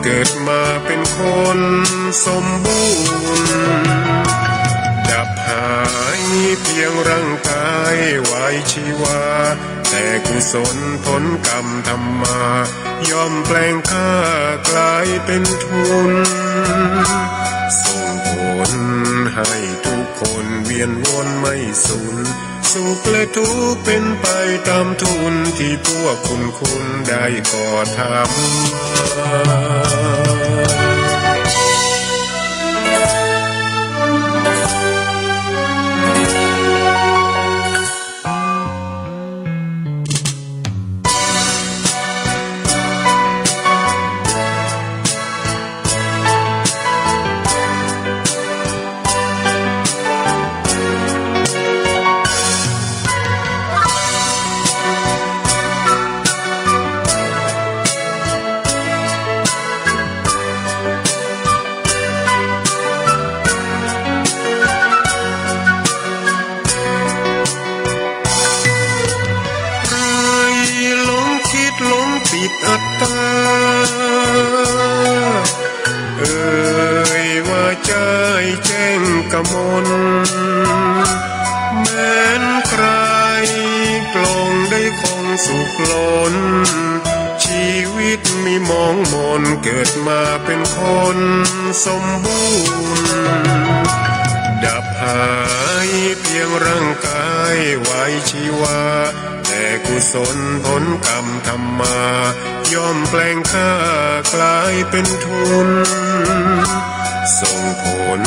เกิดมาเป็นคนสมบูรณ์ดับหายเพียงร่างกายไว้ชีวาแต่กุศลผลกรรมทำมาย่อมแปลงค่ากลายเป็นทุนส่งผลให้ทุกคนเวียนวนไม่สูญสุขและทุกข์เป็นไปตามทุนที่พวกคุณได้ก่อทำมาปิดอัตตาว่าใจแจ้งกมลแม้นใครกลงได้คงสุขล้นชีวิตมีมองมนเกิดมาเป็นคนสมบูรณ์ดับหายเพียงร่างกายไว้ชีวาแต่กุศลผลกรรมทำมาย่อมแปลงค่ากลายเป็นทุนส่งผล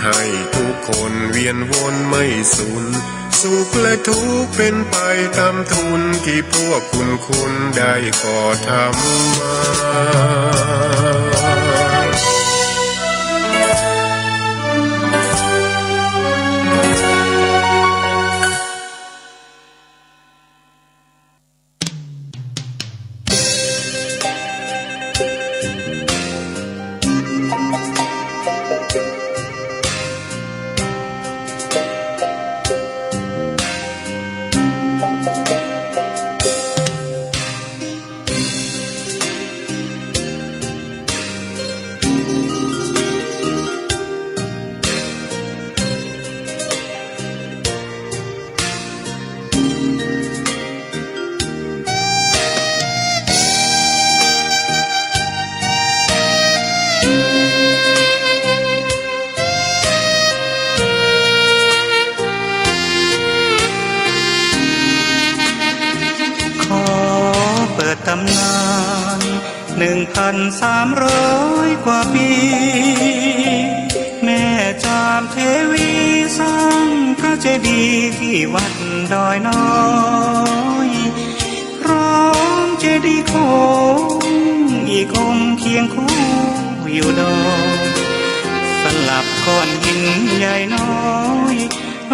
ให้ทุกคนเวียนวนไม่สูญสุขและทุกข์เป็นไปตามทุนที่พวกคุณได้ก่อทำมาตำนาน1,300 กว่าปีแม่จามเทวีสร้างพระเจดีย์ที่วัดดอยน้อยพร้อมเจดีย์โค้งอีกองค์เคียงคู่อยู่ดอยสลับก้อนหินใหญ่น้อย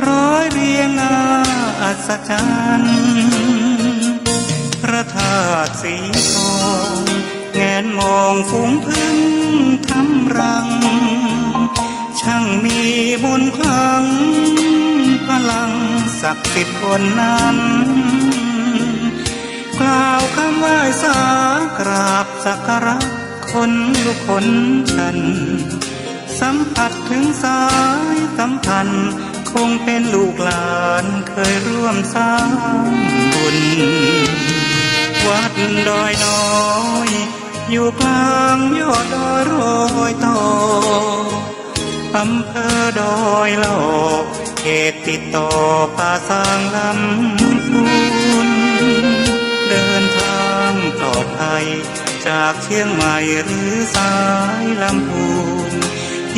ร้อยเรียงน่าอัศจรรย์พระธาตุสีทองแงนมองฝูงพึ่งทำรังช่างมีมนต์ขลังพลังศักดิ์สิทธิ์บนนั้นกล่าวคำไหว้สากราบสักการะคนลุกคนฉันสัมผัสถึงสายสัมพันธ์คงเป็นลูกหลานเคยร่วมสร้างบุญวัดดอยน้อยอยู่กลางยอดดอยโรยต่ออำเภอดอยหล่อเขตติดต่อป่าสางลำพูนเดินทางปลอดภัยจากเชียงใหม่หรือสายลำพูน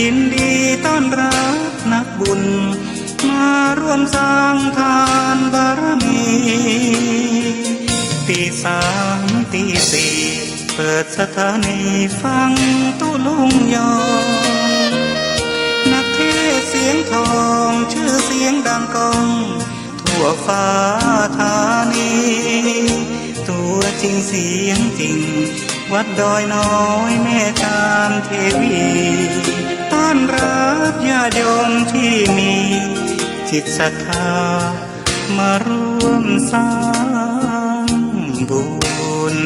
ยินดีต้อนรับนักบุญมาร่วมสร้างทานบารมีตี3 ตี 4เปิดสถานีฟังตุลุงยองนักเทศเสียงทองชื่อเสียงดังก้องทั่วฟ้าธานีตัวจริงเสียงจริงวัดดอยน้อยแม่จามเทวีต้อนรับญาติโยมที่มีจิตศรัทธามาร่วมสร้างบุญ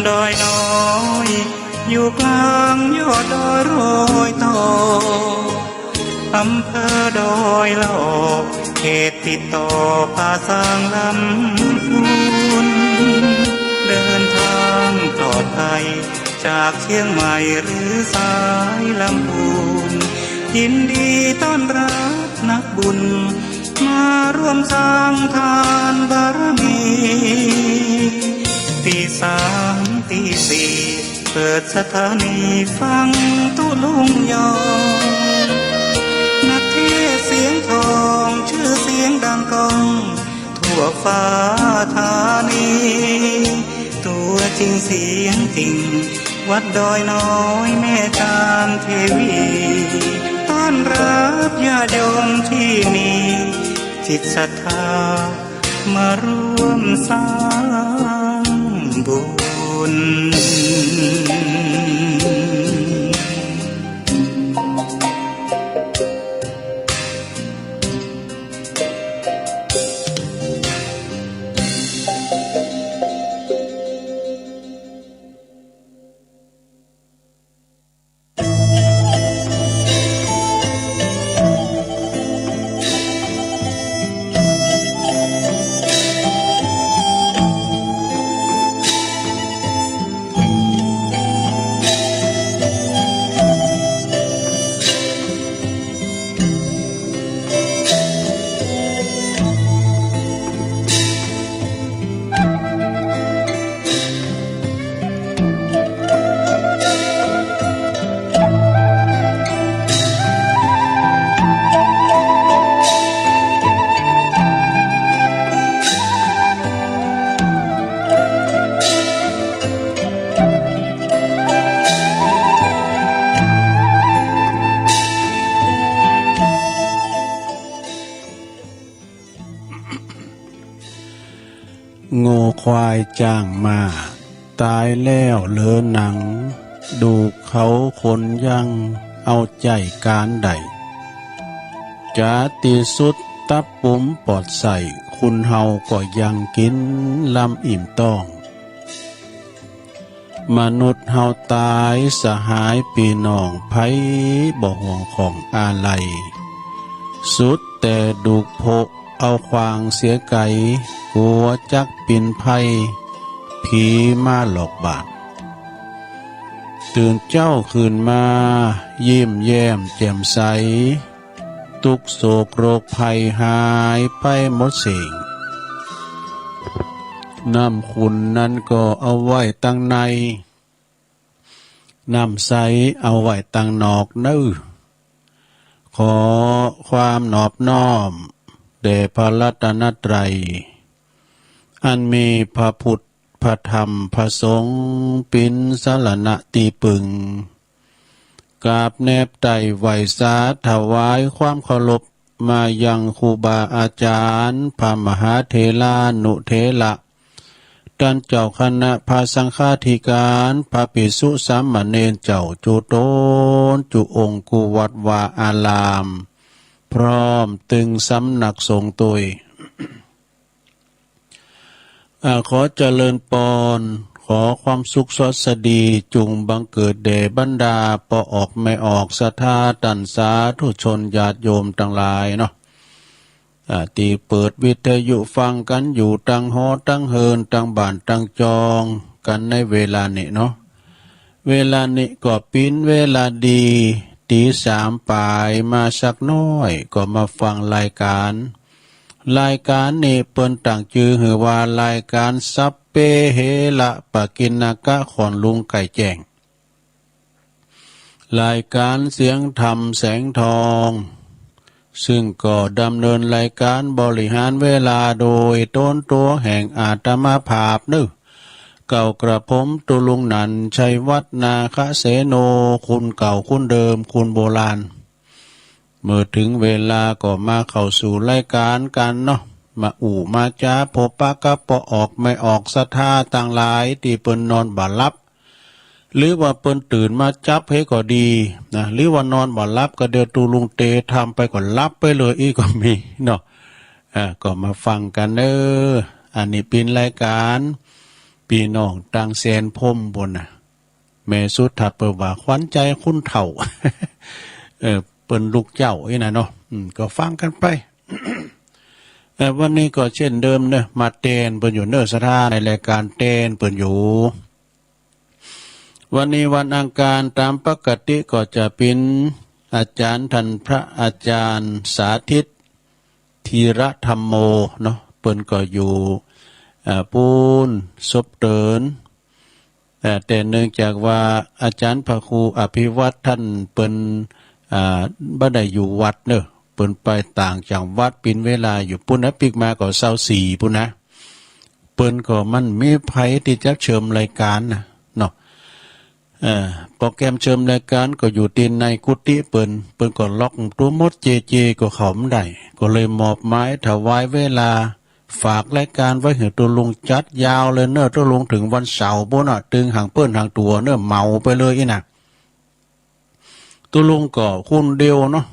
ดอยน้อยอยู่กลางยอดดอยโรยต่ออำเภอดอยละออกเขตติดต่อภาษางลำพูนเดินทางปลอดภัยจากเชียงใหม่หรือสายลำพูนยินดีต้อนรับนักบุญมาร่วมสร้างทานบารมีตีสามตีสี่เปิดสถานีฟังตุลุงยอนักเทศเสียงทองชื่อเสียงดังก้องทั่วฟ้าธานีตัวจริงเสียงจริงวัดดอยน้อยแม่จามเทวีต้อนรับญาติโยมที่มีจิตศรัทธามาร่วมสร้างบุญโง่ควายจ้างมาตายแล้วเหลือหนังดูเขาคนยังเอาใจการใดจาติสุดตับปุ๋มปอดใส่คุณเฮาก็ยังกินลำอิ่มต้องมนุษย์เฮาตายสหายปีน้องไผบ่ห่วงของอาลัยสุดแต่ดุกโพเอาควางเสียไก่กลัวจักปินไพ่ผีมาหลอกบาดตื่นเจ้าคืนมายิ้มแย้มแจ่มใสทุกโศกโรคภัยหายไปหมดสิ่งน้ำคุณนั้นก็เอาไว้ตั้งในน้ำใสเอาไว้ตั้งนอกเนื้อขอความนอบน้อมแด่พระรัตนตรัยอันมีพระพุทธพระธรรมพระสงฆ์เป็นสรณะตีปึงกราบแนบไต่ไหวสาถวายความเคารพมายังครูบาอาจารย์พระมหาเถรานุเถระท่านเจ้าคณะพระสังฆาธิการพระภิกษุสามเณรเจ้าจุโตนจุองค์กุวัดวาอารามพร้อมตึงสำนักสงฆ์ตุยขอเจริญปอนขอความสุขสดสดีจุงบังเกิดแด่บรรดาปอออกไม่ออกศรัทธาตันสาธุชนญาติโยมทั้งหลายเนาะตีเปิดวิทยุฟังกันอยู่ตั้งหอตั้งเฮินตั้งบ้านตั้งจองกันในเวลานี้เนาะเวลานี้ก็เป็นเวลาดีตีสามปลายมาสักน้อยก็มาฟังรายการนี้เปิ้นต่างชื่อหือว่ารายการซับเปเฮละปะกินนากะขอนลุงไก่แจ้งรายการเสียงธรรมแสงทองซึ่งก็ดำเนินรายการบริหารเวลาโดยต้นตัวแห่งอาตมาภาพนึกเก่ากระผมตุลุงนันชัยวัฒนาคเสโนคุณเก่าคุณเดิมคุณโบราณเมื่อถึงเวลาก็มาเข้าสู่รายการกันเนาะมามาจ้าพบปะกับปอออกไม่ออกศรัทธาต่างหลายที่เปิ้นนอนบ่หลับหรือว่าเปิ้นตื่นมาจับให้ก็ดีนะหรือว่านอนบ่หลับก็เดี๋ยวตูลุงเตทำไปก่อนลับไปเลยอีกก็มีเนาะก็มาฟังกันอันนี้เป็นรายการ ป ปีน้องต่างแสนพมบนน่ะแม่สุดถัดเปิดว่าขวัญใจคุณเฒ่า เปิ้นลูกเจ้าอีน่ะเนาะก็ฟังกันไป วันนี้ก็เช่นเดิมเนอะมาเตนเปิ้นอยู่เนอะสถานในรายการเตนเปิ้นอยู่วันนี้วันอังคารตามปกติก็จะเป็นอาจารย์ท่านพระอาจารย์สาธิตธีระธรรมโมเนาะเปิ้นก็อยู่ปูนศพเตินแต่เนื่องจากว่าอาจารย์พระครูอภิวัตท่านเปิ้นบ่ได้อยู่วัดเนอะเปิ้นไปต่างจากวัดปินเวลาอยู่ปุ่นนะปิกมาก็24ปุ่นนะเปิ้นก็มันมีไผที่จะเชิญรายการนะเนาะโปรแกรมเชิญรายการก็อยู่ตีนในกุฏิเปิ้นก็ล็อกตัวมดเจก็เข้าไม่ได้ก็เลยมอบหมายถวายเวลาฝากรายการไว้ให้ตัวลุงจัดยาวเลยเนอะตัวลุงถึงวันเสาร์บ่น่ะตึงหางเปิ้นหางตัวเนอะเมาไปเลยอีน่ะตัวลุงก็คุณเดียวเนาะ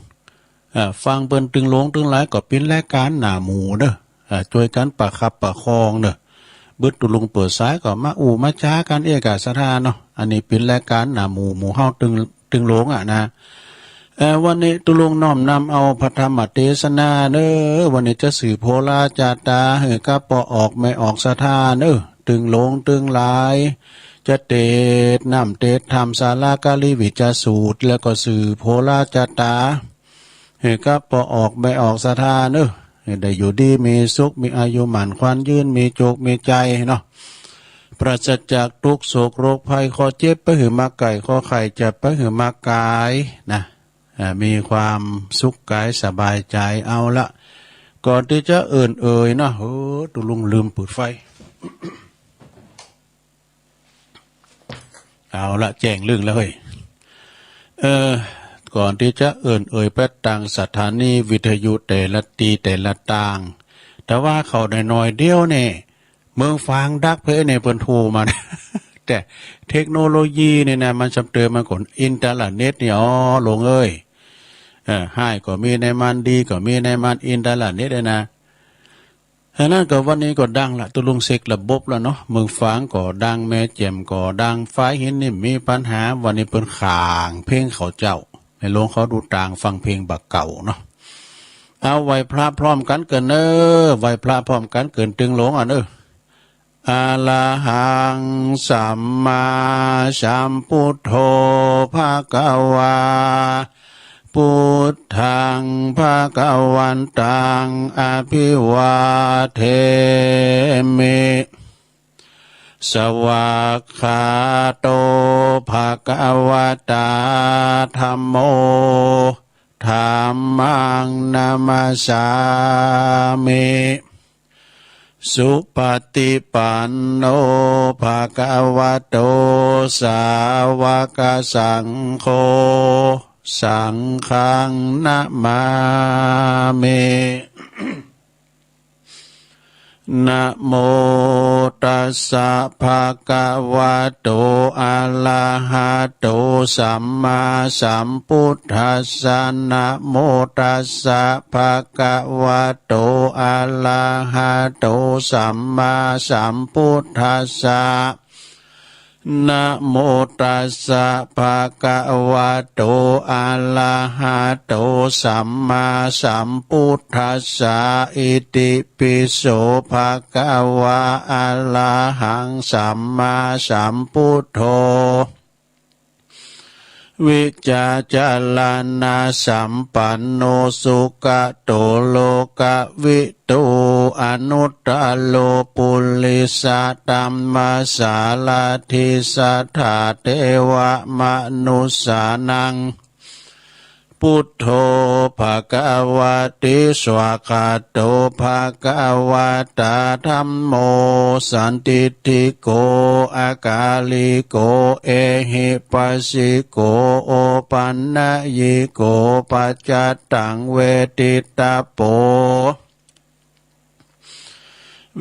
ฟังเปิ้นตึงลงตึงหลายก็เป็นรายการหน้าหมู่เด้อช่วยกันประคับประคองเด้อบึดตุลุงเปิดสายก็มามาจ้ากันเอกาสถานเนาะอันนี้เป็นรายการหน้าหมู่เฮาตึงลงนะวันนี้ตุลุงน้อมนำเอาพระธรรมเทศนาเด้อวันนี้จะสื่อโพลาจาตาเฮกะปอออกไม่ออกสถานเด้อตึงลงตึงหลายจะเตดน้ำเตดธรรมศาลากาลิวิจสูตรแล้วก็สื่อโพลาจาตาเฮกะปอออกไม่ออกสถานเด้อได้อยู่ดีมีสุขมีอายุหมันควันยืนมีโจกมีใจเนาะปราศจากทุกโศกโรคภัยขอเจ็บไปหือมาไก่ขอไข่จะไปหือมากายนะมีความสุขกายสบายใจเอาละก่อนที่จะเนาะตุลุงลืมเปิดไฟ เอาละแจ้งเรื่องแล้วเฮ้ยก่อนที่จะไปต่างสถานีวิทยุแต่ละตีแต่ละต่างแต่ว่าเขาได้น้อยเดียวเนี่ยเมืองฟางดักเพในเปิ้นโทรมา แต่เทคโนโลยีเนี่ยนะมันจำเติมมาก่อนอินเทอร์เน็ตเนี่ยลงให้ก็มีในมันดีก็มีในมันอินเทอร์เน็ตเลยนะฉะนั้นก็วันนี้ก็ดังละตุลุงเสกระบบแล้วเนาะเมืองฟางก็ดังแม่แจ่มก็ดังไฟหินนี่มีปัญหาวันนี้เปิ้นข่างเพลงเขาเจ้าในโรงเขาดูต่างฟังเพลงบักเก่าเนาะเอาไหวพระพร้อมกันเกินไหวพระพร้อมกันเกินตึงหลงอะระหังสัมมาสัมพุทโธภะคะวาพุทธังภะคะวันตังอภิวาเทมิสวากขาโตภะคะวะตาธัมโมธัมมังนามัสสามิสุปฏิปันโนภะคะวะโตสาวกสังโฆสังฆังนะมามินะโมตัสสะภะคะวะโตอะระหะโตสัมมาสัมพุทธัสสะนะโมตัสสะภะคะวะโตอะระหะโตสัมมาสัมพุทธัสสะนะโมตัสสะภะคะวะโตอะระหะโตสัมมาสัมพุทธัสสะอิติปิโสภะคะวะอะระหังสัมมาสัมพุทโธวิจาจารณาสัมปันโนสุขโตโลกวิตูอนุตตโลปุลิสตัมมาสาลาทิสัทธาเทวมนุสานังพุทโธภะคะวะติสวากขาโตภะคะวะตาธัมโมสันติติโกอากาลิโกเอหิปัสสิโกโอปันนะยิโกปัจจตังเวทิตาโป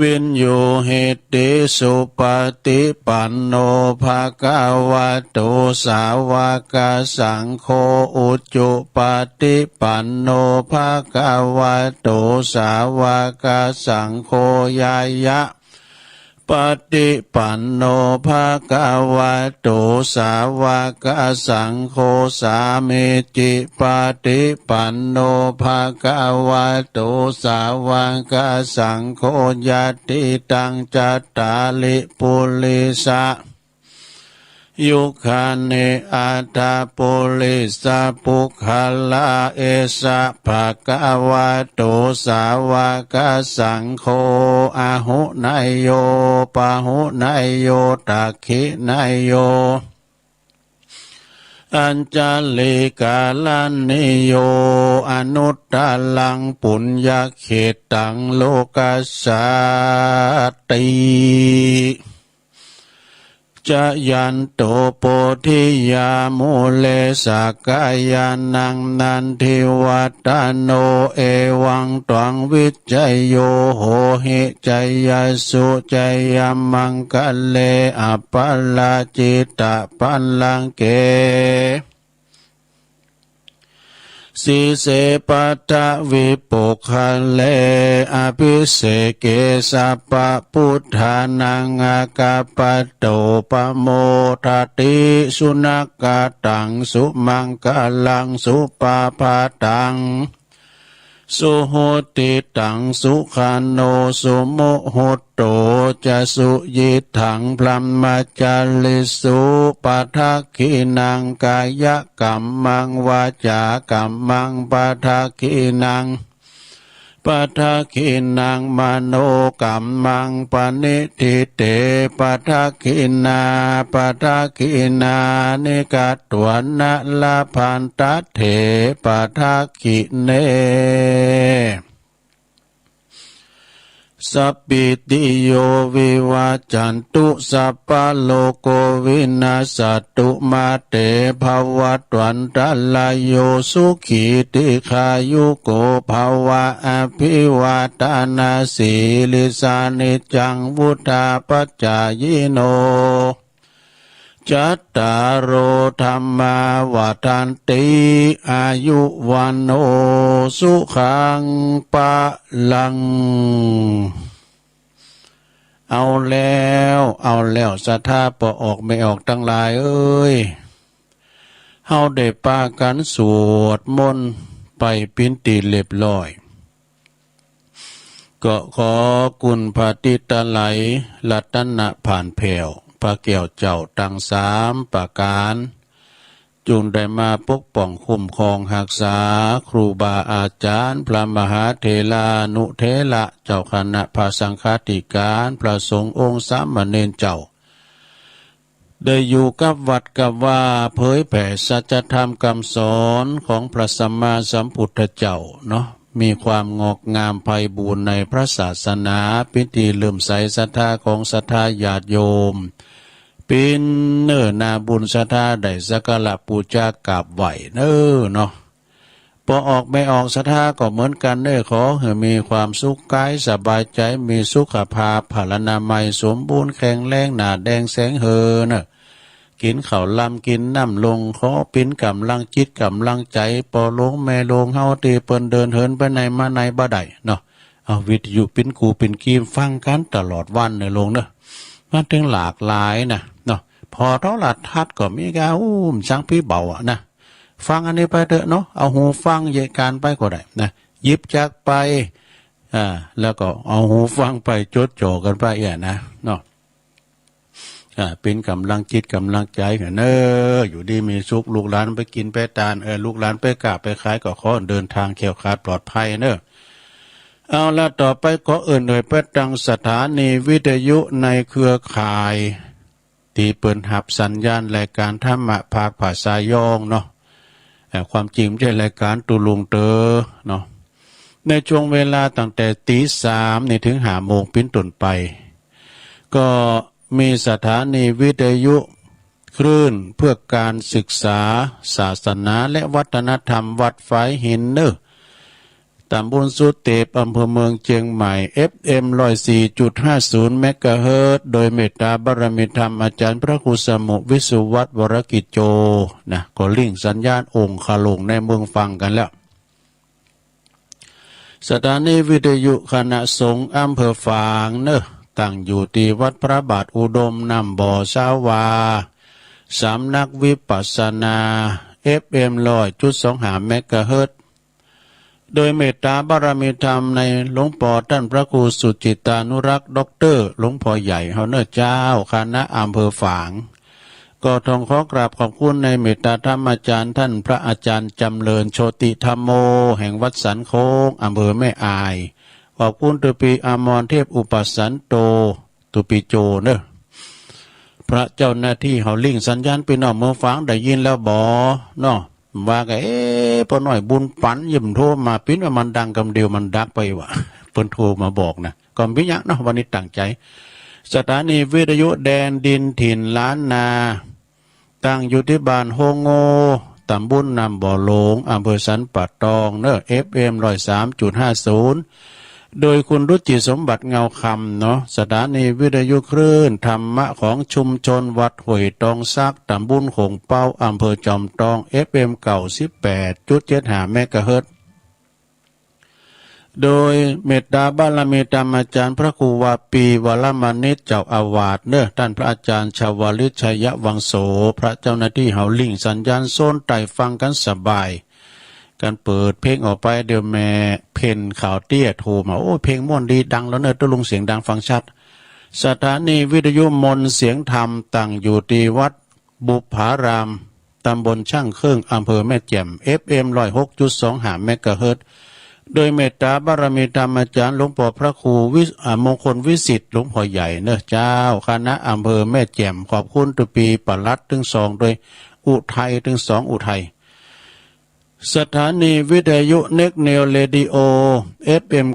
วินโยเหติสุปฏิปันโนภะคะวะโตสาวกสังโฆอุจจุปฏิปันโนภะคะวะโตสาวกสังโฆยายะป ปฏิปันโนภะคะวะโตสาวกสังโฆสามิจิปฏิปันโนภะคะวะโตสาวกสังโฆญาติตังจัตตาลิปุริสะยุคาเนอัตตาปุริสะปุคคลาเอสะภะคะวะโตสาวกสังโฆอาหุนายโยปะหุนายโยตักขินายโยอัญจลิกาลันนิโยอนุตตลังปุญญเขตังโลกัสสติจะยันโตโปธิยามุเลสกายานังนันทิวัตโนเอวังตวังวิจัยโยโหหิจัยยสุจัยยมังคะเลอปัลลาจิตะปัลลังเกสีเสปัตตวิปุคะเลอภิเสเกสัพพพุทธานังอากาปโตปโมทติสุนักตังสุมังคลังสุปาปาตังสุโหติตังสุขันโนสุโมโหโตจะสุยิถังพลัมมาจาลิสุปัทักขินังกายกัมมังวาจากัมมังปัทักขินังปัทักขินังมโนกัมมังปณิทิเตปัทักขินาปัทักขินานิกัตตวนะละพันตเถปัทักขิเนสัพพิติโยวิวาจันตุสัพพะโลกวินาศตุมาเตภวัตวันตลายโยสุขีติขายุโกภวะอภิวาทานาสีลิสานิจังวุธาปัจจายโนจัตตารโอธรรมาวาทันติอายุวันโนสุขังปะลังเอาแล้วศรัทธาปออกไม่ออกทั้งหลายเอ้ยเฮาได้ปากันสวดมนต์ไปปินตีเรียบร้อยก็ขอกุณพระติตะไหลรัตนะผ่านแผ่วพระแก้วเจ้าตั้งสามประการจุงได้มาปกป้องคุ้มครองรักษาครูบาอาจารย์พระมหาเถรานุเถระเจ้าคณะพระสังฆาธิการพระสงฆ์องค์สามเณรเจ้าได้อยู่กับวัดกับว่าเผยแผ่สัจธรรมคำสอนของพระสัมมาสัมพุทธเจ้าเนาะมีความงอกงามไพบูรณ์ในพระศาสนาพิธีเลื่อมใสศรัทธาของศรัทธาญาติโยมเป็นเนื้อนาบุญศรัทธาได้สักการะปูชากราบไหวเนาะพอออกไม่ออกศรัทธาก็เหมือนกันขอให้มีความสุขกายสบายใจมีสุขภาพพลานามัยสมบูรณ์แข็งแรงหนาแดงแสงกินข้าวลำกินน้ำลงขอปิ้นกำลังจิตกำลังใจปอลงแม่ลงเฮาตีเปิ้นเดินเหินไปในมาในบ่ได้เนาะเอาวิทยุปิ้นกูปิ้นกีมฟังกันตลอดวันลงมันถึงหลากหลายเนาะพอโทรทัศน์ก็มีการช่างพี่เบานะฟังอันนี้ไปเถอะเนาะเอาหูฟังเหตุการณ์ไปก็ได้นะหยิบจักไปแล้วก็เอาหูฟังไปจดจ่อกันไปนะเนาะเป็นกำลังจิตกำลังใจกันอยู่ดีมีสุขลูกหลานไปกินไปทานลูกหลานไปกราบไปขายก็ขอเดินทางแข็งขาดปลอดภัยเอาละต่อไปก็ไปตั้งสถานีวิทยุในเครือข่ายที่เปิดหับสัญญาณรายการธรรมะภาคภาษายองเนาะความจริงไม่ใช่รายการตุลุงเตอเนาะในช่วงเวลาตั้งแต่ตี 3ถึง5 โมงเป็นต้นไปก็มีสถานีวิทยุคลื่นเพื่อการศึกษาศาสนาและวัฒนธรรมวัดฝายหินตำบลสุเตปอำเภอเมืองเชียงใหม่ FM 104.50 เมกะเฮิรตซ์โดยเมตตาบารมีธรรมอาจารย์พระครูสมุวิสุวัฒน์วรกิจโจก็ลิงก์สัญญาณองค์คาลงในเมืองฟังกันแล้วสถานีวิทยุคณะสงฆ์อำเภอฝาง ตั้งอยู่ที่วัดพระบาทอุดมนำบ่อสาวาสำนักวิปัสสนา FM 100.25 เมกะเฮิรตซ์โดยเมตตาบารมีธรรมในหลวงพ่อท่านพระครูสุจิตานุรักษ์ด็อกเตอร์หลวงพ่อใหญ่เฮาเนอร์เจ้าคณะอำเภอฝางก็ต้องขอกราบขอบคุณในเมตตาธรรมอาจารย์ท่านพระอาจารย์จำเริญโชติธรรมโมแห่งวัดสันโค้งอำเภอแม่อายขอบคุณตุปีอมรเทพอุปสันโตตุปีโจเนอะพระเจ้าหน้าที่เขาลิงสัญญาณไปนอกเมืองฝางได้ยินแล้วบอเนาะว่าไงพอหน่อยบุญปันยิ้มโทรมาปิ้นว่ามันดังกำเดียวมันดักไปวะเพิ่นโทรมาบอกนะก่อนพิยักเนาะวันนี้ตั้งใจสถานีวิทยุแดนดินถิ่นล้านนาตั้งอยู่ที่บ้านโฮโงตำบลนำบ่อหลงอำเภอสันป่าตองเนอะ FM 103.50โดยคุณรุจิสมบัติเงาคำเนาะสถานีวิทยุคลื่นธรรมะของชุมชนวัดห้วยตองซักตำบลหงเป้าอำเภอจอมตอง FM 98.75 เมกะเฮิรตซ์โดยเมตตาบารมีธรรมอาจารย์พระครูวาปีวรมานิจเจ้าอาวาสเนอะท่านพระอาจารย์ชาวลิตชัยวังโสพระเจ้าหน้าที่เฮาลิงสัญญาณโซนไต่ฟังกันสบายการเปิดเพลงออกไปเดี๋ยวแม่เพนข่าวเตี้ยโทรมาโอ้เพลงม่วนดีดังแล้วเนอะต้องลงเสียงดังฟังชัดสถานีวิทยุมนเสียงธรรมตั้งอยู่ที่วัดบุพารามตำบลช่างเครื่องอำเภอแม่แจ่ม FM 106.25 เมกะเฮิรตซ์โดยเมตตาบารมีธรรมอาจารย์หลวงพ่อพระครูมงคลวิสิทธิ์หลวงพ่อใหญ่เนอะเจ้าคณะอำเภอแม่แจ่มขอบคุณตุปีปลัดถึง2โดยอุทัยถึง2อุทัยสถานีวิทยุเน็กเนลเรดิโอ FM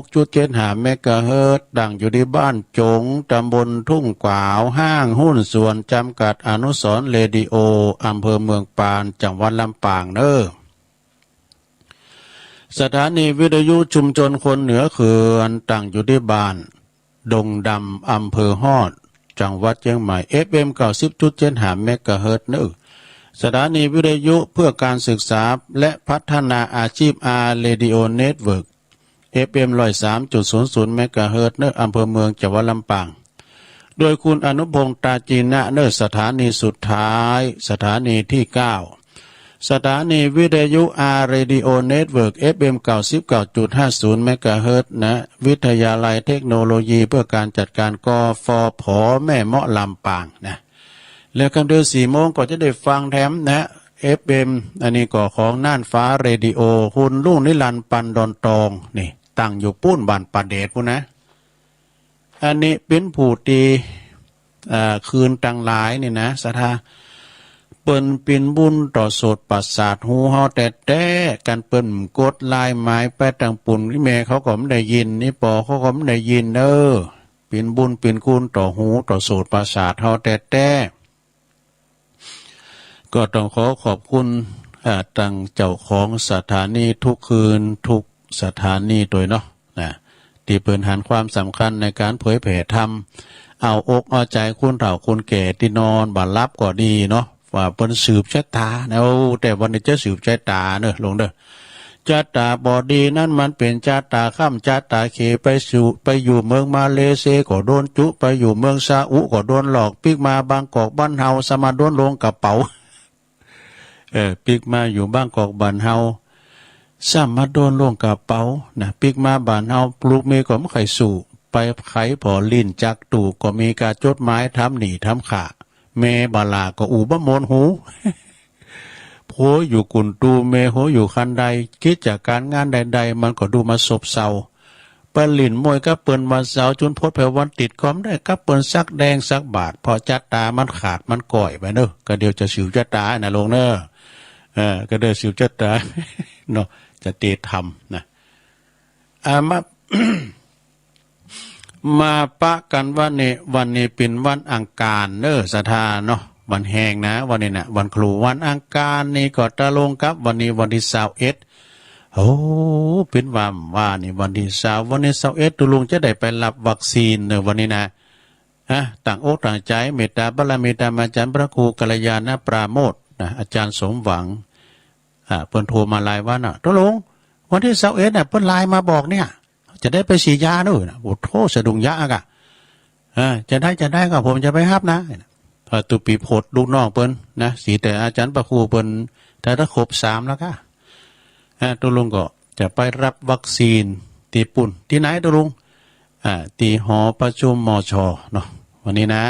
96.75 เมกะเฮิรตซ์ตั้งอยู่ที่บ้านจงตำบลทุ่งกวาวห้างหุ้นส่วนจำกัดอนุสรณ์เรดิโออำเภอเมืองปานจังหวัดลำปางเนอะสถานีวิทยุชุมชนคนเหนือเขื่อนตั้งอยู่ที่บ้านดงดำอำเภอฮอดจังหวัดเชียงใหม่ FM 90.75 เมกะเฮิรตซ์เนอะสถานีวิทยุเพื่อการศึกษาและพัฒนาอาชีพเรดิโอเน็ตเวิร์ก FM 103.00 เมกะเฮิรตซ์เนอะอำเภอเมืองจังหวัดลำปางโดยคุณอนุพงษ์ตาจีนะเนอะสถานีสุดท้ายสถานีที่9สถานีวิทยุเรดิโอเน็ตเวิร์ก FM 99.50 เมกะเฮิรตซ์นะวิทยาลัยเทคโนโลยีเพื่อการจัดการกฟผแม่เมาะลำปางนะแล้วคำเดียว4 โมงก็จะได้ฟังแถมนะ FM อันนี้ก็ของน่านฟ้าเรดิโอคุณลุงนิรันดร์ปันดอนตองนี่ตั้งอยู่ปุ้นบ้านป่าเดชพู้นนะอันนี้เป็นผู้ตีคืนตังหลายนี่นะสถาเปิ้นปินบุญต่อโสดประสาทหูเฮาแต่กันเปิ้นกดลายไม้ไปตังปุ่นที่แม่เขาก็ไม่ได้ยินนี่ปอเขาก็ไม่ได้ยินเด้อปินบุญปินคุณต่อหูต่อโสดประสาทเฮาแต่ก็ต้องขอบคุณตั้งเจ้าของสถานีทุกคืนทุกสถานีโดยเนาะนะที่เปิ้นหันความสำคัญในการเผยแผ่ธรรมเอาอกเอาใจคุณเฒ่าคุณแก่ที่นอนบ่รับก็ดีเนาะว่าเปิ้นสืบชะตาเนาะแต่วันนี้จะสืบชะตาเนอะลงเด้อชะตาบอดีนั่นมันเป็นชะตาค่ำชะตาเขไปอยู่เมืองมาเลเซียก็โดนจุไปอยู่เมืองซาอุก็โดนหลอกปิกมาบางกอกบ้านเฮาสมาโดนลงกระเป๋าปิกมาอยู่บ้านกอกบ้านเฮาสามาโดนลงกระเป๋านะปิกมาบ้านเฮาปลูกเมก็ไม่ไข่สู่ไปไขพอลิ้นจักตู่ก็มีการจดหมายทำหนีทำขาเมบาลาก็อูบะโมนหูโผอยู่กุนตูเมโหอยู่คันใดคิดจากการงานใดๆมันก็ดูมาศบเศร้าเปิ้นหลินมวยก็เปิ้นวันเสาร์จนพดแผ่วันติดคอมได้ก็เปิ้นซักแดงซักบาทพอจัดตามันขาดมันก่อยไปเนอะก็เดี๋ยวจะสิวจัดตานะลงเนอะก็เดี๋ยวสิวจัดตาเนาะจะเตะทำนะมาปะกันวันนี้เป็นวันอังคารเนอะสถานเนาะวันแหงนะวันนี้นะวันครูวันอังคารนี่ก็ตะลงครับวันนี้วันที่21โอ้เป็นว่านี่วันที่20วันนี้21ตุลงจะได้ไปรับวัคซีนเนอะวันนี้นะต่างอกต่างใจเมตตาบารมีธรรมอาจารย์พระครูกัลยาณปราโมทย์นะอาจารย์สมหวังเพิ่นโทรมาไลน์ว่าน่ะตะลงวันที่21น่ะเพิ่นไลน์มาบอกเนี่ยจะได้ไปฉีดยาด้วยนะโอ้โทษสะดุ้งยะอ่ะ จะได้ก็ผมจะไปฮับนะพอตุปีโพดลูกน้องเปิ้นนะสีแต่อาจารย์ประครูเปิ้นแต่ถ้าครบ3แล้วก็ตัวลุงก็จะไปรับวัคซีนตีปุ่นที่ไหนตัวลุงตีหอประชุมมชเนาะวันนี้นะ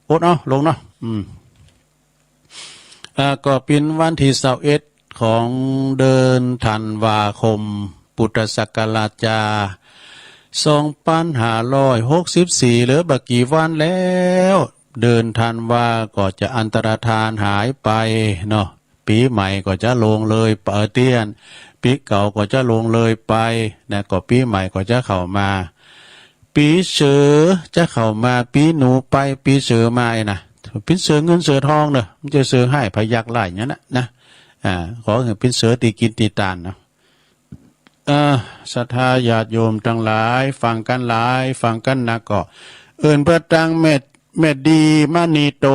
โอ๊ตเนาะลงเนาะก็เป็นวันที่21ของเดือนธันวาคมพุทธศักราชจา2564เหลือบักกี่วันแล้วเดือนธันวาก็จะอันตรธานหายไปเนาะปีใหม่ก็จะลงเลยเปิดเตี้ยนปีเก่าก็จะลงเลยไปนะก็ปีใหม่ก็จะเข้ามาปีเสือจะเข้ามาปีหนูไปปีเสือมาไอ้นะปีเสือเงินเสือทองเนอะมันจะเสือให้พยักไล่อย่างนั้นนะขอให้ปีเสือตีกินตีตานนะศรัทธาญาติโยมทั้งหลายฟังกันหลายฟังกันนะก็เอิ้นพระตังเม็ดดีมณีโต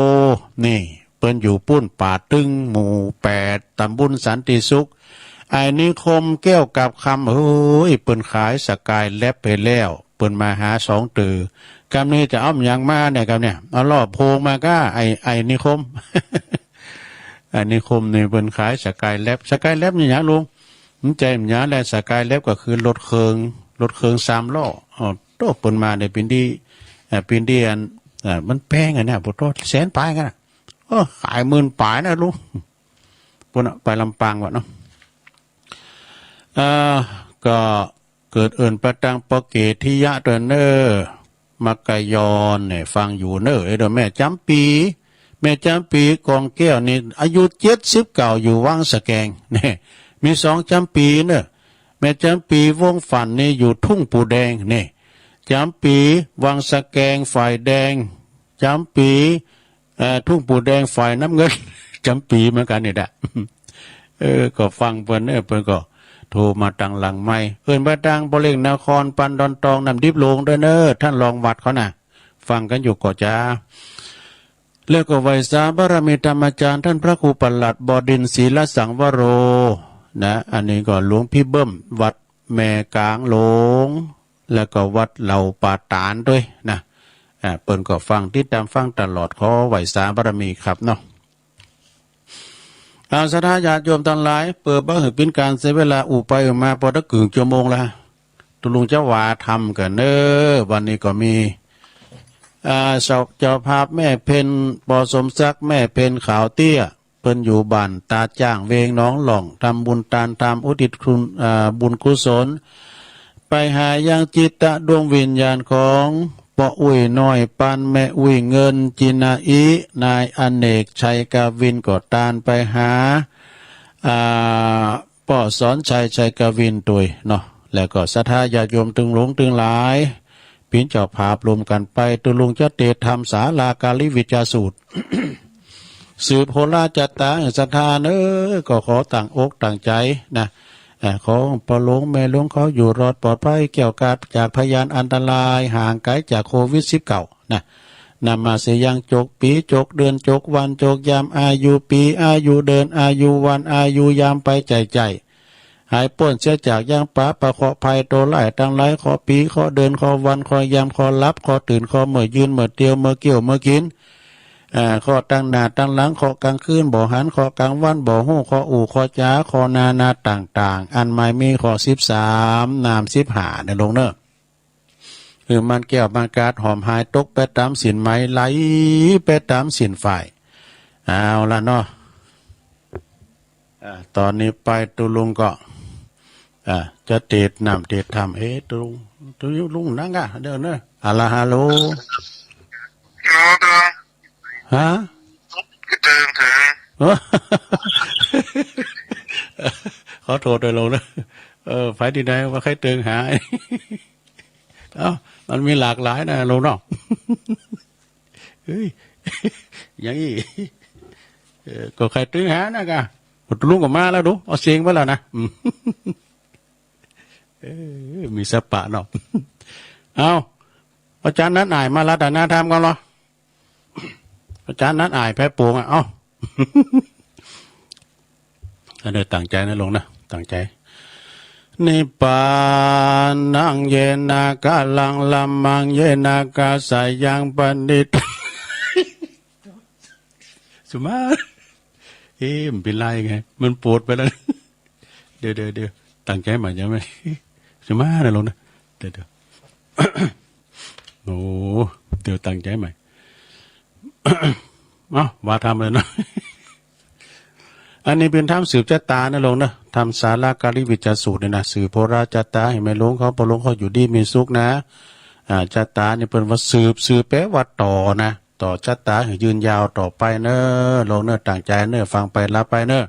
นี่เปิ้นอยู่ปุ้นป่าตึงหมู่8ตำบลสันติสุขไอ้นิคมแก้วกับคำเฮ้ยเปิ้นขายสกายแลบไปแล้วเปิ้นมาหา2ตือกำนี้จะเอาอย่างมาเนี่ยกำเนี่ยเอาล่อโพงมาก้าไอ้นิคม ไอ้นิคมนี่เปิ้นขายสกายแลบนี่หยังลุงมันใจมันหยังแลสกายแลบก็คือรถเคือง3ล้อโตเปิ้นมาในปีนี้อันมันแพงอ่ะเนี่ยบ่โตแสนปลายกันน่ะขายหมื่นปลายนะลุงปุ่นไปลำปางวะเนาะก็เกิดเอิ้นประตังปเกทิยะตัวเนอมักกะยอนเนี่ยฟังอยู่เนอไอ้ดอกแม่จำปีกองแก้วนี่อายุ79อยู่วังสะแกงเนี่ยมี2จำปีเนอแม่จำปีวงฝันนี่อยู่ทุ่งปูแดงนี่จำปีวังสะแกงฝ่ายแดงจำปีทุ่งปูแดงฝ่ายน้ำเงิน จำปีเหมือนกันนี่แหละก็ฟังเพิ่นก็โทรมาตังหลังไม่เอิ้นบ่ตังบ่เล่งนครปันดอนตองน้ำดิบลงเด้อเน้อท่านรองวัดเขาน่ะฟังกันอยู่ก็จ้าแล้วก็ไว้สาบารมีธรรมอาจารย์ท่านพระครูปลัดบดินทร์ศีลสังวโรนะอันนี้ก็หลวงพี่เบิ้มวัดแม่กลางหลงแล้วก็วัดเหล่าป่าตานด้วยนะเปิ้นก็ฟังติดตามฟังตลอดขอไหวสาบารมีครับเนาะศรัทธาญาติโยมทั้งหลายเปิดบ่ให้เป็นการเสียเวลาอุไปมาพอตะกึ่งชั่วโมงละตุลุงเจ้าว่าทำกันเน้อวันนี้ก็มีเจ้าภาพแม่เพ็ญปอสมศักดิ์แม่เพ็ญขาวเตี้ยเปิ้นอยู่บ้านตาจ้างเวงน้องหล่องทำบุญทานทำอุทิศคุณบุญกุศลไปหายังจิตตะดวงวิญญาณของปออุ้ยน้อยปันแม่อุ้ยเงินจินาอีนายอเนกชัยกาวินก็ตานไปหาปอสอนชัยกาวินตุยเนาะแล้วก็ศรัทธาญาติโยมตึงหลงตึงหลายพินเจ้าภาพรวมกันไปตุลุงจะเตธรรมศาลากาลิวิจาสูตร สืบโหราจัตตาศรัทธาก็ขอต่างอกต่างใจนะขอปอหลวงแม่หลวงเขาอยู่รอดปลอดภัยเกี่ยวกับจากพยานอันตรายห่างไกลจากโควิด-19 นะนำมาเสียยังจกปีจกเดือนจกวันจกยามอายุปีอายุเดือนอายุวันอายุยามไปใจหายป่นเสียจากย่างป้าประขอภัยโตไล่ตั้งไรขอปีขอเดินขอวันขอยามขอรับขอตื่นขอเมื่อยืนเมื่อเตียวเมื่อเกี่ยวเมื่อกินขอตั้งหน้าตั้งหลังขอกลางคืนบ่หันขอกลางวันบ่หู้ขออู่ขอจ้าขอนาต่างๆอันหมายมีขอ13นาม15ในลงเนอะคือมันแก้วมันกาดหอมหายตกไปตามสินไม้ไหลไปตามสินฝ่ายเอาละเนาะตอนนี้ไปตุลุงก็จะเตดนำเตดทำตุลุงนั่งอ่ะเดินเนอะอะลาฮัลโหลฮะถึงขอโทษโดยลงนะไฟที่ไหนว่าใครเตือนหามันมีหลากหลายนะลงเนาะเฮ้ยอย่างนี้ก็ใครเตือนหานะกะลุงก็มาแล้วดูเอาเสียงไว้แล้วนะมีสปะเนาะเอาอาจารย์นัดอ่ายมารัตนาธรรมกันเหรออาจารย์นัดอ่ายแพ้ปวงเอ้าเดี๋ยวตั้งใจนะลงนะตั้งใจ นิพพานังเยนากาลังลัมมังเยนากาสายังปณิต สุมามันเป็นไรไงมันปวดไปแล้ว เดี๋ยวตั้งใจใหม่ยังไหมสุมานะลงนะเดี๋ยว โอ้เดี๋ยวตั้งใจใหม่ เอ้าว่าทำเลยนะ อันนี้เป็นธรรมสืบชะตานะลงนะทำสาราการิวิจารสูตรเนี่ยนะสืบโพราชะตาเห็นไหมลงเขาพอลงเขาอยู่ดีมีสุขนะชะตานี่เป็นว่าสืบแปลว่าต่อนะต่อชะตาให้ยืนยาวต่อไปเนอะลงเนอะต่างใจเนอะฟังไปรับไปเนอะ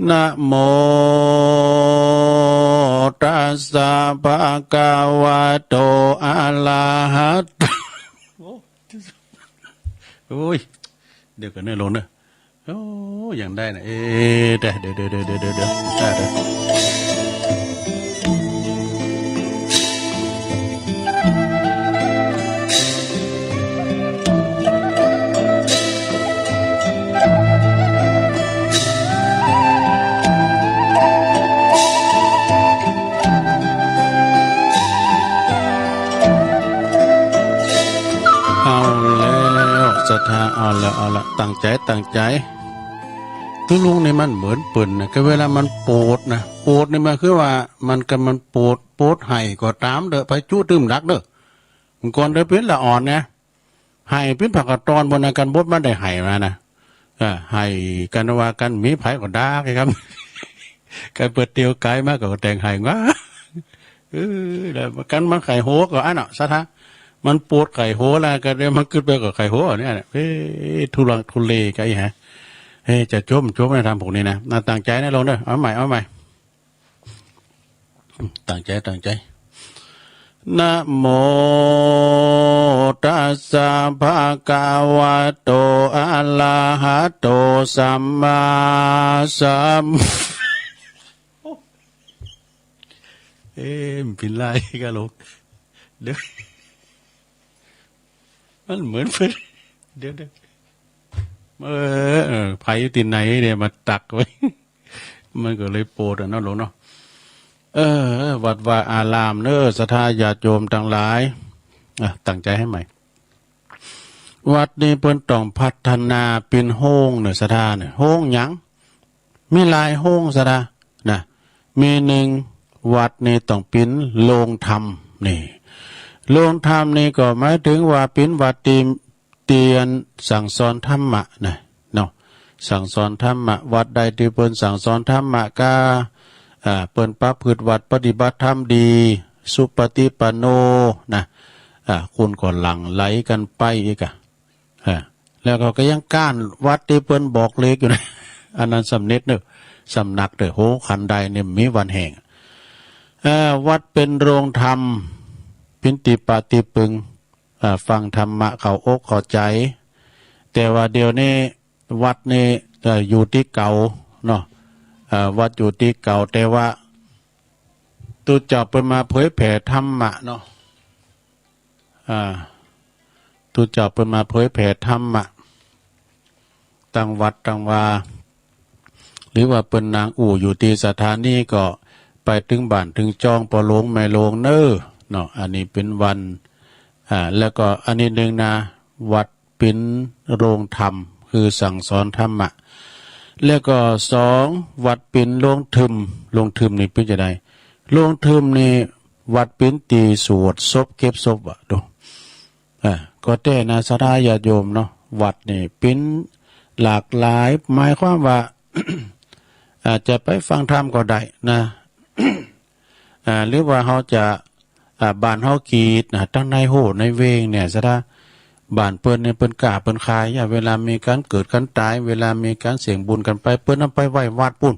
นะโมตัสสะภะคะวะโตอะระหะโตโอ้ยเดี๋ยวกันเนอะลงเนอะโอ้ยังได้นะเดี๋ยวได้เอาแล้วศรัทธาเอาละตั้งใจทุลุงนี่มันเหมือนปืนนะก็เวลามันปวดนะปวดนี่มันคือว่ามันปวดไห้ก็ตามเด้อไปจู้ตื้มรักเด้อมันก่อนได้เป็นละอ่อนนะไห้เป็นผักกระตอนบนกันบดมันได้ไห้มานะไห้กันว่ากันมีไผก็ด่าครับ การเปิดเตียวไกลมากก็แต่งไห้ว่าแล้วกันมันไข่โหก็อันน่ะซะท่ามันปวดไข่โหแล้วก็เดี๋ยวมันขึ้นไปกับไข่โหเนี่ยทุลังทุเลไกฮะจะจมในทำพวกนี้นะตั้งใจนะลงเด้อเอาใหม่ตั้งใจนะโมตัสสะภะคะวะโตอะระหะโตสัมมาสัมมันเป็นไรกันลูกเดี๋ยวมันเหมือนเพื่อนเดี๋ยวไผ่ตินไหนเนี่ยมาตักไว้ มันก็เลยโปรดอ่ะเนาะหลวงเนาะวัดว่าอารามเนอะศรัทธาญาติโยมทั้งหลายตั้งใจให้ใหม่ วัดนี้เพิ่นต้องพัฒนาเป็นโฮงเนอะศรัทธาเนี่ยโฮงหยังมีหลายโฮงศรัทธานะมีหนึ่งวัดนี้ต้องเป็นโรงธรรมนี่โรงธรรมนี่ก็หมายถึงว่าเป็นวัดเตียนสั่งสอนธรรมะนะเนาะสั่งสอนธรรมะวัดใดที่เพิ่นสั่งสอนธรรมะก็เปิ้นประพฤติวัดปฏิบัติธรรมดีสุปฏิปันโนนะคุณก็หลั่งไหลกันไปอีกแล้วก็ยังก้านวัดที่เปิ้นบอกเลขอยู่นะอันนั้นสำเน็จเนอะสำนักเด้อโหขันใดเนี่ยมีวันแห่งวัดเป็นโรงธรรมพินติปาติปึงฟังธรรมะเข้าอกเข้าใจแต่ว่าเดี๋ยวนี้วัดนี่อยู่ที่เก่าเนาะวัดอยู่ที่เก่าแต่ว่าตุเจ้าเป็นมาเผยแผ่ธรรมะเนาะตุเจ้าเป็นมาเผยแผ่ธรรมะตั้งวัดตั้งวาหรือว่าเป็นนางอู่อยู่ที่สถานีก็ไปถึงบ้านถึงจองปอลงไม่ลงเนอเนาะอันนี้เป็นวันแล้วก็อันนี้หนึ่งนะวัดเป็นโรงธรรมคือสั่งสอนธรรมะแล้วก็สองวัดเป็นโรงทึมนี่เป็นจะได้โรงทึมนี่วัดเป็นตีสวดศพเก็บศพอ่ะดูก็แต่นะศรัทธาญาติโยมเนาะวัดนี่เป็นหลากหลายหมายความว่า อาจจะไปฟังธรรมก็ได้นะ หรือว่าเขาจะบ้านเฮากีดนะตั้งในโหในเวงเนี่ยซะถ้าบ้านเปิ้นเนี่ยเปิ้นกล้าเปิ้นคายเวลามีการเกิดการตายเวลามีการเสี่ยงบุญกันไปเปิ้นนำไปไหว้วัดปุ่น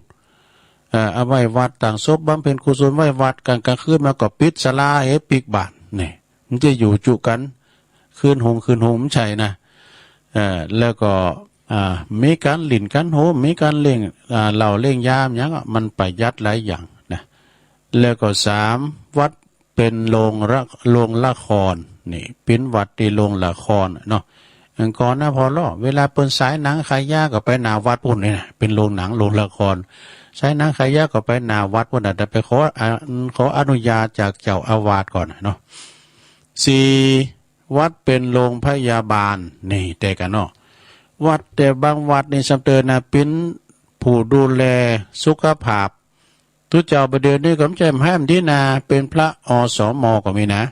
เอาไหว้วัดต่างศพบำเพ็ญกุศลไหว้วัดกลางคืนมาก็ปิดศาลาปิกบ้านนี่มันจะอยู่จุกันคืนหงมันใช่นะแล้วก็มีการหลิ่นกันโหมีการเล่งเหล่าเล่งยามอย่างมันประหยัดหลายอย่างนะแล้วก็สามวัดเป็นโรงละครนี่เป็นวัดที่โรงละครเนาะ ก่อนหน้าพอล่อเวลาเปิ้นสายหนังขายยาก็ไปหนาวัดปุ่นเนี่ยเป็นโรงหนังโรงละครสายหนังขายยาก็ไปหนาวัดปุ่นแต่ไปขออนุญาตจากเจ้าอาวาสก่อนเนาะ4วัดเป็นโรงพยาบาลนี่แต่กันเนาะวัดแต่บางวัดในสำเตินนะเป็นผู้ดูแลสุขภาพทุเจ้าประเดี๋ยวนี้ก็ไม่ใช่ห้ามที่นาเป็นพระอสมก็มีนะ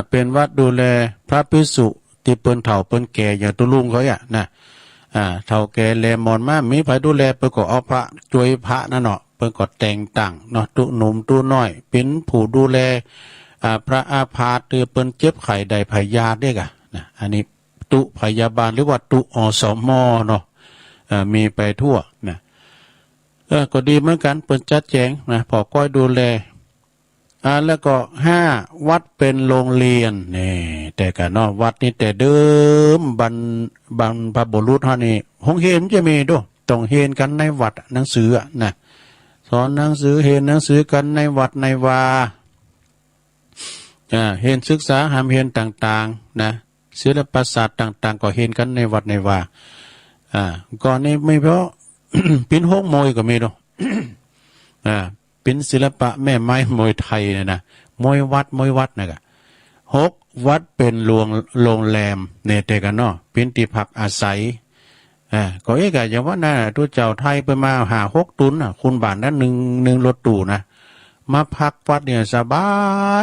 เป็นวัดดูแลพระภิกษุที่เปิ้นเฒ่าเปิ้นแก่อย่างตุลุงเขาอะนะเฒ่าแก่แลมอนมามีไผดูแลเปิ้นก็เอาพระช่วยพระนั่นเนาะเปิ้นก็แต่งตั้งเนาะตุหนุ่มตุน้อยเป็นผู้ดูแลพระอาพาธหรือเปิ้นเจ็บไข้ได้พยาธิเด้กะนะอันนี้ตุพยาบาลหรือว่าตุอสมเนาะมีไปทั่วนะก็ดีเหมือนกันเปิ้นจัดแจงนะพอก้อยดูแลแล้วก็5วัดเป็นโรงเรียนนี่แต่กันเนาะวัดนี่แต่เดิมบรรพบุรุษเฮานี่ห้องเรียนจะมีด้วยต้องเรียนกันในวัดหนังสือนะสอนหนังสือเรียนหนังสือกันในวัดในวาเรียนศึกษาหามเรียนต่างๆนะศิลปศาสตร์ต่างๆก็เรียนกันในวัดในวาก่อนนี้ไม่เพราะ ปินห้องมวยก็มีด้วย เป็นศิลปะแม่ไม้มวยไทยนะมวยวัดนะกะ6วัดเป็นโรงแรมเนเตกันเนาะเป็นที่พักอาศัยก็เอกะอย่างว่าน่ะทุเจ้าไทยไปมาหา6ตุนคุณบ้านนั้นหนึ่งรถตู้นะมาพักวัดเนี่ยสบา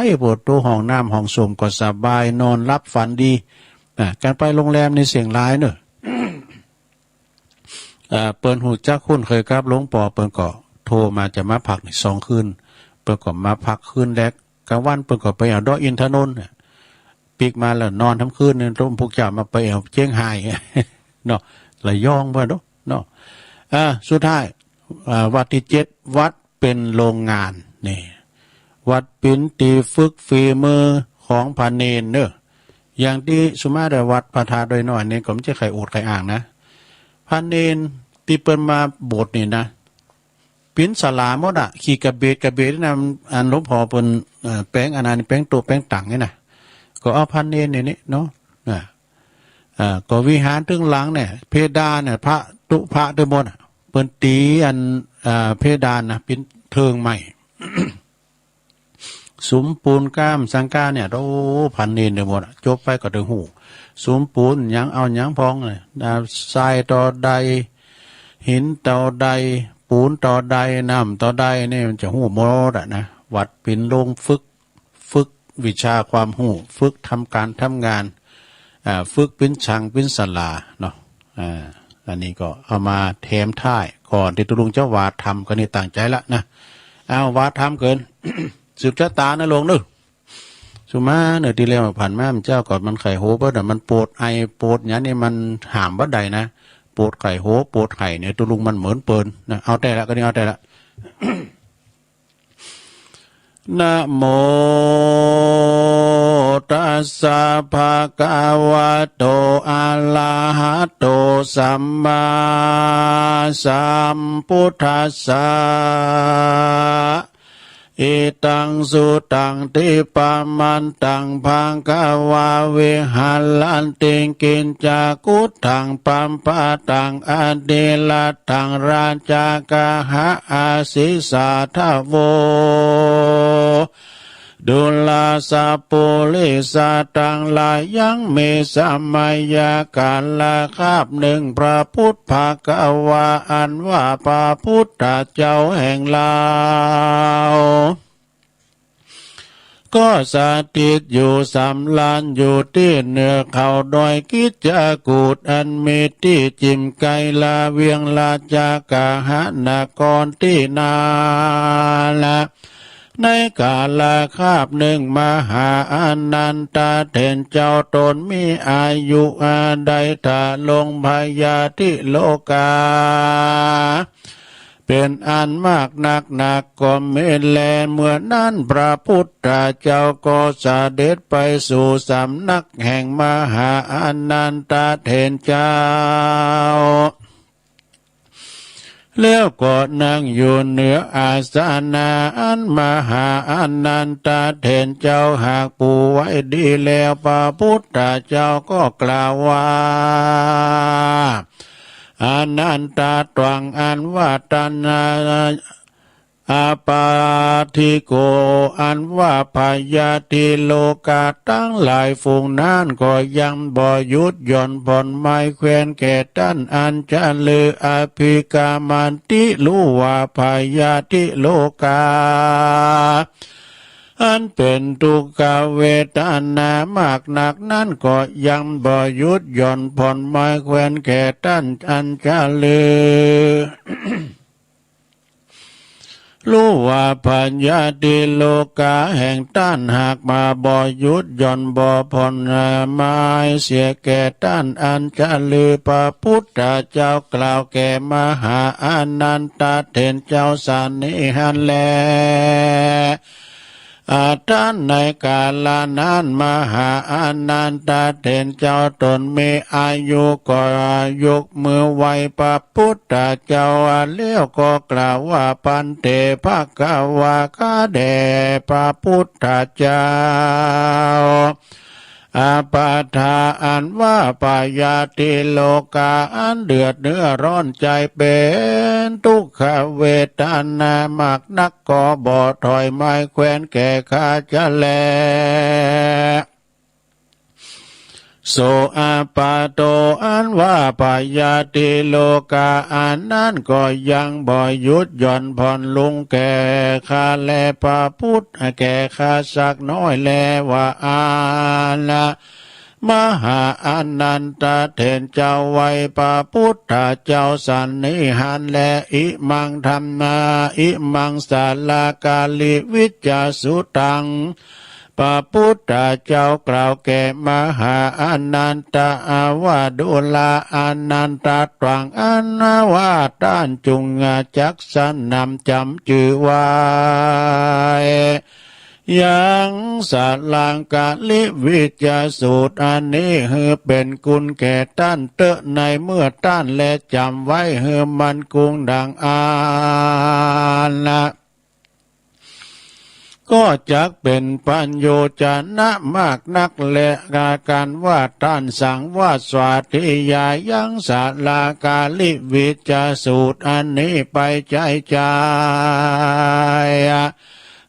ยปวดตัวห้องน้ำห้องส้วมก็สบายนอนรับฝันดีการไปโรงแรมในเสียงร้ายเนอะ เปิ้นหูจักคุณเคยกราบหลวงปอเปิ้นก็โทรมาจะมาพักใน2 คืนเปิ้นก็มาพักคืนแรกกลางวันเปิ้นก็ไปเอาดอกอินทนนท์ปีกมาแล้วนอนทั้งคืนเนี่ยร่มพวกเจ้ามาไปเอาเจียงไฮ้เนาะระยองบ่เนาะสุดท้ายวัดที่7วัดเป็นโรงงานนี่วัดปิ่นตีฝึกฝีมือของพระเนนเนอะอย่างที่สุมาได้วัดพระธาตุโดยน้อยเนี่ยก็ไม่ใช่ใครอดใครอ่างนะพระเนนที่เปิ้นมาโบสถ์นี่นะปิ่นศาลาหมดขี่กระเบดนะอันหลวงพ่อเปิ้นแป้งอันนั้นแป้งตัวแป้งตังนี่นะก็เอาพระเนนนี่เนาะก็วิหารถึงหลังเนี่ยเพดานเนี่ยพระด้วยหมดเปิ้นตีอันเพดานนะเป็นเทิงใหม่ สุมปูนก้ามสังกาเนี่ยโอ้พันเนนด้วยหมดจบไปก็ถึงหูสุมปูนยังเอายังพองเลยทรายต่อใดหินต่อใดปูนต่อใดน้ำต่อใดนี่มันจะหูหมดนะวัดเป็นโรงฝึกวิชาความหูฝึกทำการทำงานฝึกเป็นช่างเป็นศาลาเนาะอันนี้ก็เอามาแถมท้ายก่อนที่ตุลุงเจ้าวาดทำก็นี่ต่างใจละนะเอาวาดทำเกิน สืบชะตานะลงนึกสุมาเนื้อที่เลี้ยงผ่านแม่เจ้าก่อนมันไข่โหบ่แต่มันปวดไอปวดอย่างนี้มันหามบ่ใดนะปวดไข่โหปวดไข่เนี่ยตุลุงมันเหมือนเปิลนะเอาแต่ละก็นี่เอาแต่ละ นะโมตัสสะภะคะวะโตอะระหะโตสัมมาสัมพุทธัสสะอิตังสุตังติปามันตังพังกวาเวหัลลันติงกินจากุตังปัมปะตังอเดลัตังราจากะหะอาสิสาทะโวดุลาสาปุลิสาตังลายังเมสัมมายากาลาคาบหนึ่งพระพุทธภกวาอันว่าพระพุทธเจ้าแห่งลาวก็สถิตอยู่สำลานอยู่ที่เหนือเขาดอยกิจกูดอันมีที่จิมไกลาเวียงลาจากาหนากรที่นาละในกาลคาบหนึ่งมหาอนันตาเถนเจ้าตนมีอายุใดถ้าลงพยาธิโลกาเป็นอันมากนักก็เมนแลเมื่อนั้นพระพุทธเจ้าก็เสด็จไปสู่สำนักแห่งมหาอนันตาเถนเจ้า แล้วก็นั่งอยู่เหนืออาสนะอันมหาอนันตเถรเจ้าหากปูไว้ดีแล้วพระพุทธเจ้าก็กล่าวว่าอนันตตรังอันว่าตัณหาอาปาทิโกอันว่าพยาธิโลกาตั้งหลายฝูงนั้นก็ยังบ่หยุดหย่อนผ่อนไม้แควนแก่ท่านอันจะลืออภิกามันติรู้ว่าพยาธิโลกาอันเป็นทุกขเวทนามากหนักนั้นก็ยังบ่หยุดหย่อนผ่อนไม้แควนแก่ท่านอันจะลือ รู้ว่าปัญญาติโลกาแห่งต้านหากมาบ่หยุดหย่อนบ่ผ่อนไม้เสียแก่ต้านอันจะลือพระพุทธเจ้ากล่าวแก่มหาอนันตเถรเจ้าสานิหันแลท่านในกาลนั้นมหาอนันตเถรเจ้าตนมีอายุก็ยกมือไหวพระพุทธเจ้าเลี้ยวก็กล่าวว่าปันเตภควาคาเดพระพุทธเจ้าอาปาทาอันว่าปายาติโลกาอันเดือดเนื้อร้อนใจเป็นทุกขเวทนามากนักก็บ่ถอยไม้แควนแก่ข้าจะแลโสอาปาโตอันว่าปายาติโลกาอันนั้นก็ยังบ่หยุดหย่อนผ่อนลุงแก่ข้าแลพระพุทธแก่ข้าสักน้อยแลว่าอาละมหาอนันตเถรเจ้าไว้พระพุทธเจ้าสันนิหันและอิมังธรรมาอิมังสาลากาลิวิจจสุตังพระพุทธเจ้ากล่าวแก่มหาอนันตว่าดุลาอนันตตรังอันว่าต้านจุงจักสันนำจำจือไว้ยังสาลังกาลิวิจาสูตรอันนี้ฮือเป็นกุลแก่ท่านเตอะในเมื่อท่านและจำไว้ฮือมันกุงดังอานะก็จักเป็นปัญโยชนะมากนักและการว่าท่านสั่งว่าสวัสดิยายังสาลากาลิวิจาสูตรอันนี้ไปใจใจ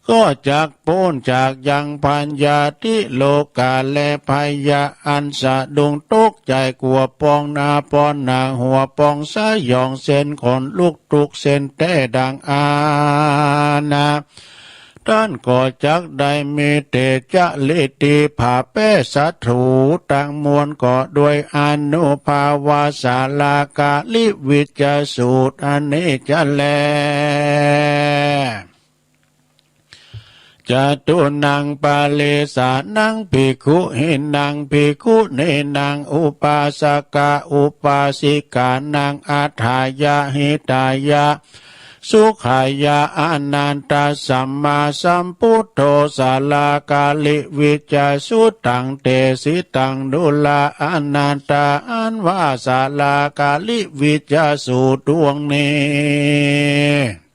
ก็จากโพ้นจากยังพัญญาทิโลกาและพยาอันสะดุงตกใจกลัวปองนาปอนนาหัวปองสายองเส้นขนลุกตุกเส้นแต่ดังอานะท่านก็จักได้มีเตจะลิติผาเปสัตถูตั้งมวลก็ด้วยอนุภาวาสาลากาลิวิจสูตรอันนี้จะแลจตุนังปาเลสานังภิกขุหินังภิกขุเนนังอุปาสกาอุปาสิกานังอัฏฐายะหิตายะสุขายะอนันตสัมมาสัมพุทโธสาลากาลิวิจาสุตังเตสิตังดุลาอนันตาอันว่าสาลากาลิวิจาสุดวงนี้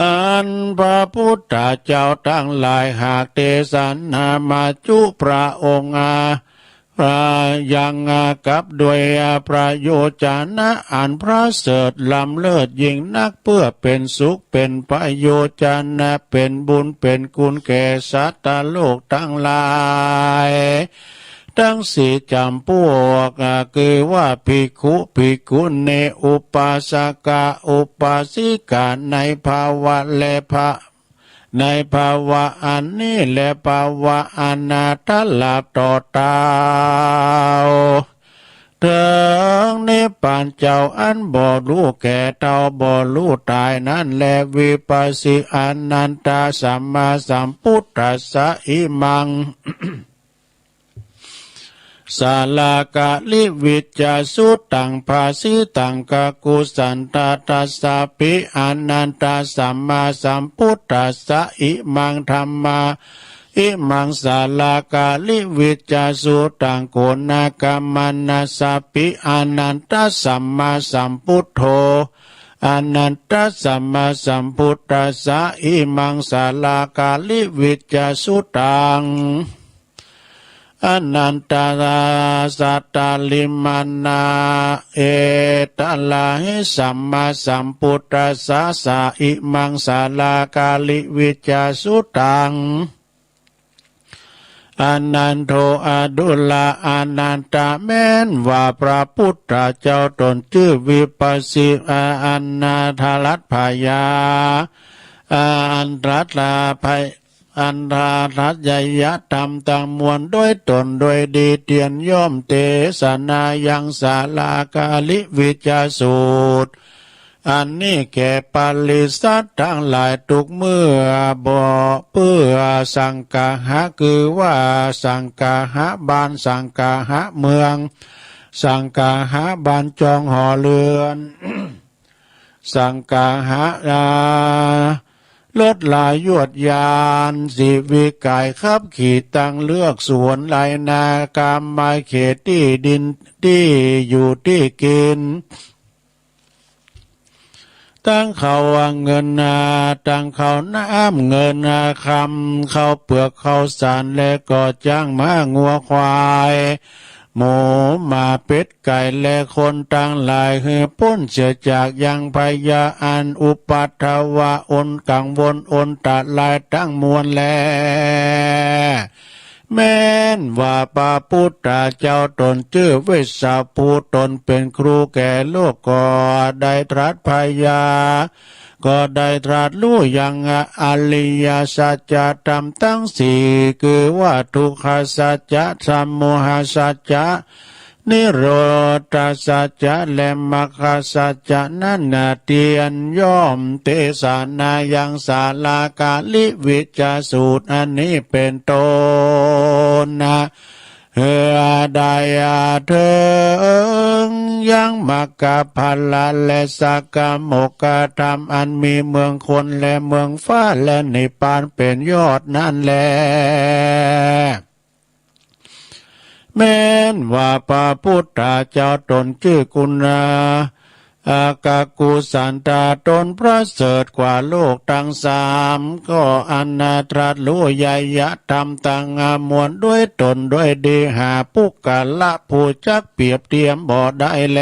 อันพระพุทธเจ้าทั้งหลายหากเทศนามาจุพระองค์พระยังกับด้วยประโยชนะอันพระเสริฐล้ำเลิศยิ่งนักเพื่อเป็นสุขเป็นประโยชนะเป็นบุญเป็นกุลแก่สัตว์โลกทั้งหลายทั้งสี่จำพวกคือว่าภิกขุภิกขุเนอุปาสกาอุปาสิกาในภาวะและภาในภาวะอันนี้และภาวะอนาถลาต่อตาวถึงนิพพานเจ้าอันบ่รู้แก่เท่าบ่รู้ตายนั้นและวิปัสสิอนันตสัมมาสัมพุทธัสสะอิมัง สาลากาลิวิจาสุตังภาสิตังกกุสันตตัสสะปิอนันตสัมมาสัมพุทธัสสะอิมังธัมมา อิมังสาลากาลิวิจาสุตังโกนากามานาสปิอนันตสัมมาสัมพุทโธอนันตสัมมาสัมพุทธัสสะอิมังสาลากาลิวิจาสุตังอนันตาสัตตาลิมานาเอตลาหิสัมมาสัมพุทธัสสะสะอิมังสาลากาลิวิจาสุตังอนันโทอดุลาอนันตะแม้นว่าพระพุทธเจ้าตนชื่อวิปัสสิอันนาทรัตพยาอันตรัตลาภัยอันทาทัตยยะธรรมตังมวลด้วยตนโดยดีเตียนย่อมเตสนายังสาลากาลิวิจาสูตรอันนี้แก่ปาลิสัตทั้งหลายทุกเมื่อบ่เพื่อสังกาหะคือว่าสังกาหะบ้านสังกาหะเมืองสังกาหะบ้านจองหอเรือน สังกาหะลดลายยวดยานสิวิกายขับขี่ตั้งเลือกสวนไรนากามมาเขตที่ดินที่อยู่ที่กินตั้งเขาเงินตั้งเขาน้ำเงินคำเขาเปลือกเขาสารและก็จ้างม้างัวควายหมูหมาเป็ดไก่และคนตั้งหลายคือพ้นเสียจากยังพยาอันอุปัฏฐวะอนกังวลอนตัดลายตั้งมวลแลแม้นว่าพระพุทธเจ้าตนชื่อเวสสาภูตนเป็นครูแก่โลกก็ได้ตรัสพยาก็ได้ตรัสรู้อย่างอริยสัจธรรมทั้งสี่คือว่าทุกขสัจจะสมุหสัจจะนิโรธสัจจะและมรรคสัจจะนั้นเตียนย่อมเทศนายังสาลากาลิวิจาสูตรอันนี้เป็นต้นเฮือได้เถิงยังมรรคพัลละและสักกโมกขธรรมอันมีเมืองคนและเมืองฟ้าและนิพพานเป็นยอดนั่นแลแม้นว่าพระพุทธเจ้าตนชื่อกุณอากากุสันตาตนประเสริฐกว่าโลกทั้งสามก็อนาตรัสรู้ใหญ่ยะธรรมตังมวลด้วยตนด้วยดีหาปุกกะละผู้จักเปรียบเทียมบ่ได้แล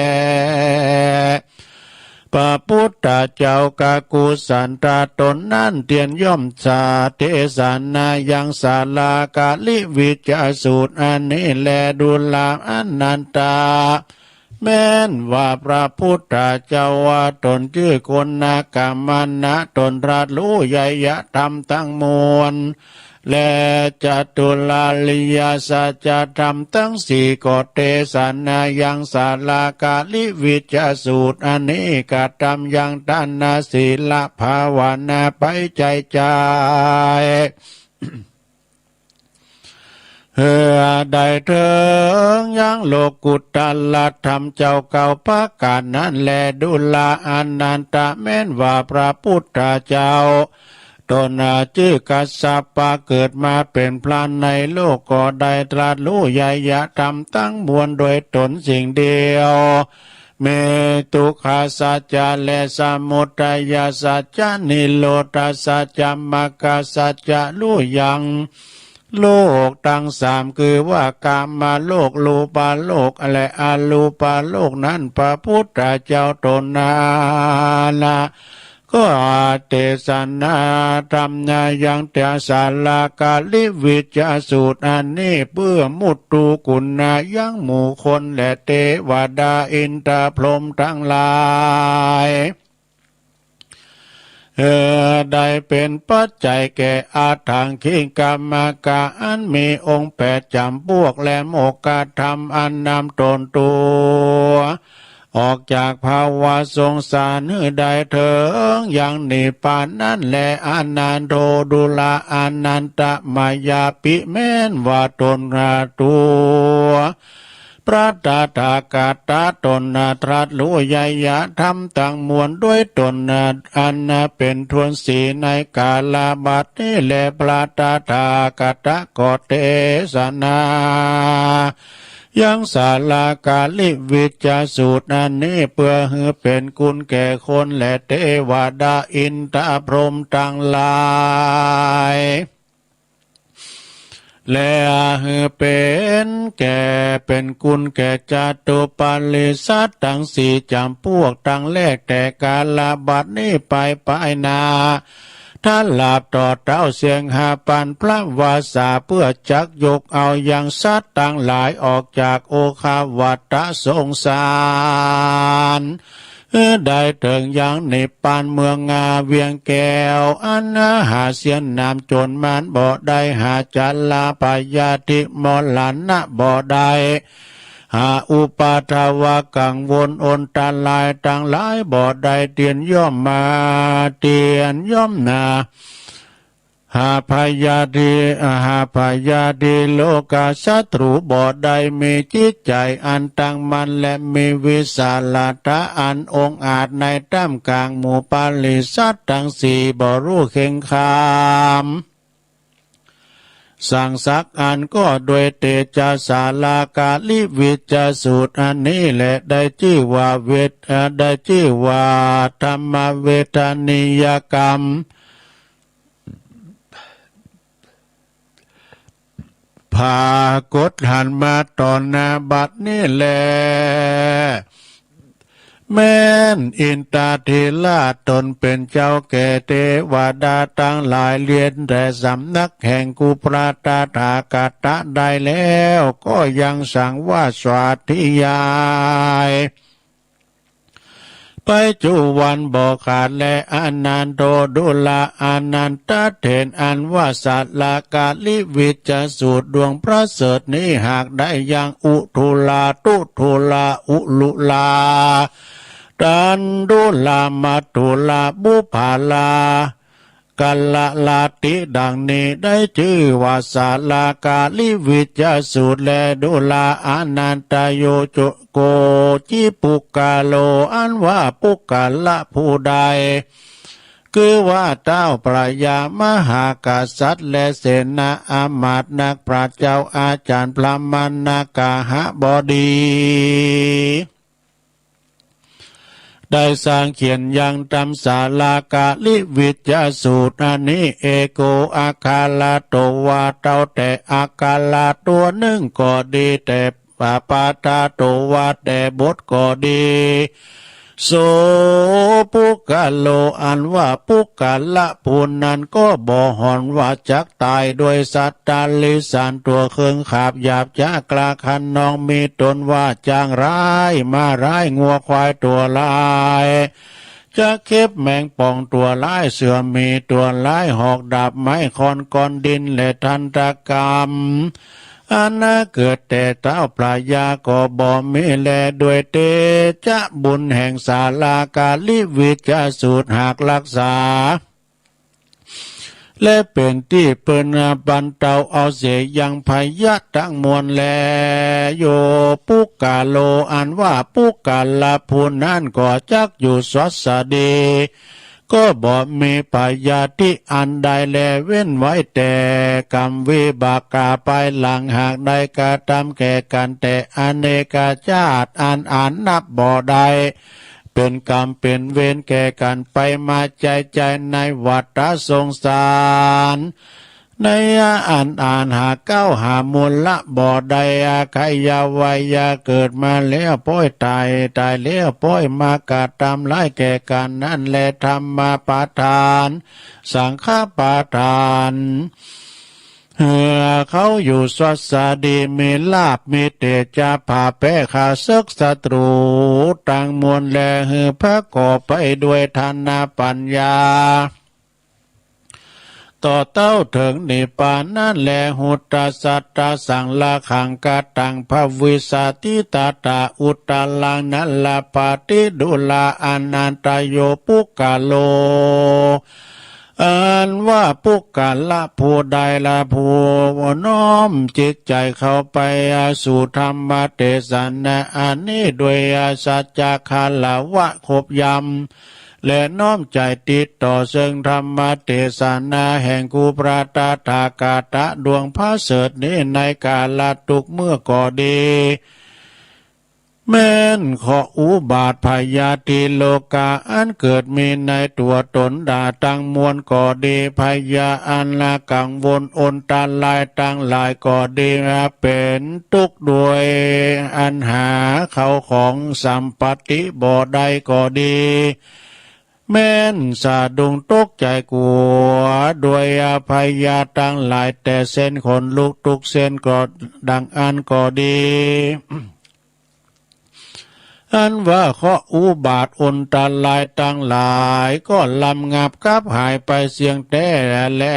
พระพุทธเจ้ากากุสันตาตนนั่นเตียนย่อมสาเทศนายังสาลากาลิวิจาสูตรอันนี้แลดุลาอนันตาแม้นว่าพระพุทธเจ้าว่าตนชื่อคนนากามานะตนตรัสรู้ใหญ่ยะธรรมทั้งมวลและจตุลาลิยสัจธรรมทั้งสี่ก็เทศนายังสาลากาลิวิจาสูตรอันนี้กทำยังทานศีลภาวนาไปใจใจเฮือได้เถิงยังโลกุตตลธรรมเจ้าเก่าพระกาลนั้นแลดุลาอนันตะแม้นว่าพระพุทธเจ้าตนชื่อกัสสปะเกิดมาเป็นพระในโลกก็ได้ตรัสรู้ใหญ่ยะธรรมตั้งมวลโดยตนสิ่งเดียวเมตุขาสัจจะและสมุทัยสัจจะนิโรธสัจจะมรรคสัจจะรู้ยังโลกทั้งสามคือว่ากามมาโลกรูปาโลกและอรูปาโลกนั้นพระพุทธเจ้าตนนาก็เทศนาธรรมนายังเตสาลากาลิวิจาสูตรอันนี้เพื่อมุตตุกุณายังหมู่คนและเทวดาอินทร์พรหมทั้งหลายได้เป็นปัจจัยแก่อาถังขิกรรมกะอันมีองค์แปดจำพวกและโมกขธรรมอันนำตนตัวออกจากภาวะสงสารได้เถิงอย่างนิพพานนั้นแลอนันโทดุลาอนันตมายาปิแม้นว่าตนตัว พระตถาคตตนตรัสรู้ใหญ่ยะธรรมต่างมวลด้วยตนอันเป็นทวนสีในกาลบัดนี้แลพระตถาคตก็เทศนายังศาลากาลิวิจสูตรอันนี้เพื่อให้เป็นกุลแก่คนและเทวดาอินทรพรหมทั้งหลายและให้เป็นแก่เป็นกุลแก่จตุปันลิสัตทั้งสี่จำพวกทั้งแรกแต่กาลบัดนี้ไปนาถ้าหลับต่อเต้าเสียงหาปันพระวาสาเพื่อจักยกเอาอย่างสัตว์ต่างหลายออกจากโอคาวัตสงสารได้ถึงอย่างนิพพานเมืองงาเวียงแก้วอันหาเสียนนามจนมันบ่ได้หาจัลลาปยาธิมลันนะบ่ได้หาอุปาทวะกังวลอนตาลายต่างหลายบ่ได้เตียนย่อมมาเตียนย่อมนาหาพยาธิโลกาศัตรูบ่ได้มีจิตใจอันตั้งมั่นและมีวิสาลตะอันองอาจในท่ามกลางหมู่ปาลิสัตทั้งสี่บ่รู้เข่งขามสั่งสักอันก็โดยเตจาสาลากาลิวิจสูตรอันนี้แหละได้ชื่อว่าได้ชื่อว่าธรรมเวทนิยกรรมพากดหันมาตอนนาบัดนี้แลแม้นอินตาธิราชตนเป็นเจ้าแก่เทวดาตั้งหลายเรียนแต่สำนักแห่งกุปราตถาคตได้แล้วก็ยังสั่งว่าสวัสดิยายไปจุวันบ่ขาดและอนันโตดุลาอนันตเถนอันว่าสัตลากาลิวิจสูตรดวงพระเสดนี้หากได้ยังอุทุลาตุทุลาอุลุลาตันดุลามัตุลาบุภาลากัลละลาติดังนี้ได้ชื่อว่าศาลากาลิวิจสูตรและดุลาอนันตโยโจโกจิปุกกาโลอันว่าปุกกาละผู้ใดคือว่าเจ้าพระยามหากษัตริย์และเสนาอามาตย์นักปราชญ์เจ้าอาจารย์พระมณกาหบดีได้สร้างเขียนยังตำศาลากาลิวิจสูตรอันนี้เอโกอาคาลาโตวาเต้าแต่อาคาลาตัวหนึ่งก็ดีแต่ปาปาตาโตวาแต่บทก็ดีโสปุกะโลอันว่าปุกะละผู้นั้นก็บ่หอนว่าจักตายด้วยสัตตาลิสานตัวเครื่องขาบหยาบจากลาคันนองมีตนว่าจางร้ายมาร้ายงัวควายตัวลายจะเข็บแมงป่องตัวร้ายเสือมีตัวร้ายหอกดาบไม้คอนก้อนดินและทันตกรรมอันน่าเกิดแต่เต้าปลายาก็บ่มีแลด้วยเตจะบุญแห่งศาลากาลิวิจสูตรหากรักษาและเป็นที่เปิ้นบันเตาเอาเสียยังพยะทั้งมวลแลโยปุกกาโลอันว่าปุกกาลผู้นั้นก็จักอยู่สวัสดีก็บ่มีปายาที่อันใดแลเว้นไว้แต่กรรมวิบากกาไปหลังหากได้กระทำแก่กันแต่อเนกชาติอันนับบ่ได้เป็นกรรมเป็นเวรแก่กันไปมาใจในวัฏสงสารในอ่านหาเก้าหามูลละบ่ได้ใครยาวัยยาเกิดมาแล้วป้อยตายแล้วป้อยมากาตามไล่แก่กันนั่นแหละธรรมปาทานสังฆปาทานเขาอยู่สวัสดีมีลาภมีเตจะผ่าแป้ขาศึกศัตรูต่างมวลแลพระก่อไปด้วยทานาปัญญาต่อเต้าถึงนิพพานนั่นแลหุตตสัตตสังลาขังกตังภวิสาติตาตาอุตตลังนัลลปาติดุลาอนันตโยปุกกาโล อันว่าปุกกาละผู้ใดละผู้น้อมจิตใจเข้าไปสู่ธรรมเทศนาอันนี้โดยสัจจคาลาวะคบยำและน้อมใจติดต่อซึ่งธรรมเทศนาแห่งกูปราตถากาตะดวงพระเสดนี้ในกาลทุกเมื่อก่อดีแม้นขออุบาทพยาธิโลกาอันเกิดมีในตัวตนด่าตั้งมวลก่อดีพยาอันละกังวลอนตาลายตั้งหลายก่อดีเป็นทุกข์ด้วยอันหาเขาของสัมปติบ่ใดก่อดีแม้นสะดุ้งตกใจกลัวด้วยอภัยยาตั้งหลายแต่เส้นขนลุกทุกเส้นก็ดังอันก่อดีอันว่าข้ออุบาทอนตาลายตั้งหลายก็ลำงับกับหายไปเสียงแต่และ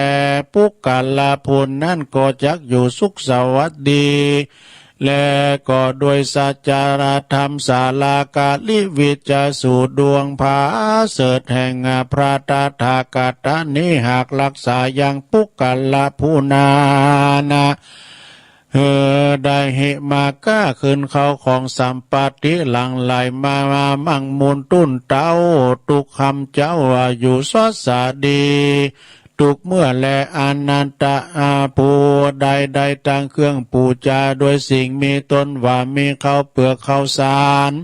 ปุกกาลาพูนนั่นก็จักอยู่สุขสวัสดีและก็โดยสัจจารธรรมศาลากาลิวิจสู่ดวงผาเสดแห่งพระตถาคตนี้หากรักษาอย่างปุกกาลาพูนานะได้เหมาก้าขึ้นเขาของสัมปติหลังไหลมามั่งมูลตุ้นเต้าตุกคำเจ้าอยู่สวัสดีทุกเมื่อแลอนันตะปูใดตั้งเครื่องปูจาโดยสิ่งมีตนว่ามีข้าวเปลือกข้าวสาร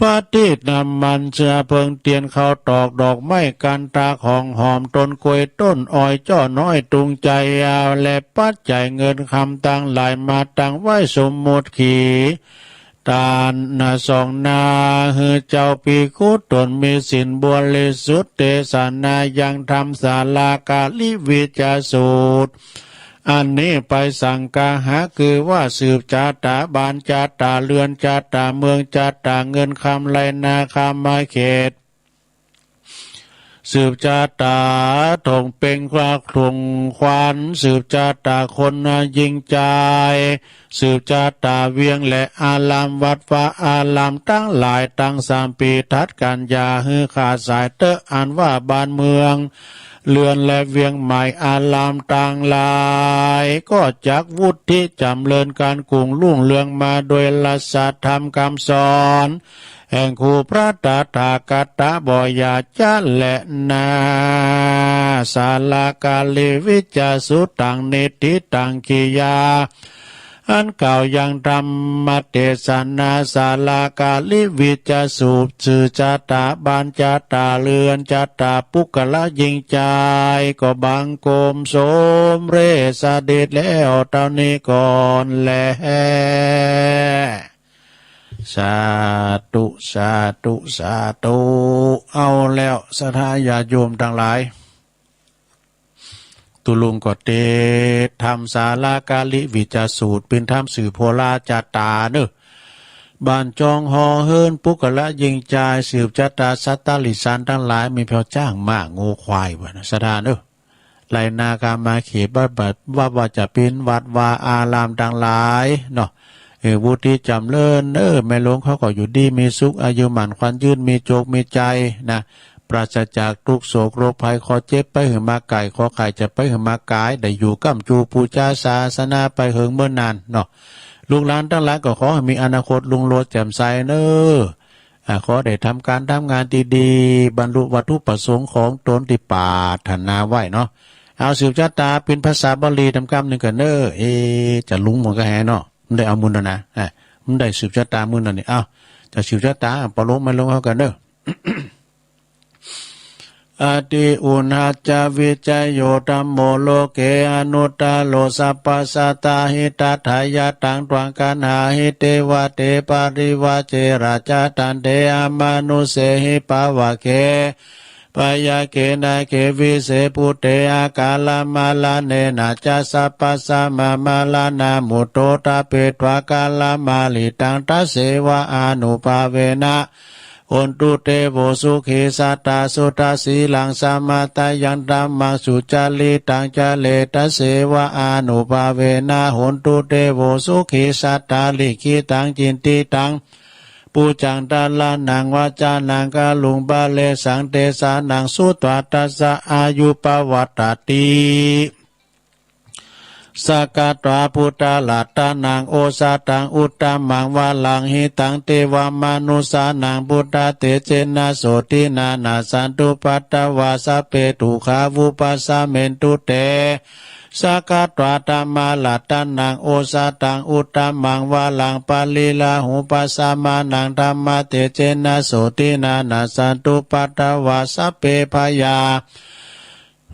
ปฏิษน้ำมันเชื้อเพิงเตียนข้าวตอกดอกไม้กันตาของหอมต้นกล้วยต้นอ้อยจ้อน้อยตุงใจยาวและปัจจัยเงินคำตั้งหลายมาตั้งไว้สมมุติขีตานนาสองนาฮือเจ้าปีคุตนมีสินบริสุทธิ์เตสนายังทำศาลากาลิวิจาสูตรอันนี้ไปสั่งกาหาคือว่าสืบจาตาบานจาตาเรือนจาตาเมืองจาตาเงินคำไรนาคำมาเขตสืบจาตาถงเป็นควาคลุงควานสืบจาตาคนยิงใจสืบจาตาเวียงและอารามวัดฟ้าอารามตั้งหลายตั้งสามปีทัดกันยาฮือขาดสายเตออันว่าบ้านเมืองเรือนและเวียงใหม่อารามต่างหลายก็จักวุฒิจำเริญการกรุงรุ่งเรืองมาโดยลัสธรรมคำสอนแห่งครูพระตถาคตบ่อยาจันและนาศาลากาลิวิจาสุตังเนติตังกิยาอันเก่ายังธรรมเทศนาศาลากาลิวิจาสูบสื่อจาตาบานจาตาเรือนจาตาปุกละยิงใจก็บังโกมโสมเรสเดชแล้วเท่านี้ก่อนแลสาธุสาธุสาธุเอาแล้วศรัทธาญาติโยมทั้งหลายตุลุงก็เตทำศาลากาลิวิจาสูตรเป็นธรรมสื่อโพลาจาตาเนอะบ้านจองหอเฮินปุกละยิงใจสืบจาตาสัตตลิสานทั้งหลายมีเพียวจ้างมากงูควายวะนะศรัทธาเนอะไรนาคามาเขตว่าจะเป็นวัดวาอารามทั้งหลายเนาะวุฒิจำเลินแม่หลวงเขาก็อยู่ดีมีสุขอายุหมันควันยืนมีโจกมีใจนะปราศจากทุกโศกโรคภัยขอเจ็บไปหึงมาไก่ขอไข่จะไปหึงมากายได้อยู่กัมจูปูจาศาสนาไปหึงเมื่อนานเนาะลูกหลานทั้งหลายก็ขอให้มีอนาคตลุงโลดแจ่มใสเนอขอได้ทำการทำงานดีๆบรรลุวัตถุประสงค์ของตนที่ปรารถนาไว้เนาะเอาสืบชะตาเป็นภาษาบาลีทำกรรมหนึ่งกันจะลุงหมดก็แห่เนาะมันได้เอามุนนะมันได้สืบชะตามุนนี่เอาจะสืบชะตาปลงไม่ลงเขากันเด้อ อติอุณาจาวิจัยโยตัมโมโลเกอนุตตาโลสัพพสัตตาหิตัทายาตังตวังกันหาหิเตวะเตปาริวะเจราจาตันเตอมานุเสหิปาวะเคปยาเกนะเกวิเสปุเตอากาลมาลาเนนะจัสสะปัสสะมามาลานามุตโตตาเปตวากาลมาลิตังตัสเสวะอนุภาเวนะอนตุเตโวสุขีสัตตาสุตาสีลังสามาตายังธัมมังสุจาริตังจาเลตัสเสวะอนุภาเวนะหนตุเตโวสุขีสัตตาลิขิตังจินติตัง ปูจังตาลานางวาจานางกาลุงบาเลสังเตสานางสุตวตัสสะอายุปวัตตติสกาตวาพุทธาลัตตานางโอสาตังอุตตมังวาลังหิตังเทวามานุสานางพุทธาเตเจนะโสตินานาสันตุปัตตวาสเปตุขาวุปัสสะเมนตุเตสกาตวาธรรมาลัตตานางโอสาตังอุตตมังวาลังปาลีลาหุปัสสะมานังธรรมะเตเจนะโสตินานาสันตุปัตตวาสเปพยา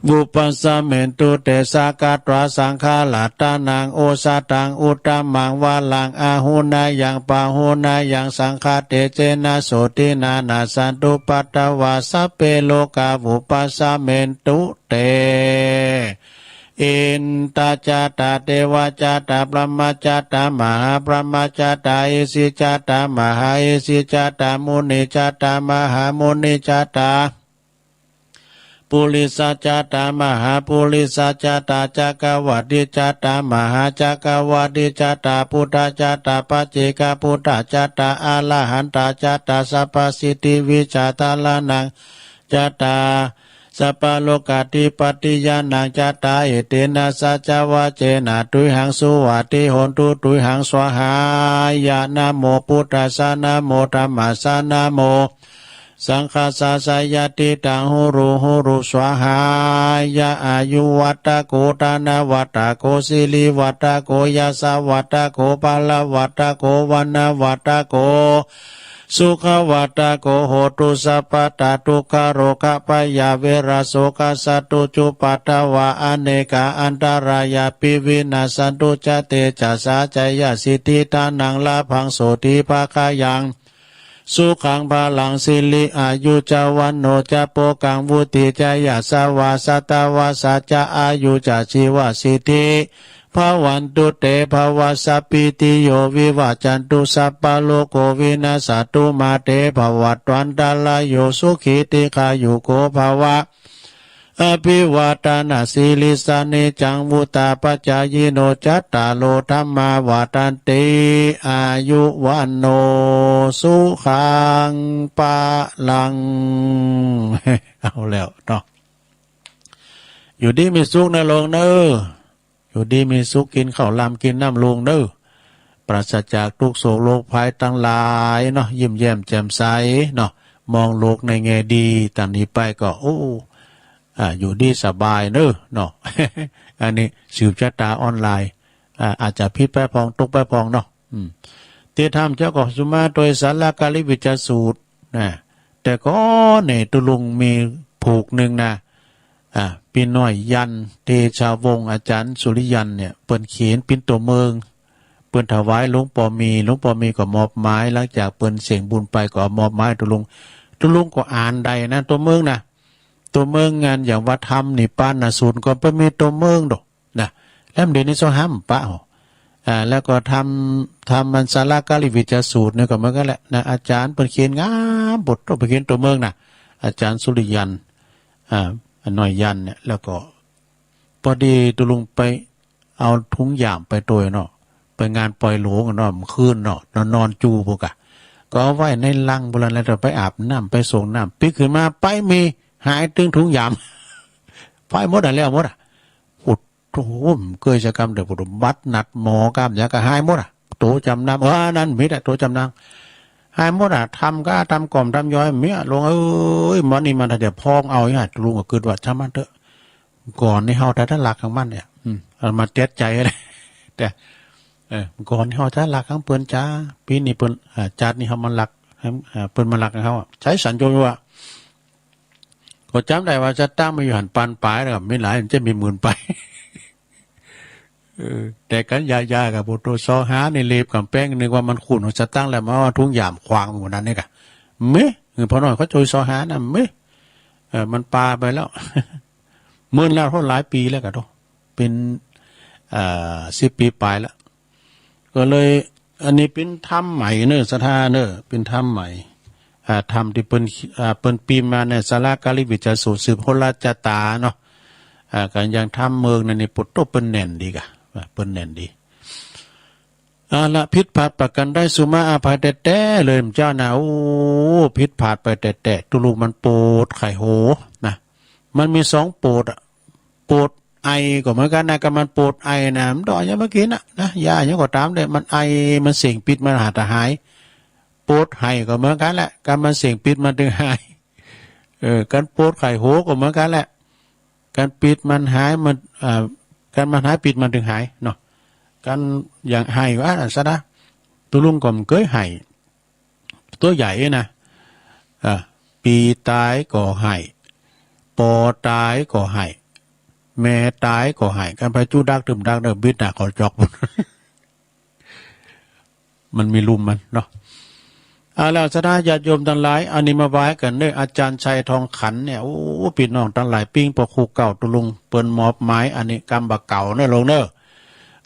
บุปัสสะเมนตุเตสากาตวาสังฆาลัตตานางโอสาตังอุตตมังวาลังอาหุนายังปาหุนายังสังฆาเตเจนะโสตินานาสันตุปัตตวาสเปโลกาบุปัสสะเมนตุเตอินตาจาตาเทวจาตาปรมาจาตามหาปรมาจาตาอิสิจาตามหาอิสิจาตามุนิจาตามหามุนิจาตาปุริสจาตามหาปุริสจาตาจักวัฏิจาตามหาจักวัฏิจาตาพุทธจาตาปัจเจกพุทธจาตาอรหันตจาตาสัพพสิทธิวิจาตาลานังจาตาสัพพโลกาธิปติยานังจาตาเอเตนะสัจวะเจนะตุยหังสุวัติโหนตุตุยหังสวหายะนะโมพุทธัสสะนะโมธัมมัสสะนะโมสังฆาสาสายติตังหุรุสวหายะอายุวัตโกตานาวัตโกสิลิวัตโกยาสวัตโกปาลวัตโกวันนาวัตโกสุขวัตโกโหตุสัพพตาทุกขโรคะปยาเวราโสกสัตตุจุปัตตวะอเนกาอันตรายาปิวินาสันตุจเตจัสสาจยสิทธิทานังลาภังโสติภาคายังสุขังพลังสิลิอายุจาวันโนจะโปกังวุติจายาสวาสตาวาสัจอายุจาชีวสิทธิภวันตุเตภวสัพพิติโยวิวัจจันตุสัพพโลกวินาสตุมาเตภวัตวันตาลโยสุขิติขายุโกภวะอภิวาทนาสีลิสานิจังวุตาปัจจายโนจัตตาโลธรรมาวาตันติอายุวันโนสุขังปะลัง เอาแล้วเนาะอยู่ดีมีสุขในโลกเนออยู่ดีมีสุขกินข้าวลำกินน้ำลงเนอปราศจากทุกโศกโรคภัยทั้งหลายเนาะยิ้มแย้มแจ่มใสเนาะมองโลกในแง่ดีตอนนี้ไปก็โอ้อยู่ดีสบายเนอะเนาะ อันนี้สืบชะตาออนไลน์อาจจะพิษไปพองตกไปพองเนาะที่ทำเจ้าก็สุมาโดยสารกาลิวิจสูตรนะแต่ก็เนี่ยตุลุงมีผูกหนึ่งนะปีน้อยยันเตชาวงศ์อาจารย์สุริยันเนี่ยเปิ้นเขียนปิ้นตัวเมืองเปิ้นถวายหลวงปอมีก็มอบไม้หลังจากเปิ้นเสียงบุญไปก็มอบไม้ตุลุงก็อ่านใดนะตัวเมืองนะตัวเมืองงานอย่างวัดธรรมนี่ป้านนะศูนย์ก็ไปมีตัวเมืองดอกนะแล้วเดี๋ยวนี้เขาห้ามปะแล้วก็ทำมันสารกาลิวิจสูตรเนี่ยก็เหมือนกันแหละนะอาจารย์เปิดเขียนงามบทต้องไปเขียนตัวเมืองนะอาจารย์สุริยันหน่อยยันเนี่ยแล้วก็พอดีตุลุงไปเอาถุงยามไปตัวเนาะไปงานปล่อยหลวงเนาะคืนเนาะนอนจูพวกก็เอาไว้ในลังโบราณแล้วไปอาบน้ำไปส่งน้ำปีขึ้นมาไปมีหายตึงถุงยามไฟหมดแล้วหมดอุดโถมเกยจะกรรมเดี๋ยวผมบัดนัดหมอกรรมยากระหายหมดโตจำนำนั่นมิได้โตจำนำหายหมดทำก็ทำกล่อมทำย้อยเมียลงมันนี่มันจะพองเอาอย่างลุงก็คือว่าช่างมันเถอะก่อนในเฮาแต่ถ้าหลักของมันเนี่ยเอามาเจ็ดใจอะไรแต่ก่อนเฮาถ้าหลักของเปิ้นจ้าปีนี้เปิ้นจัดนี่เฮามันหลักเปิ้นมาหลักของเฮาใช้สัญญาว่าก็จำได้ว่าจะตั้งมาอยู่หันปานปลายแล้วไม่หลายมันจะมีหมื่นไปแต่กันยากับโบโตซอหาในเล็บกับแป้งนึกว่ามันขุ่นจะตั้งแล้วมาว่าทุ่งยามควางหมดนั้นนี่กะเมื่อพอหน่อยเขาโจยซอหานะเมื่อมันปลาไปแล้วหมื่นแล้วเท่าหลายปีแล้วกันทุกเป็น10 ปีปลายแล้วก็เลยอันนี้เป็นถ้ำใหม่เนอะสถานเนอะเป็นถ้ำใหม่ทำที่เปิ้นปีมาในสารกาลิวิจสูตรสืบโหราจตาเนาะกันยังทำเมืองในปุตโตเปิ้นแน่นดีกะเปิ้นแน่นดี ละพิษผาดประกันได้สุมาอาภัยแต่เลยเจ้านะโอ้พิษผาดไปแต่ตุลูกมันปวดไข่โหนะมันมี2ปวดอะปวดไอก็เหมือนกันนะกับมันปวดไอนะมันดอกอย่างเมื่อกี้นะยาอย่างก็ตามเลยมันไอมันเสี่ยงปิดมันหายปวดไห้ก็เหมือนกันแหละการมันเสี่ยงปิดมันถึงหายการปวดไข่โหก็เหมือนกันแหละการปิดมันหายมันการมันหายปิดมันถึงหายเนาะกันอย่างไห้ว่าซะนะตัวลุงก็เคยไห้ตัวใหญ่นะปีตายก็ไห้ปอตายก็ไห้แม่ตายก็ไห้กันไปจู้ดักตึมดักเดิมบิดหนักขอจอกมันมีลุมมันเนาะแล้วซะนะญาติโยมทั้งหลายอันนี้มาไว้กันเด้ออาจารย์ชัยทองขันเนี่ยโอ้พี่น้องทั้งหลายปิ้งปอคูเก่าตัวลุงเปิ้นมอบไม้อันนี้กำบักเก่าเนอะลงเนอะ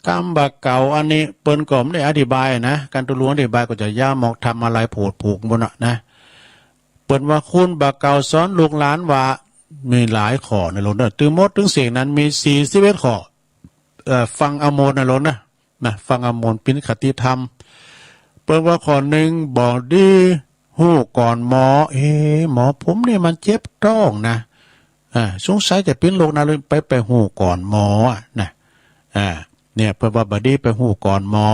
กำบักเก่าอันนี้เปิ้นก็ไม่ได้อธิบายนะการตัวลุงอธิบายก็จะย่ามอกทำอะไรโผดผูกบนนะเปิ้นว่าคุณบักเก่าสอนลูกหลานว่ามีหลายข้อในลงเนอะถึงหมดถึงเสียงนั้นมี41ข้อฟังอโมนในลงนะฟังอโมนเป็นคติธรรมเปิ้นว่าข้อหนึ่งบอกดีหู้ก่อนหมอหมอผมเนี่ยมันเจ็บท้องนะสงสัยจะเป็นโรคนั้นเลยไปหู้ก่อนหมอนะเนี่ยเพื่อว่าบดีไปหู้ก่อนหมอ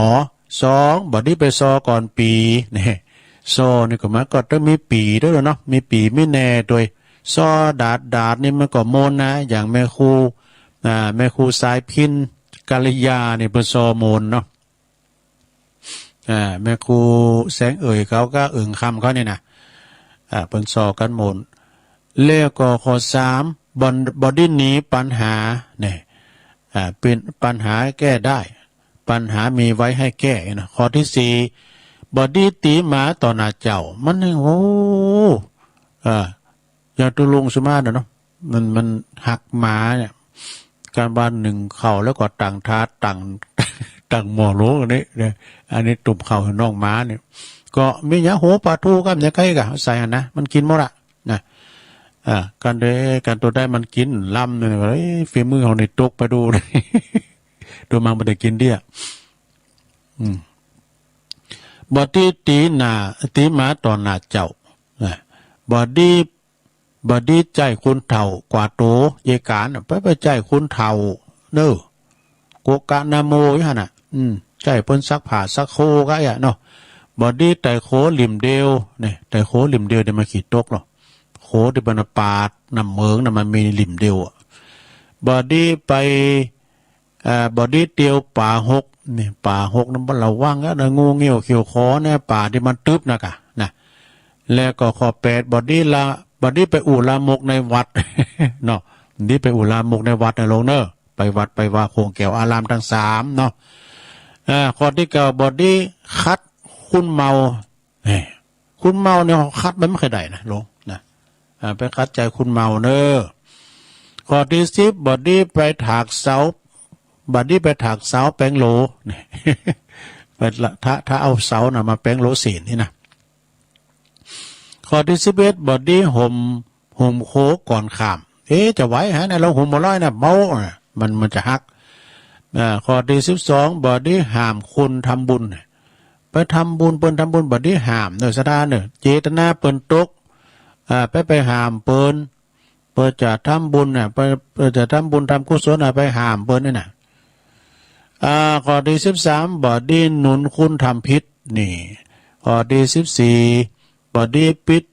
2บดีไปซอก่อนปีเนี่ยซอนี่ก็มันก็ต้องมีปีด้วยเนาะมีปีไม่แน่โดยซอดาดนี่มันก็โมนนะอย่างแม่ครูสายพินกาลยาเนี่ยเป็นซอโมนเนาะแม่ครูแสงเอ่ยเขาก็อึ่งคำเขาเนี่ยนะเป็นซอกันโมนเลขก็ข้อ3บอดี้หนีปัญหาเนี่ยเป็นปัญหาแก้ได้ปัญหามีไว้ให้แก้นะข้อที่4บอดี้ตีหมาต่อหน้าเจ้ามันโอ้อย่างตุลุงสุมาเนาะมันหักหมาเนี่ยการบ้าน1เข่าแล้วก็ต่างท้าต่างหมอโลอันนี้ตุ่มเข่าน้องหมาเนี่ยก็มีหยาโหปลาทูกับหยาไก่กะใส่นะมันกินหมดละนะการตัวได้มันกินล่ำเนี่ยฝีมือของในตกไปดูเลยตัวมันไม่ได้กินเดี้ยบอดี้ตีหมาตอนหน้าเจ้าบอดี้ใจคุณเฒ่ากว่าโตเยการไปใจคุณเฒ่าเนอโกกะนาโมยฮะน่ะใจเพิ่นซักผ้าซักโคก็เนาะบอดี้ไตโคลิมเดียวเนี่ยไตโคลิมเดียวเดี๋ยวมาขีดตกเนาะโคที่บรรปาดน้ำเมืองน่ะมันมีลิมเดียวบอดี้ไปบอดี้เตียวป่าหกนี่ป่าหกนั้นเราว่างก็นะงูเงี้ยวเขียวคอเนี่ยป่าที่มันตึบนะแล้วก็ข้อ8บอดี้ไปอู่ลามกในวัดเนาะนี่ไปอู่ลามกในวัดในโรงเนอไปวัดไปว่าโคงแก้วอารามทั้ง3เนาะข้อที่9บอดี้คัดคุณเมาคุณเมาเนี่ยคัดไม่เคยได้นะลงไปคัดใจคุณเมาเนอข้อที่10บอดี้ไปถากเสาแปลงโหลไปถ้าเอาเสาน่ะมาแปลงโหลศีลนี่นะข้อที่11บอดี้ห่มโคก่อนข้ามจะไหวฮะในเราห่มบ่ร้อยนะเมามันจะหักข้อที่12บอดี้ห้ามคุณทำบุญไปทำบุญเปิ้นทำบุญบอดี้ห้ามเนอะสดาเนอะเจตนาเปิ้นตกไปห้ามเปิ้นจะทำบุญน่ะไปจะทำบุญทำกุศลไปห้ามเปิ้นนี่น่ะข้อที่13บอดี้หนุนคุณทำพิษนี่ข้อที่14บอดี้ปิด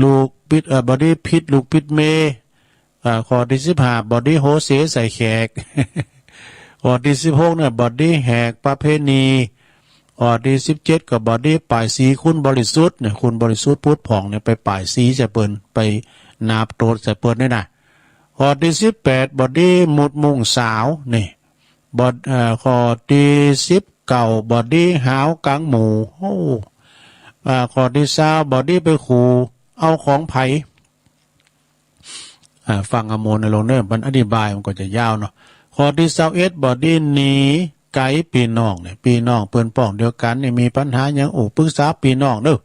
ลูกปิดบอดี้พิษลูกปิดเมข้อที่15บอดี้โหเสใส่แขกข้อที่16เนี่ยบอดี้แหกประเพณีข้อที่17ก็บอดี้ป่ายสีคุณบริสุทธิ์เนี่ยคุณบริสุทธิ์พุทธผ่องเนี่ยไปป่ายสีจะเปิ้นไปนาบโตจะเปิ้นนี่นะข้อที่18บอดี้หมุดมุ่งสาวนี่ข้อที่19บอดี้หาวกลางหมู่ข้อที่20บอดี้ไปขู่เอาของไผ่ฟังอโมนในโรงเรียนมันอธิบายมันก็จะยาวเนาะข้อที่21บอดี้หนีไกลพี่น้องเนี่ยพี่น้องเปิ้นป้องเดียวกันเนี่ยมีปัญหาอย่างปรึกษาพี่น้องเด้อ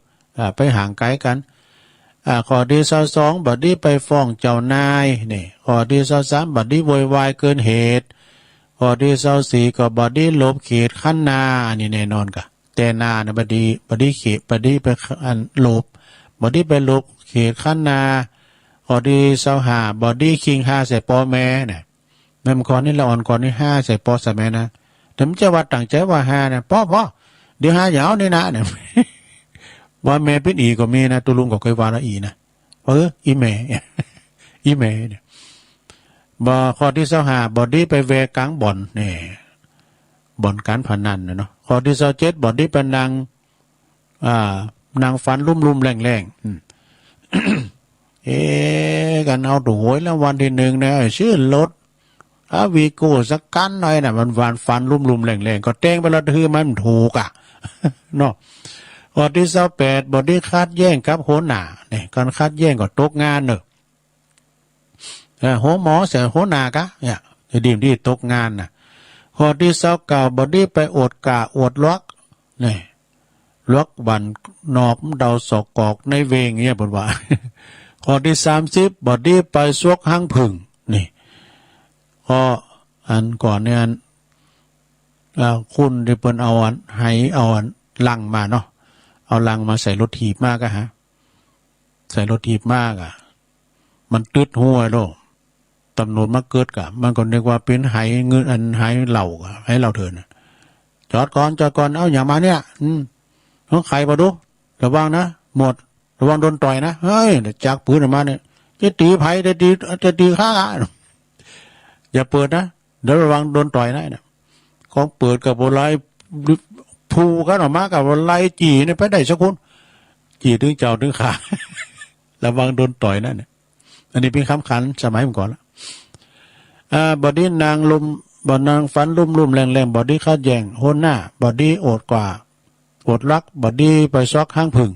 ไปห่างไกลกันข้อที่22บอดี้ไปฟ้องเจ้านายนี่ข้อที่23บอดี้โวยวายเกินเหตุ ข้อที่24ก็บอดี้ลบเขตขั้นนาอันนี้แน่นอนกะแต่นานะบดี้เขตบดี้ไปอันลบบอดี้ไปลบเขตขั้นนาข้อที่25บอดี้คิง5ใส่ปอแม่เนี่ยแม่มก่อนนี่ละอ่อนก่อนนี่5ใส่ปอใส่แม่นะแต่มันจะว่าตั้งใจว่า5เนี่ยพ่อเดี๋ยว5ยาวนี่นะเนี่ย ว่าแม่เป็นอีก็มีนะตุลุงก็เคยว่าละอีนะอีแม่ อีแม่เนี่ยบ่ข้อที่25บอดี้ไปแวกลางบ่อนนี่บ่อนการพนันเนาะข้อที่27บอดี้ไปนางนางฟันลุ่มๆแรงๆ กันเอาถูกหวยแล้ววันที่1นะชื่อรถวีโก้สักกันหน่อยน่ะมันฟันลุ่มๆแรงๆก็เต้งไปแล้วคือมันถูกอ่ะ เนาะข้อที่28บอดี้คัดแย่งกับโหหน้าเนี่ยการคัดแย่งก็ตกงานเนอะหัวหมอเสียหัวหน้ากะเนี่ยดีมที่ตกงานน่ะข้อที่29บอดี้ไปอดกะอดล็อกนี่ล็อกบันนอกเดาศอกกอกในเวงเงี้ยบอกว่า ข้อที่30บอดี้ไปซวกห้างผึ่งนี่ข้ออันก่อนเนี่ยคุณที่เปิ้นเอาอันให้เอาอันลังมาเนาะเอาลังมาใส่รถถีบมากอะฮะใส่รถถีบมากอะมันตืดหัวโลตำรวจมาเกิดกะมันก็นึกว่าเป็นไหเงินอันไหเหล่ากะให้เราเถินจอดก่อนเอาอย่ามาเนี่ยต้องใครมาดูระวังนะหมดระวังโดนต่อยนะเฮ้ยจากปืนออกมาเนี่ยจะตีไผ่จะตีข้าอย่าเปิดนะเดี๋ยวระวังโดนต่อยนะเนี่ยของเปิดกับโบไลพูกันออกมากับโบไลจีเนี่ยไปได้สักคนจีถึงเจ้าถึงขา ระวังโดนต่อยนะเนี่ยอันนี้เป็นคำขันสมัยก่อนละบอดี้นางลมบอดนางฟันลุ่มแรงบอดี้ข้าแยงโหนหน้าบอดี้โอดกว่าโอดรักบอดี้ไปซอกห้างผึ่ง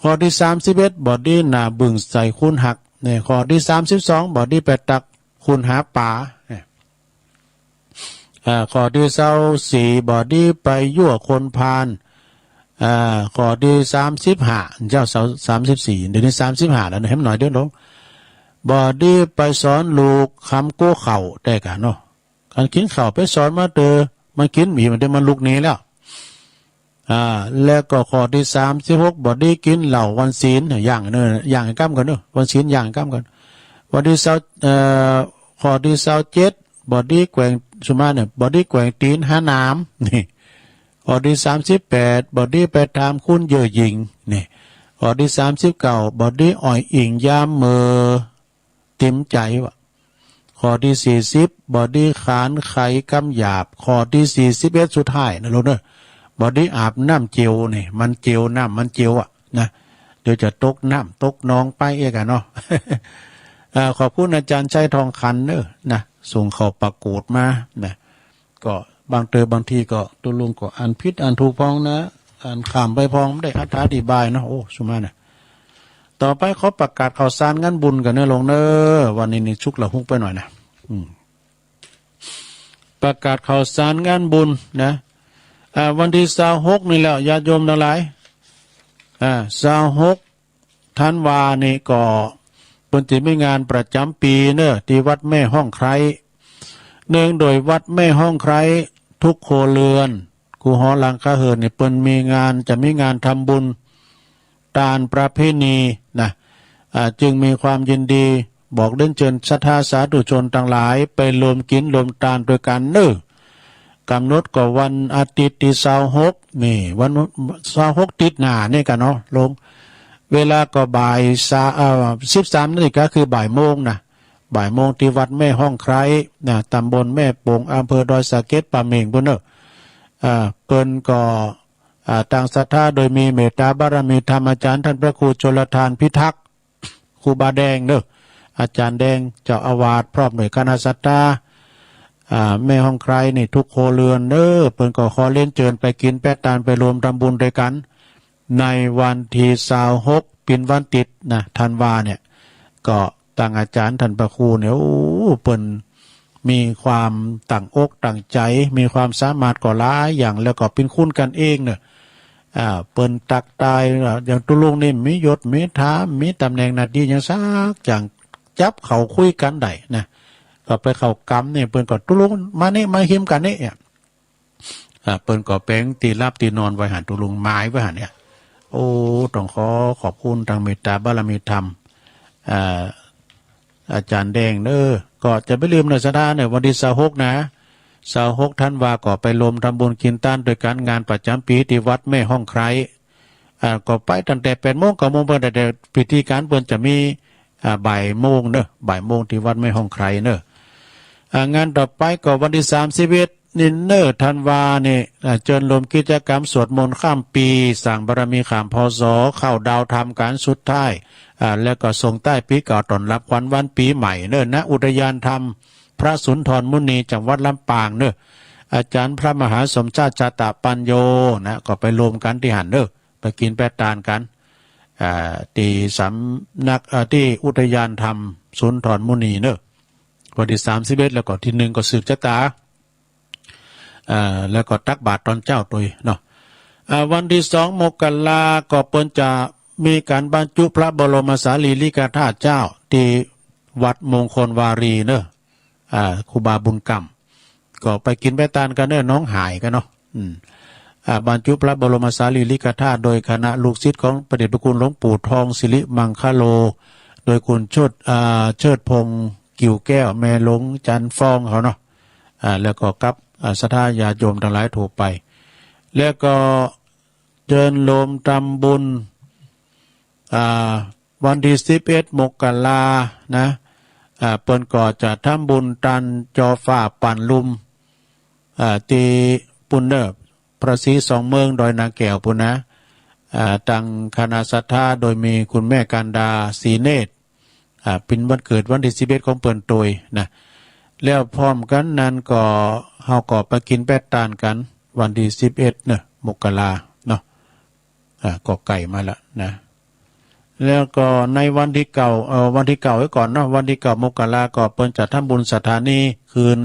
ข้อที่31บอดี้หน้าบึงใส่คุณหักเนี่ยข้อที่32บอดี้ไปตักคุณหาป่าข้อที่24บอดี้ไปยั่วคนพาลข้อที่35เจ้า34เดี๋ยวนี้35แล้วนะให้มันหน่อยเดี๋ยวลงบอดี้ไปสอนลูกคำโก้เข่าได้กันเนาะการกินเข่าไปสอนมามันกินหมีมันได้มันลูกนี้แล้วแล้วก็ข้อที่36บอดี้กินเหล่าวันศีลอย่างเนอะอย่างกั้มกันเนอะวันศีลอย่างกั้มกันบอดี้ข้อที่27บอดี้แกว่งสุมาเนี่ยบอดี้แกว่งตีนหาน้ำนี่ข้อที่38บอดี้ไปตามคุณเย่อหยิ่งนี่ข้อที่39บอดี้อ่อยอิงยามมือเต็มใจวะข้อที่40บอดี้ขานไขกำหยาบข้อที่41สุดท้ายนะลูกเนอะบอดี้อาบน้ำเจียวนี่มันเจียวน้ำมันเจียวอ่ะนะเดี๋ยวจะตกน้ำตกนองไปเองกันเนาะ ขอบคุณอาจารย์ชัยทองคันเนอะนะส่งเข้าประกวดมานะก็บางทีก็ตัวลุงก็อ่านผิดอ่านถูกพองนะอ่านขามไปพองไม่ได้อธิบายเนาะโอ้สุมาเนี่ยต่อไปเขาประกาศข่าวสารงานบุญกันเนอะลงเนอะวันนี้นี่ชุกละหุกไปหน่อยนะประกาศข่าวสารงานบุญนะวันที่26นี่แหละญาติโยมทั้งหลาย26ธันวานี่ก็เป็นที่มีงานประจำปีเนอะที่วัดแม่ห้องไคร้เนื่องโดยวัดแม่ห้องไคร้ทุกโคเรือนกูหอหลังคาเหินเนี่ยเปิ้นมีงานจะมีงานทำบุญตานประเพณีนะจึงมีความยินดีบอกเล่นเชิญศรัทธาสาธุชนทั้งหลายไปรวมกินรวมตานด้วยกันเนอะกำหนดก็วันอาทิตย์ที่26นี่วัน26ติดหน้านี่กันเนาะลงเวลาก็บ่าย13 นาฬิกาคือบ่ายโมงนะบ่ายโมงที่วัดแม่ห้องไคร้นะตำบลแม่โป่งอำเภอดอยสะเก็ดป่าเมงบุญเนอะเปิ้นก็ต่างศรัทธาโดยมีเมตตาบารมีธรรมอาจารย์ท่านพระครูชลทานพิทักษ์ครูบาแดงเนอะอาจารย์แดงเจ้าอาวาสพร้อมหน่วยคณะศรัทธาแม่ห้องไคร้นี่ทุกโคเรือนเนอะเปิ้นก็ขอเล่นเชิญไปกินแปะตานไปรวมทำบุญด้วยกันในวันที่26เป็นวันติดนะธันวาเนี่ยก็ต่างอาจารย์ท่านพระครูเนี่ยโอ้เปิ้นมีความตั้งอกตั้งใจมีความสามารถก่อหลายอย่างแล้วก็เป็นคุณกันเองเนี่ยเปิ้นตักตายอย่างตุลุงนี่มียศมีฐานมีตำแหน่งหน้าที่อย่างซักอย่างจับเขาคุยกันได้นะ ก็ไปเข้ากำเนี่ยเปิ้นก็ตุลุงมานี่มาหิมกันนี่เนี่ยเปิ้นก็แป้งตีรับตีนอนไว้หันตุลุงไม้ไว้หันเนี่ยโอ้ต้องขอบคุณทางเมตตาบารมีธรรมอาจารย์แดงก็จะไม่ลืมในสถานเนี่ยวันที่26นะ26ท่านว่าก็ไปลมทำบุญกินต้านโดยการงานประจำปีที่วัดแม่ห้องไคร้ก็ไปตั้งแต่8 โมง9 โมงเปิ้นแต่พิธีการเปิ้นจะมีบ่ายโมงบ่ายโมงที่วัดแม่ห้องไคร้งานต่อไปก็วันที่31นี่ธันวาเนี่ยเจิญลมกิจกรรมสวดมนต์ข้ามปีสั่งบารมีข้ามพศเข้าดาวธรรมการสุดท้ายแล้วก็ส่งใต้ปีเก่าตอนรับขวัญวันปีใหม่ณอุทยานธรรมพระสุนทรมุนีจังหวัดลำปางอาจารย์พระมหาสมชาติจาตะปัญโยก็ไปรวมกันที่หันไปกินแปะตานกันที่สำนักที่อุทยานธรรมสุนทรมุนีวันที่31แล้วก็ที่1ก็สืบชะตาแล้วก็ตักบาตรตอนเจ้าตัววันที่2 มกราก็เปิ้นจะมีการบรรจุพระบรมสารีริกธาตุเจ้าที่วัดมงคลวารีครูบาบุญกรรมก็ไปกินไปตานกันน้องหายกันบรรจุพระบรมสารีริกธาตุโดยคณะลูกศิษย์ของพระเดชพระคุณหลวงปู่ทองสิริมังคโลโดยคุณเชิดพงศ์กิ่วแก้วแม่หลงจันทร์ฟองเขาแล้วก็กับศรัทธาญาติโยมทั้งหลายถูกไปแล้วก็เดินลมทำบุญวันที่11 มกราเปิ้นก็จะทำบุญตันจอฟ้าปั่นลุมตีปุนพระศรี2 เมืองดอยนางแก้วปุนตังคณะศรัทธาโดยมีคุณแม่การดาศรีเนตรเป็นวันเกิดวันที่11ของเปิ้นตยแล้วพร้อมกันนั้นก็เฮาก็ไปกินแปะตานกันวันที่11 มกราก็ไก่มาละแล้วก็ในวันที่เก่าวันที่เก่าไว้ก่อนวันที่9 มกราก็เปิ้นจัดทำบุญสถานีคืน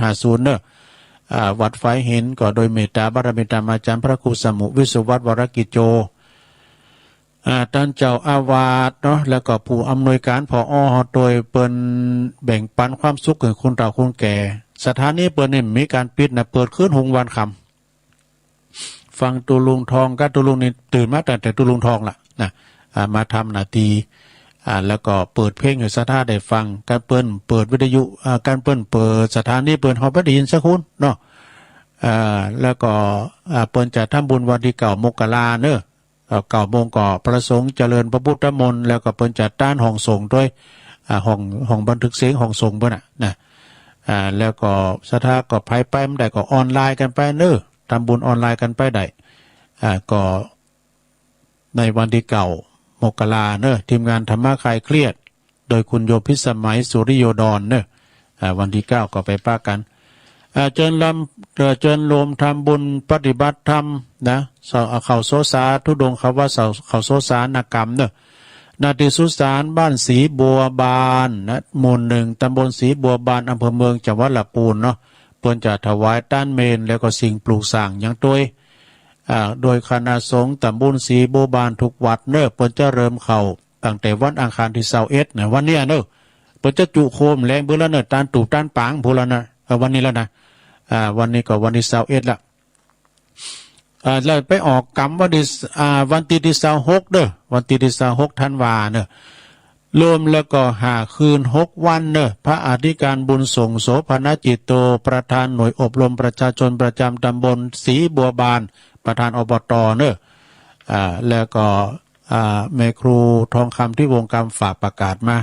104.50วัดไฟเห็นก็โดยเมตตาบารมีธรรมอาจารย์พระครูสมุวิสุวัฒน์วรกิจโจท่านเจ้าอาวาสแล้วก็ผู้อำนวยการผอ.โดยเปิ้นแบ่งปันความสุขให้คนเฒ่าคนแก่สถานีเปิ้นนี่มีการปิดเปิดคืน6 วันค่ำฟังตุลุงทองกับตุลุงนี่ตื่นมาแต่ตุลุงทองล่ะมาทำนาทีแล้วก็เปิดเพลงให้ศรัทธาได้ฟังการเปิดวิทยุการเปิดสถานีเฮาบ่ได้ยินสักคนแล้วก็เปิ้นจะทำบุญวันที่9 มกรา9 โมงก็ประสงค์เจริญพระพุทธมนต์แล้วก็เปิ้นจัดต้านห้องส่งด้วยห้องบันทึกเสียงห้องส่งเปิ้นแล้วก็ศรัทธาก็ไปไม่ได้ก็ออนไลน์กันไปทำบุญออนไลน์กันไปได้ก็ในวันที่9 มกราทีมงานธรรมะคลายเครียดโดยคุณโยมพิสมัยสุริโยดรวันที่9ก็ไปป้ากันเจิญรวมทำบุญปฏิบัติธรรมเข้าโซสาทุดงคำว่าเข้าโซสานกรรมนาทีสุสานบ้านศรีบัวบานหมู่1ตำบลศรีบัวบานอำเภอเมืองจังหวัดลำพูนเพิ่นจะถวายต้านเมนแล้วก็สิ่งปลูกสร้างอย่างโดยคณะสงฆ์ตำบลศรีบัวบานทุกวัดเพิ่นจะเริ่มเข้าตั้งแต่วันอังคารที่21วันนี้เพิ่นจะจุโคมแรงเบิ่ละต้านตูบต้านปางพุ่นละวันนี้แล้ววันนี้ก็วันที่21ละแล้วไปออกกรรมวันที่26วันที่26 ธันวารวมแล้วก็5 คืน 6 วันพระอธิการบุญส่งโสภณจิตโตประธานหน่วยอบรมประชาชนประจำตำบลศรีบัวบานประธานอบตแล้วก็แม่ครูทองคำที่วงกรรมฝากประกาศมา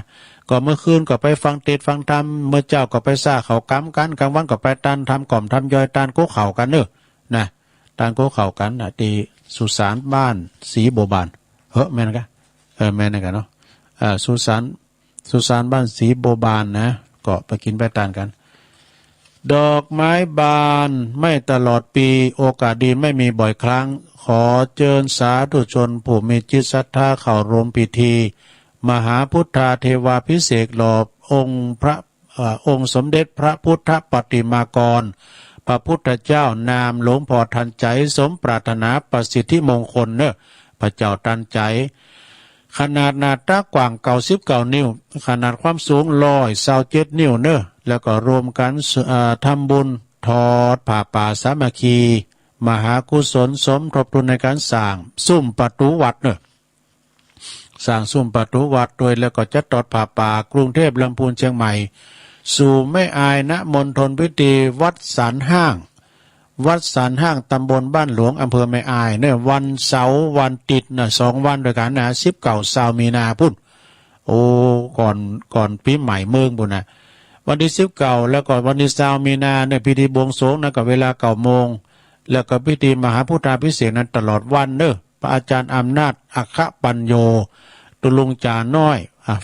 ก็เมื่อคืนก็ไปฟังเทศน์ฟังธรรมเมื่อเจ้าก็ไปซ่าเขากำกันกลางวันก็ไปตันทำกล่อมทำย่อยตันโกเข่ากันตันโกเข่ากันที่สุสานบ้านศรีบัวบานแม่นกะแม่นกันสุสานบ้านศรีบัวบานก็ไปกินไปตันกันดอกไม้บานไม่ตลอดปีโอกาสดีไม่มีบ่อยครั้งขอเชิญสาธุชนผู้มีจิตศรัทธาเข้าร่วมพิธีมหาพุทธาเทวาภิเษกหล่อองค์สมเด็จพระพุทธปฏิมากรพระพุทธเจ้านามหลวงพ่อทันใจสมปรารถนาประสิทธิมงคลพระเจ้าทันใจขนาดหน้าตากว้าง99 นิ้วขนาดความสูง127 นิ้ว แล้วก็รวมกันทำบุญทอดผ้าป่าสามัคคีมหากุศลสมทบทุนในการสร้างซุ่มประตูวัดเนอะสร้างซุ่มประตูวัดโดยแล้วก็จะตอดผ้าป่ากรุงเทพลำพูนเชียงใหม่สู่ไม่อายณมณฑลพิธีวัดสันห้างวัดสันห้างตำบลบ้านหลวงอำเภอแม่อายเนี่ยวันเสาร์วันติดนะ2 วันด้วยกันนะ19 มีนาพุ่นโอ้ก่อนปีใหม่เมืองบุญนะวันที่19แล้วก็วันที่20 มีนาเนี่ยพิธีบวงสรวงนะก็เวลา9 โมงแล้วก็พิธีมหาพุทธาภิเษกนั้นตลอดวันเนอะพระอาจารย์อำนาจอัคคปัญโยตุลุงจาน้อย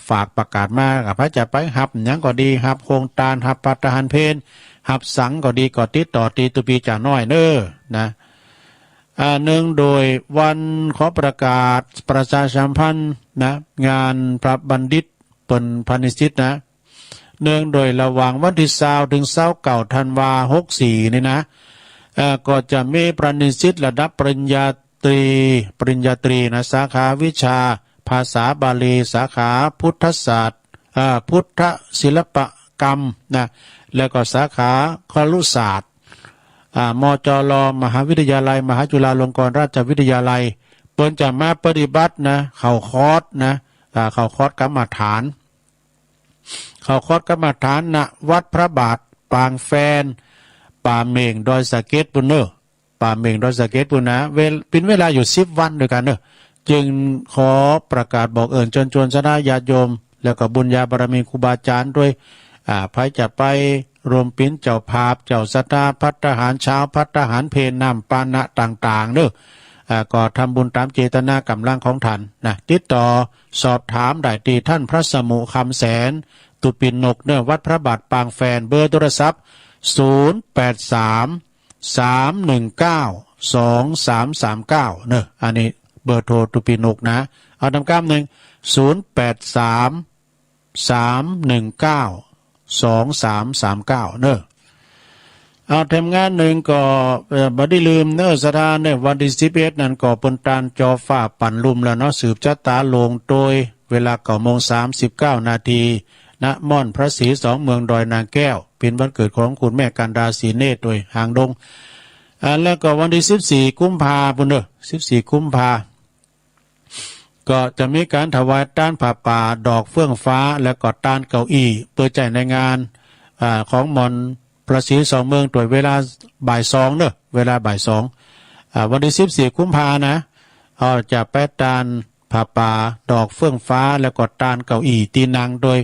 ฝากประกาศมากับพระจะไปหับหยังก็ดีหับโครงตาลหับปัตตหันเพนหับสังก็ดีก็ติดต่อตีตุปีจ่าน้อยเนอนะหนึ่งโดยวันขอประกาศประชาสัมพันธ์นะงานพระบัณฑิตเป็นพาณิชย์นะเนื่องโดยระหว่างวันที่20 ถึง 29 ธันวาคม 64นี่นะก็จะมีพระนิสิตระดับปริญญาตรีนะสาขาวิชาภาษาบาลีสาขาพุทธศาสตร์พุทธศิลปกรรมนะแล้วก็สาขาครุศาสตร์มจรมหาวิทยาลัยมหาจุฬาลงกรณราชวิทยาลัยเปิ้นจะมาปฏิบัตินะเข้าคอร์สนะเข้าคอร์สกรรมฐานณวัดพระบาทปางแฟนป่าเมงดอยสะเก็ดปุ่นเนอป่าเมงดอยสะเก็ดปุ่นนะเป็นเวลาอยู่10 วันด้วยกันเนอะจึงขอประกาศบอกเชิญชวนคณะญาติโยมแล้วก็บุญญาบารมีครูบาอาจารย์ด้วยภัยจะไปรวมปิ้นเจ้าภาพเจ้าสตาพัฒหารเช้าพัฒหารเพนนำปานะต่างๆเนอะก็ทำบุญตามเจตนากำลังของท่านนะติดต่อสอบถามได้ที่ท่านพระสมุคำแสนตุปินกเนอะวัดพระบาทปางแฟนเบอร์โทรศัพท์083-319-2339เนอะอันนี้เบอร์โทรตุปินกนะเอาตามก้ามหนึ่ง083-319-2339เนอะเอาทำงานหนึ่งก็บ่ได้ลืมเนอะสถานเนี่ยวันที่11นั่นก็เป็นการจอฟ้าปั่นลุมแล้วเนาะสืบชะตาลงโดยเวลา9:39 นาทีณม่อนพระศรี2 เมืองดอยนางแก้วเป็นวันเกิดของคุณแม่กันดาศรีเนตรโดยหางดงแล้วก็วันที่14 กุมภาพันธ์เนอะ14 กุมภาก็จะมีการถวายต้านผ้าป่าดอกเฟื่องฟ้าแล้วก็ต้านเก้าอี้เปิดใจในงานของมอนพระศรี2 เมืองโดยเวลาบ่าย 2เนอะเวลาบ่าย 2วันที่14 กุมภานะจะไปต้านผ้าป่าดอกเฟื่องฟ้าแล้วก็ต้านเก้าอี้ตีนังโดย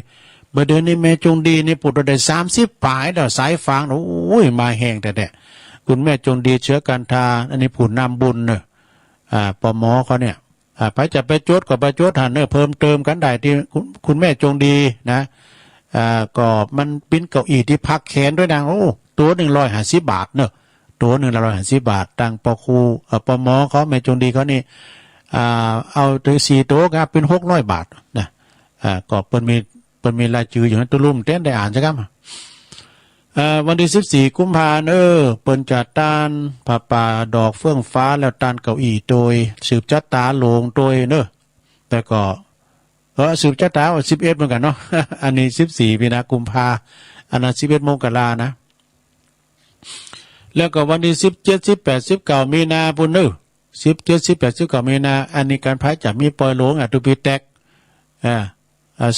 เมื่อเดือนนี้แม่จงดีนี่ปุตได้30 ปลายเดี๋ยวสายฟางโอ้ยมาแห้งแต่คุณแม่จงดีเชื้อกันทาอันนี้ผู้นำบุญเนอะปมเขาเนี่ยไปจะไปจดก็ไปจดหันเนอะเพิ่มเติมกันได้ที่คุณแม่จงดีนะก็มันปิ้นเก้าอี้ที่พักแขนด้วยนางโอ้ตัว150 บาทเนอะตัว150 บาทตังปครูปมเขาแม่จงดีเขานี่เอาถึง4 ตัวครับเป็น600 บาทนะก็เปิ้นมีรายชื่ออยู่ในตัวลุ่มเต้นได้อ่านใช่ไหมวันที่14 กุมภาพันธ์เปิ้นจัดต้านผ้าป่าดอกเฟื่องฟ้าแล้วต้านเก้าอี้โดยสืบจัตตาโลงโดยเนอะแต่ก็สืบจัตตา11เหมือนกันเนาะ อันนี้14 มีนากุมภาอันนั้น11 มกรานะแล้วก็วันที่17 18 19 มีนาปุ่นเนอะ17 18 19 มีนาอันนี้การพายจะมีปล่อยหลงตุปีแตก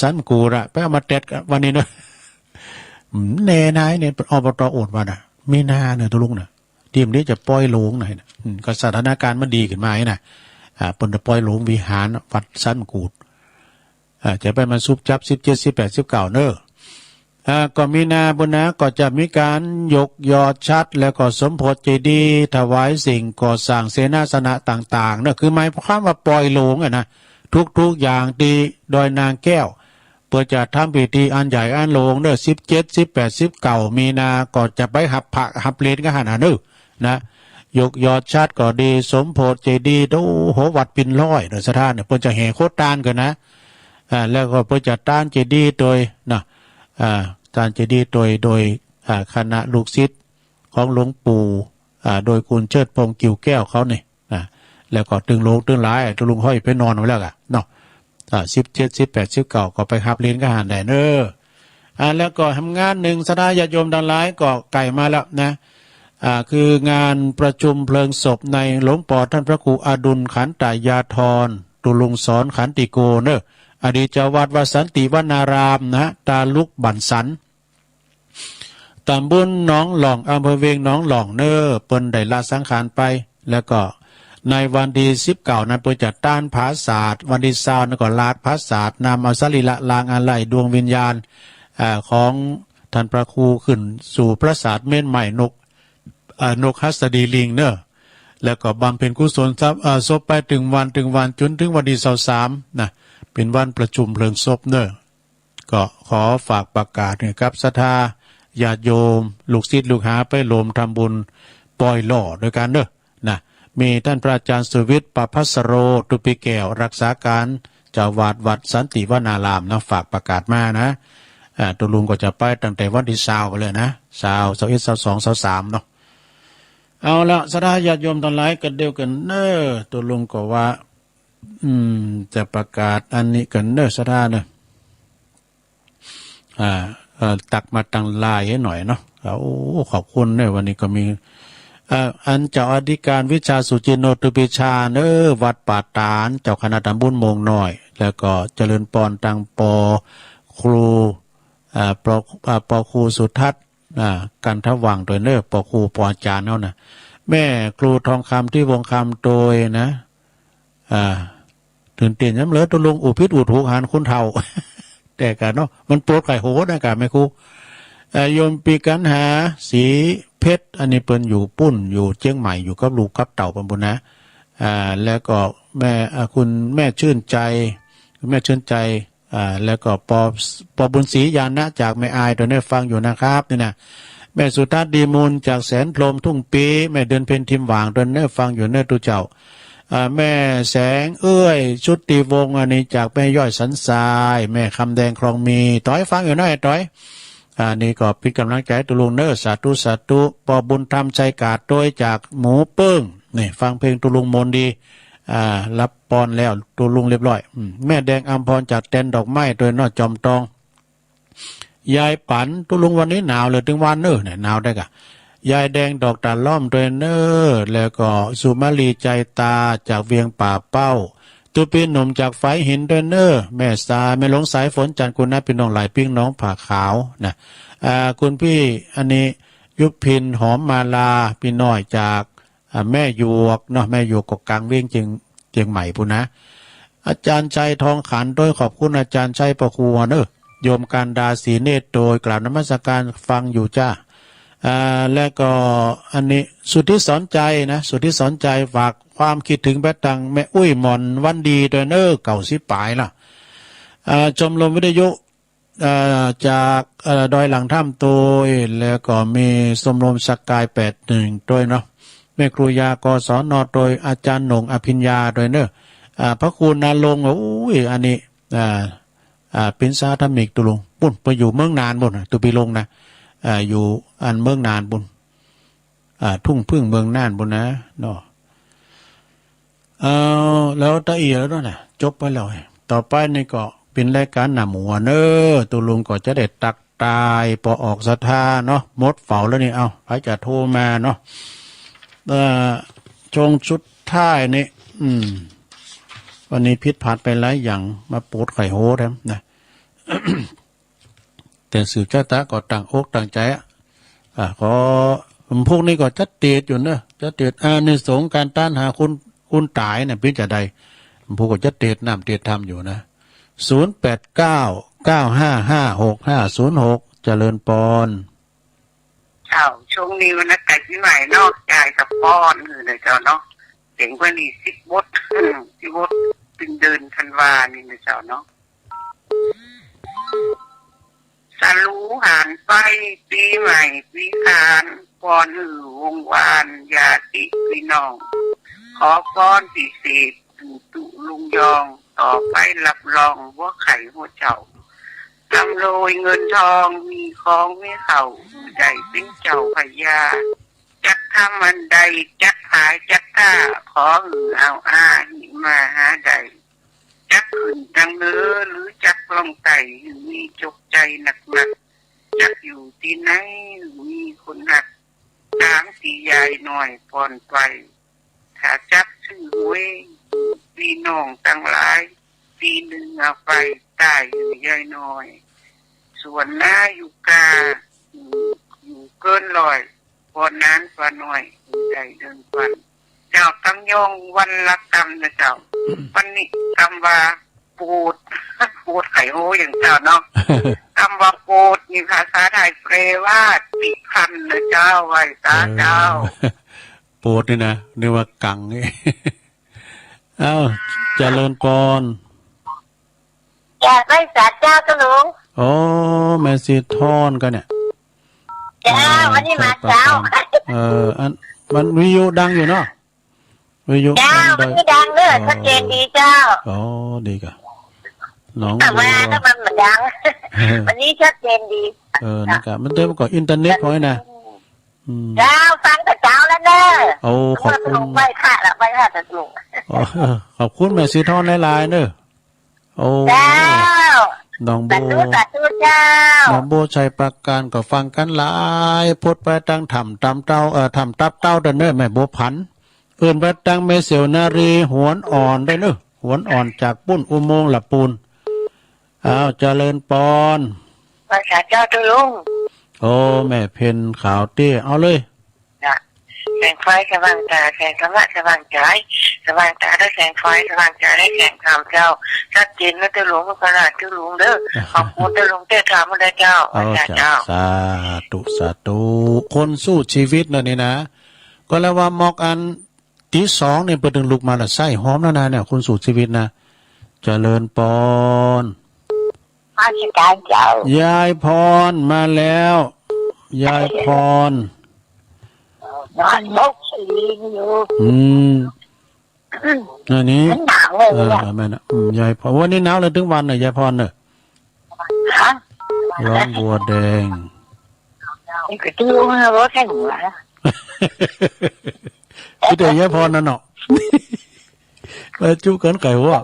สันกูระไปเอามาแตกวันนี้เนอะแน่นายเนี่ยอบต.โอดมาน่ะมีนาเนี่ยตุลุงน่ะทีมนี้จะปล่อยหลงหน่อยนะก็สถานการณ์มันดีขึ้นมาไอ้น่ะปนจะปล่อยหลงวิหารวัดสันกูดจะไปมาซุบจับ17 18 19เนอะก็มีนาบุญนะก็จะมีการยกยอดชัดแล้วก็สมโพธิเจดีย์ถวายสิ่งก่อสร้างเสนาสนะต่างๆเนอะคือหมายความว่าปล่อยหลงอ่ะนะทุกอย่างที่ดอยนางแก้วเพื่อจะทำพิธีอันใหญ่อันโลงเนอะ17 18 19 มีนาก็จะไปหับผักหับเลนกันหาเนอะนะยกยอดชัดก็ดีสมโพธิเจดีย์โอ้โหวัดปินร้อยเนอะสถานเนี่ยเพื่อจะแห่โคตรตานกันนะแล้วก็เพื่อจะต้านเจดีย์โดยนะต้านเจดีย์โดยคณะลูกศิษย์ของหลวงปู่โดยคุณเชิดพงษ์กิ่วแก้วเขาเนี่ยแล้วก็ตึงโลงตึงหลายตึงลุงห้อยไปนอนไว้แล้วกันเนาะ17 18 19ก็ไปหับเลี้ยงกหารได้เนอ แล้วก็ทำงานหนึ่งสดาญาติโยมดังหลายก็ไก่มาแล้วนะคืองานประชุมเพลิงศพในหลวงปู่ท่านพระครูอดุลขันตายาธรตุลุงสอนขันติโกเนอะอดีตเจ้าวาดวัดสันติวนารามนะตาลุกบั่นสันตำบลหนองหล่องอำเภอเวียงหนองหล่องเนอเปิ้นได้ลาสังขารไปแล้วก็ในวันที่19นั้นเปิ้นจะต้านผาศาสตร์วันที่20นั้นก็ลาดผาศาสตร์นำเอาสรีระลางอะไหล่ดวงวิญญาณของท่านพระครูขึ้นสู่พระศาสตร์เม่นใหม่นกฮัสดีลิงเนอะแล้วก็บำเพ็ญกุศลศพไปถึงวันจนถึงวันที่23นะเป็นวันประชุมเพลิงศพเนอะก็ขอฝากประกาศนะครับศรัทธาญาติโยมลูกศิษย์ลูกหาไปรวมทำบุญปล่อยหล่อด้วยกันเนอะนะมีท่านพระอาจารย์สุวิทย์ปภัสโรตุปิแก้วรักษาการเจ้าวาดวัดสันติวนารามนะฝากประกาศมานะตัวลุงก็จะไปตั้งแต่วันที่20ไปเลยนะ21 22 23เนาะเอาละศรัทธาญาติโยมทั้งหลายกันเดียวกันเนอะตัวลุงก็ว่าจะประกาศอันนี้กันเนอะศรัทธาเนอะตักมาตั้งลายให้หน่อยเนาะโอ้ขอบคุณเนี่ยวันนี้ก็มีอันเจ้าอธิการวิชาสุจินโนตุปิชาเนอวัดป่าตานเจ้าคณะตำบลโมงน้อยแล้วก็เจริญปอนตังปอครูปอครูสุทัศน์กันทวังโดยเนอปอครูปออาจารย์เนาะนะแม่ครูทองคำที่วงคำโดยนะตื่นเต้นย้ำเหลือตัวลงอุพิษอุทุกหานคุณเท่า แต่กันเนาะมันโปรดไข่โหดนะกันไม่ครูโยมปีกันหาสีเพชรอันนี้เปิ้นอยู่ปุ้นอยู่เชียงใหม่อยู่กับลูกกับเต่าปนบุญนะแล้วก็แม่คุณแม่ชื่นใจแล้วก็ปอบุญศรียานะจากแม่อายตัวนี้ฟังอยู่นะครับนี่นะแม่สุทัศน์ดีมูลจากแสนพรมทุ่งปีแม่เดินเพนทิมหว่างตัวนี้ฟังอยู่เนื้อตุเจ้าแม่แสงเอ้ยชุดตีวงอันนี้จากแม่ย่อยสันทรายแม่คำแดงคลองมีต้อยฟังอยู่น้อยต้อยนี่ก็เป็นกำลังใจตุลุงเนอสาธุปอบุญธรรมใจกาดโดยจากหมูเปิ้งนี่ฟังเพลงตุลุงมนดีรับปอนแล้วตุลุงเรียบร้อยแม่แดงอัมพรจากแตนดอกไม้โดยนอจอมตองยายปันตุลุงวันนี้หนาวเลยถึงวันเนอเนี่ยหนาวได้กะยายแดงดอกตาล้อมโดยเนอแล้วก็สุมาลีใจตาจากเวียงป่าเป้าตุปีหนุ่มจากไฟหินโดยเนอแม่สาแม่หลงสายฝนจันทร์คุณนะพี่น้องหลายปิ้งน้องผ่าขาวนะคุณพี่อันนี้ยุพินหอมมาลาพี่น้อยจากแม่หยวกเนาะแม่หยวกกกลางเวียงเจียงใหม่ปุ่นนะอาจารย์ชัยทองขันโดยขอบคุณอาจารย์ชัยประครูเนอะโยมการดาสีเนตรโดยกล่าวนมัสการฟังอยู่จ้าและก็อันนี้สุดที่สนใจนะสุดที่สนใจฝากความคิดถึงแบตังแม่อุ้ยหมอนวันดีโดยเนอเก่าสิปายล่ะชมรมวิทยุจากดอยหลังถ้ำตัวแล้วก็มีชมรมสกาย81ด้วยเนาะแม่ครูยากศนโดยอาจารย์หนงอภิญญาโดยเนอพระครูนาลงโอ้ยอันนี้เป็นสาธมิกตุลงปุ่นไปอยู่เมืองนานบุญตุปีลงนะอยู่อันเมืองนานบุญทุ่งพึ่งเมืองน่านบุญนะเนาะแล้วตะเอียแล้วนะจบไปแล้วต่อไปนี่ก็เป็นรายการหน้าหมูเนอตุลุงก็จะได้ตักตายพอออกศรัทธาเนาะมดเฝ้าแล้วนี่เอาใครจะโทรมาเนาะชงชุดท้ายนี่วันนี้พิษผัดไปหลายอย่างมาปวดไข่โหดนะ แต่สืบชะตาก็ต่างอกต่างใจขอพวกนี้ก็จัดเตียดอยู่เนอะจัดเตียดในสงการต้านหาคุณตายเนี่ยเป็นจะใดพวกก็จัดเตียดน้ำเตียดทำอยู่นะ0899556506เจริญปอนช่วงนี้วันนักไก่ที่ใหม่นอกใจกับป้อนคือนะเจ้าเนาะเสียงวันนี้10 บทเป็นเดินธันวานี่นะเจ้าเนาะสลูหานไปปีใหม่ปีคานปอนหือวงวานญาติพี่น้องขอป้อนพิเศษตุลุงยองต่อไปรับรองว่าไข่หัวเจ้าทำโรยเงินทองมีของไม่เข่าใดเป็นเจ้าพญาจักทำมันใดจักหายจักท่าขอหือเอาหิมาหาใดจักขึ้นจังเนื้อหรือจักลองไต่มีจกใจหนัก จักอยู่ที่ไหนมีคนหักตามสียายหน่อยก่อนไปถ้าจักชื่อหวยพี่น้องตั้งหลายปีหนึ่งเอาไปตายอยู่ยายหน่อยส่วนหน้าอยู่กาอยู่เกินลอยพอนั้นพอหน่อยใจเดินฟันเจ้าตั้งยองวันละกรรมนะเจ้าวันนี้กรรมว่าปูดปูดไข่โหอย่างเจ้าเนาะ คำว่าโกดมีภาษาไทยแปลว่าติพันนะเจ้าไว้ตาเจ้า โปรดนี่นะนึกว่ากังนี่ เอ้าเจริญปอน อยากได้สารเจ้าตัวลุง โอ้แม่สีทอนกันเนี่ย เจ้าวันนี้มาเจ้า อันมันวิทยุดังอยู่เนาะวิทยุ เจ้าวันนี้ดังเด้อชัดเจนดีเจ้า อ๋อดีกะน้อง แต่ว่าถ้ามันไม่ดัง วันนี้ชัดเจนดี นะครับมันเต็มกับอินเทอร์เน็ตพอยนะ เจ้าฟังแต่เจ้าแล้วเด้อ โอ้ขอบคุณ ลุงไปค่ะละไปค่ะแต่ลุง ขอบคุณแม่สีทอนหลายๆเนอะโอ้ เจ้า น้องโบ สาธุเจ้า น้องโบชัยประการก็ฟังกันหลายพดไปตั้งทำตามเต้าทำตับเต้าเด้อเนอะแม่โบพันเอื่นไปตั้งเมเสวนารีหวนอ่อนได้เนอะหวนอ่อนจากปุ้นอุโมงค์ละปูนอ้าวเจริญปอน ภาษาเจ้าตัวลุง โอ้แม่เพนขาวเตี้ยเอาเลย นะแสงไฟสว่างตาแสงธรรมะสว่างใจสว่างตาได้แสงไฟสว่างใจได้แสงธรรมเจ้าชัดเจนนะตัวลุงก็ขนาดตัวลุงเด้อขอบคุณตัวลุงเต้ถามมาได้เจ้า เอา ภาษา จ้ะ เจ้า สาธุสาธุคนสู้ชีวิตนะนี่นะก็แล้วว่ามอกอันที่ 2เนี่ยเปิดดึงลูกมาละไส้หอมแล้วนะเนี่ยคนสู้ชีวิตนะเจริญปอน ราชการเจ้าย ายพรมาแล้ว ยายพร นอนบกสีอยู่ อันนี้ มันหนาวเลย แม่นะยายพรวันนี้หนาวเลยถึงวันเลยยายพรเนี่ย ฮะ ร้องบัวแดง นี่ก็ตู้มันรถแค่หัวนะ คิดแต่ยายพรนั่นเนาะ ไปจุกันไก่หัว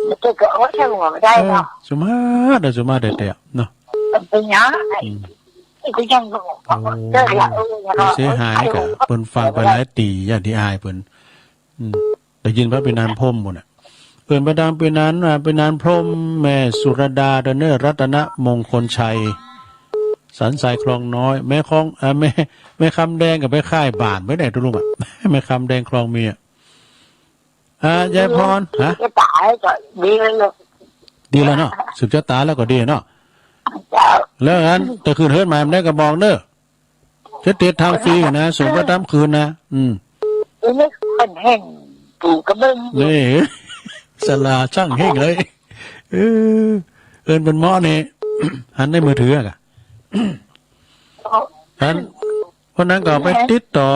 มันก็รถแค่หัวไม่ได้เนาะ สมาเดี๋ยวสมาเด็ดๆเนาะ มันเป็นเนาะไอ้กูยังเจอแล้ว เสียหายกับเปิ้นฟังไปหลายตีอย่างที่อายเปิ้นได้ยินว่าเป็นนานพรมหมดน่ะเปิ้นประดามเป็นนานเป็นนานพรมแม่สุรดาเดเนอร์รัตนมงคลชัยสันสายคลองน้อยแม่คลองแม่คำแดงกับแม่ค่ายบานไว้ไหนตุลุงอ่ะแม่คำแดงคลองเมียยายพรฮะ จะตายก็ดีเลยลูก ดีแล้วเนาะสืบชะตาแล้วก็ดีเนาะ เจ้า แล้วงั้นแต่คืนเฮิรนมาได้ก็บอกเนอะจะติดทางฟรีนะสูงก็ตามคืนนะอันนี้คนเห็นปู่กระเบื้อง นี่สลาช่างเฮงเลยเอินเป็นหม้อนี่ หันในมือถืออะหันวันนั้นก็ไปติดต่อ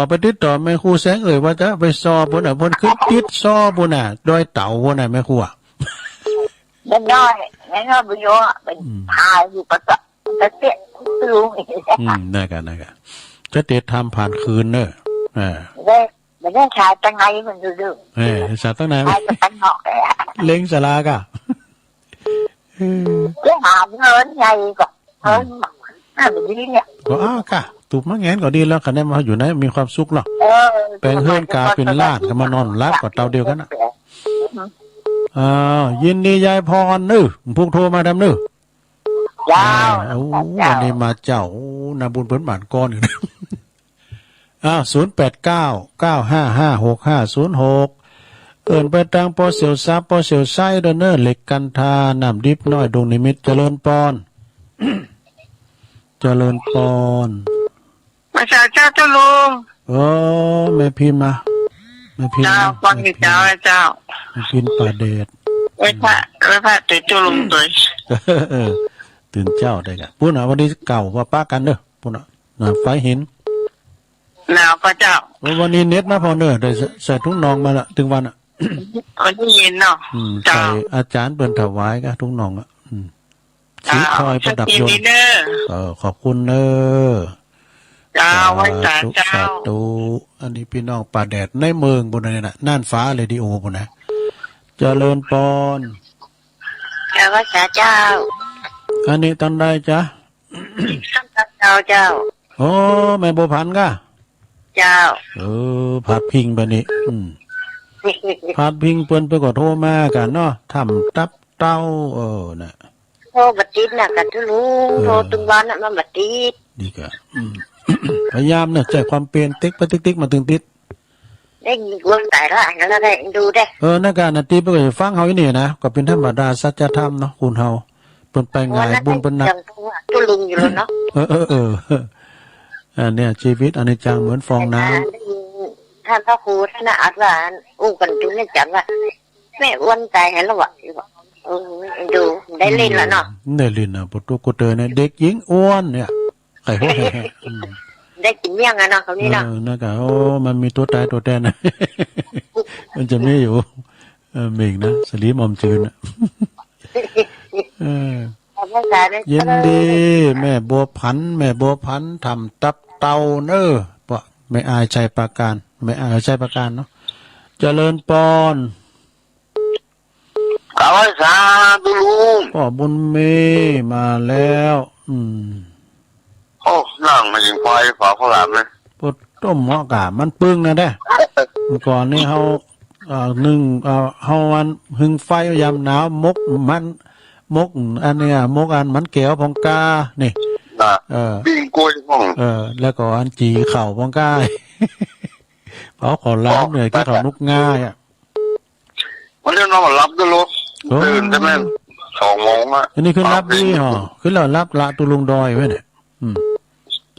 แม่ครูแสงเอ่ยว่าจะไปสอบพนน่ะพนขึ้นติดสอบพนน่ะดอยเต่าพนน่ะแม่ครูอ่ะ มันน้อยบุญโยเป็นพายอยู่ประตูตะเกียบลุง นั่นกันจะติดทำผ่านคืนเนอะมันได้ชายตั้งไงมันดื้อ สัตว์ตั้งไหน ชายจะตั้งหอกเลย เล้งสลากะ cái hàm hơn nhầy còn hơn nó bị đi nè ก็อ้าวกะตูบมะแงนก็ดีแล้วคะแนนมาอยู่ไหนมีความสุขหรอกแปลงเฮือนกาเป็นลาดก็มานอนรับกับเตาเดียวกันนะยินดียายพรนึพวกโทรมาดำนึวันนี้มาเจ้านาบุญเพิ่นบ้านก้อนอยู่นะ0899555656เอิ้นไปทางปอเสียวซับปอเสียวไส้เด้อเนอเหล็กกันทาน้ำดิบน้อยดงนิมิตเจริญปอนเจริญปอน มาจากเจ้าเจ้าลุง แม่พิมพ์มาแม่พิมพ์ เจ้าฟังอยู่เจ้าเจ้า แม่พิมพ์ป่าเดช ไว้พระตื่นเจ้าลุงตัว ตื่นเจ้าได้กะปุ่นวันนี้เก่าว่าป้ากันเด้อปุ่นไฟเห็น หนาวพระเจ้า วันนี้เน็ตมาพอเนอได้ใส่ทุ่งนองมาละถึงวันอ่ะ วันที่ยินเนาะ ใส่อาจารย์เปิ่นถวายกะทุ่งนองอ่ะสีทอยประดับยนต์ขอบคุณเนอ เจ้าไว้สาเจ้า ตุอันนี้พี่น้องป่าแดดในเมืองบนนั้นน่ะน่านฟ้าเรดิโอบนนะเจริญปอน chào bác xã cháu อันนี้ตอนใดจ๊ะ สัมผัสเจ้าเจ้า โอ้แม่บัวพันธุ์ก็ เจ้า ผัดพิงไปนี่ผัดพิงเปิ้นไปก็โทรมากันเนาะทำตับเต้าน่ะ โทรบัดติดน่ะกันทุลุงโทรตึงวันน่ะมันบัดติด ดีกะพยายามเนี่ยใจความเปลี่ยนติ๊กไปติ๊กมาถึงติด ได้ยินกวนตายละแล้วได้ดูได้ ในการนาทีไปก็ฟังเฮาอีนี่นะก็เป็นธรรมดาสัจธรรมเนาะคุณเฮาเปิ้นไปงายบุญเปิ้นนัก ยังทุลุงอยู่เลยเนาะ อันเนี้ยชีวิตอันนี้จังเหมือนฟองน้ำ ท่านพระครูท่านอาจารย์อู้กันจนได้จังว่าแม่อ้วนตายแล้ววะดูได้เล่นแล้วเนาะ ได้เล่นนะปุตุกุเตเนี่ยเด็กหญิงอ้วนเนี่ยไข่หัวแห่ ได้กินเมี่ยงอะเนาะเขานี่เนาะ นะกะมันมีตัวตายตัวแทนนะ มันจะไม่อยู่เม่งนะสลีมอมจืนนะเย็นดีแม่บัวพันธุ์ทำตับเตาเนอปะไม่อายใจประการไม่อายใจประการเนาะเจริญปอนกาไว้สาธุลุง พ่อบุญมีมาแล้วโอ้นั่งมายิงไฟฝาข้าวหลามเลย ปดต้มหม้อกะมันปึ้งนะเด้ก่อนนี้เฮานึ่งเฮาวันหึงไฟยามหนาวมกมันมกอันเนี้ยมกอันมันแก้วพองกานี่ปิ้งกล้วยห้องแล้วก็อันจีเข่าพองกาเพราะขอล้างเนี่ยที่เขานุกง่ายอ่ะวันนี้น้องมารับด้วยรถตื่นใช่ไหม2 โมงอ่ะอันนี้คือรับดีฮะคือเรารับละตุลุงดอยไว้เนี่ย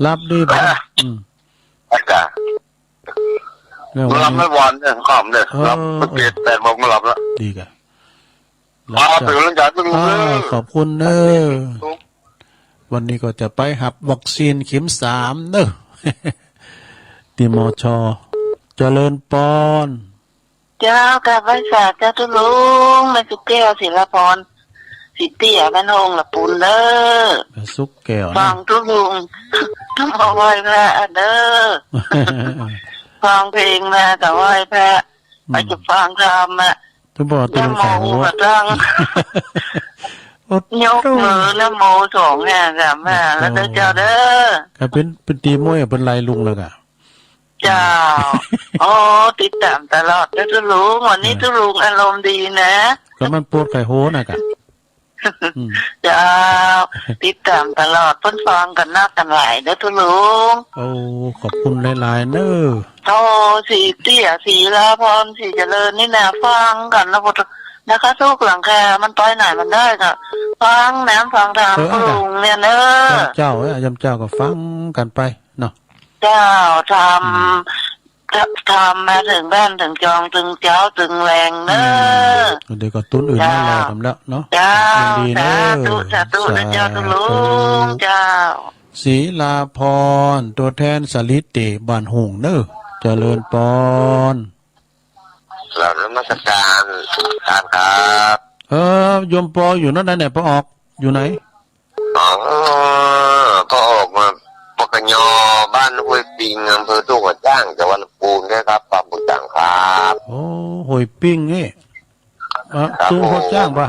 รับดีป่ะอากาศรับไม่วันเนี่ยขำเนี่ยรับไม่เกิด8 โมงมารับแล้วดีกะตื่นแล้วจ่ายตื่นเลยขอบคุณเนอวันนี้ก็จะไปหับวัคซีนเข็ม3เนอติมชเจริญปอนเจ้ากับไว้สาเจ้าทุลุงแม่สุแก้วศิลปรสิเตี้ยบ้านองละปูนเด้อสุกแก้วฟังทุลุงต้องเอาไว้แพ้เด้อฟังเพลงแม่แต่ไหว้แพ้ไปจะฟังธรรมอ่ะทุกบอกตัวสาวจังยกมือแล้วโม2เนี่ยจ้ะแม่แล้วเด้อเจ้าเด้อก็เป็นตีมวยเป็นลายลุงแล้วกะเจ้าติดตามตลอดแล้วทุลุงวันนี้ทุลุงอารมณ์ดีนะก็มันปวดไข่โหนะกะเจ้าติดตามตลอดเพิ่นฟังกันนักกันหลายเด้อทุลุงขอบคุณหลายๆเนอสีเตี้ยสีลาพรสีเจริญนี่นะฟังกันนะพุทธนะคะทุกหลังแค่มันต้อยไหนมันได้ก็ฟังแหนมฟังทางทุลุงเนี่ยเนอเจ้าก็ฟังกันไปเนาะเจ้าทำมาถึงบ้านถึงจองถึงเจ้าถึงแรงเนอเดี๋ยวก็ตุ้นอื่นไม่รอทำแล้วเนาะเจ้าสาธุนะเจ้าทุลุงเจ้าศรีลาพรตัวแทนสลิดเตบ้านหงเนอเจริญปอนหลังนมัสการครับโยมปออยู่นั่นไหนปอออกอยู่ไหนก็ออกมาปกญบ้านห้วยปิงอำเภอตู้หัวจ้างจังหวัดลำพูนครับปามบุญจังครับห้วยปิงนี่ตู้หัวจ้างป่ะ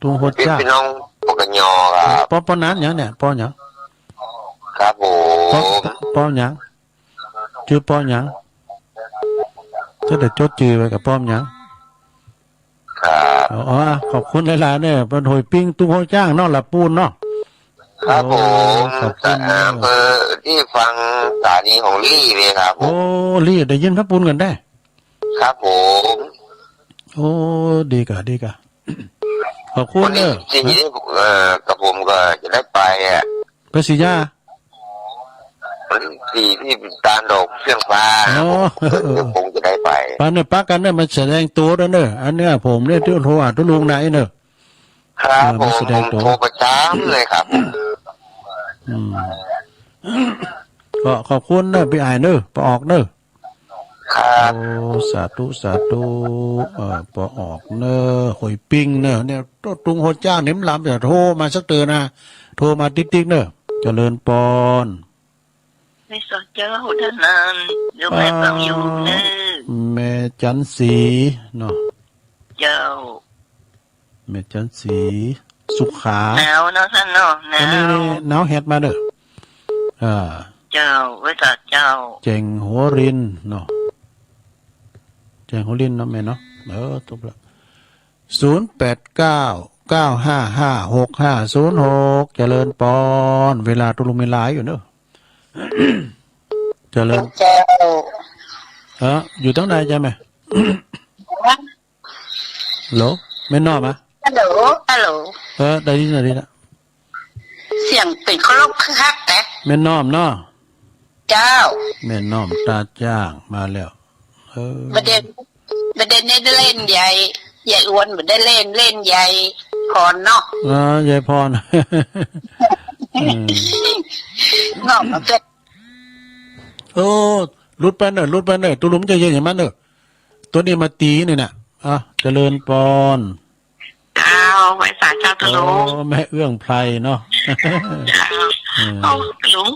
ตู้หัวจ้างพี่น้องปกญครับปอนั้นอย่างเนี่ยปออย่างครับผมปออย่างชื่อปออย่างจะได้จดจื่อไว้กับป้อมยังขอบคุณหลายๆเนี่ยเป็นหอยปิ้งตุ้งหัวจ้างนอกหลับปูนเนาะครับผมแต่ที่ฟังสถานีของลี่เลยครับลี่ได้ยินพระปูนกันได้ครับผมดีกะขอบคุณเนอะทีนี้กับผมก็จะได้ไปไปสิยาที่ตาดอกเสียงฟ้าคงจะได้ไปปานเนี่ยปักกันเนี่ยมันแสดงตัวแล้วเนอะอันเนี้ยผมเนี่ยที่โทรหาตุลุงไหนเนอะครับผมโทรประจำเลยครับก็ขอบคุณเนอะพี่ไอเนอะปออกเนอะครับสาธุปอออกเนอะหอยปิ้งเนอะเนี่ยตุงโหจ้างเน้มลำจะโทรมาสักเตือนนะโทรมาติ๊กเนอะเจริญปอนไม่สนเจ้าท่านนั้นยกแม่ฟังอยู่เนอแม่จันสีเนาะเจ้าแม่จันสี สุขา หนาวเนาะท่านเนาะหนา อันนี้ ว หนาวเฮ็ดมาเด้อเจ้าไว้ต่อเจ้า เจงหัวรินเนาะเจงหัวรินเนาะแม่เนาะตุบละ0899555656เจริญปอนเวลาตุลุมีหลายอยู่เนอะเจริญ เจ้า อยู่ตั้งไหนจ้ะแม่โหลแม่นอมะ ฮัลโหลฮัลโหล ได้ยินนะ เสียงเป็นเคารพคักแต่ แม่นอมเนาะ เจ้า แม่นอมตาจ้างมาแล้วประเด็นนี้ได้เล่นใหญ่ใหญ่อ้วนไม่ได้เล่นใหญ่พรเนาะ ยายพร เนาะมันเป็น โอ้รุดไปเนอะตุลุมจะเยอะอย่างมันเนอะตัวนี้มาตีนี่น่ะเจริญปอน เจ้าไว้สาเจ้าตะลุง แม่เอื้องไพรเนาะ เจ้าเอาตะลุง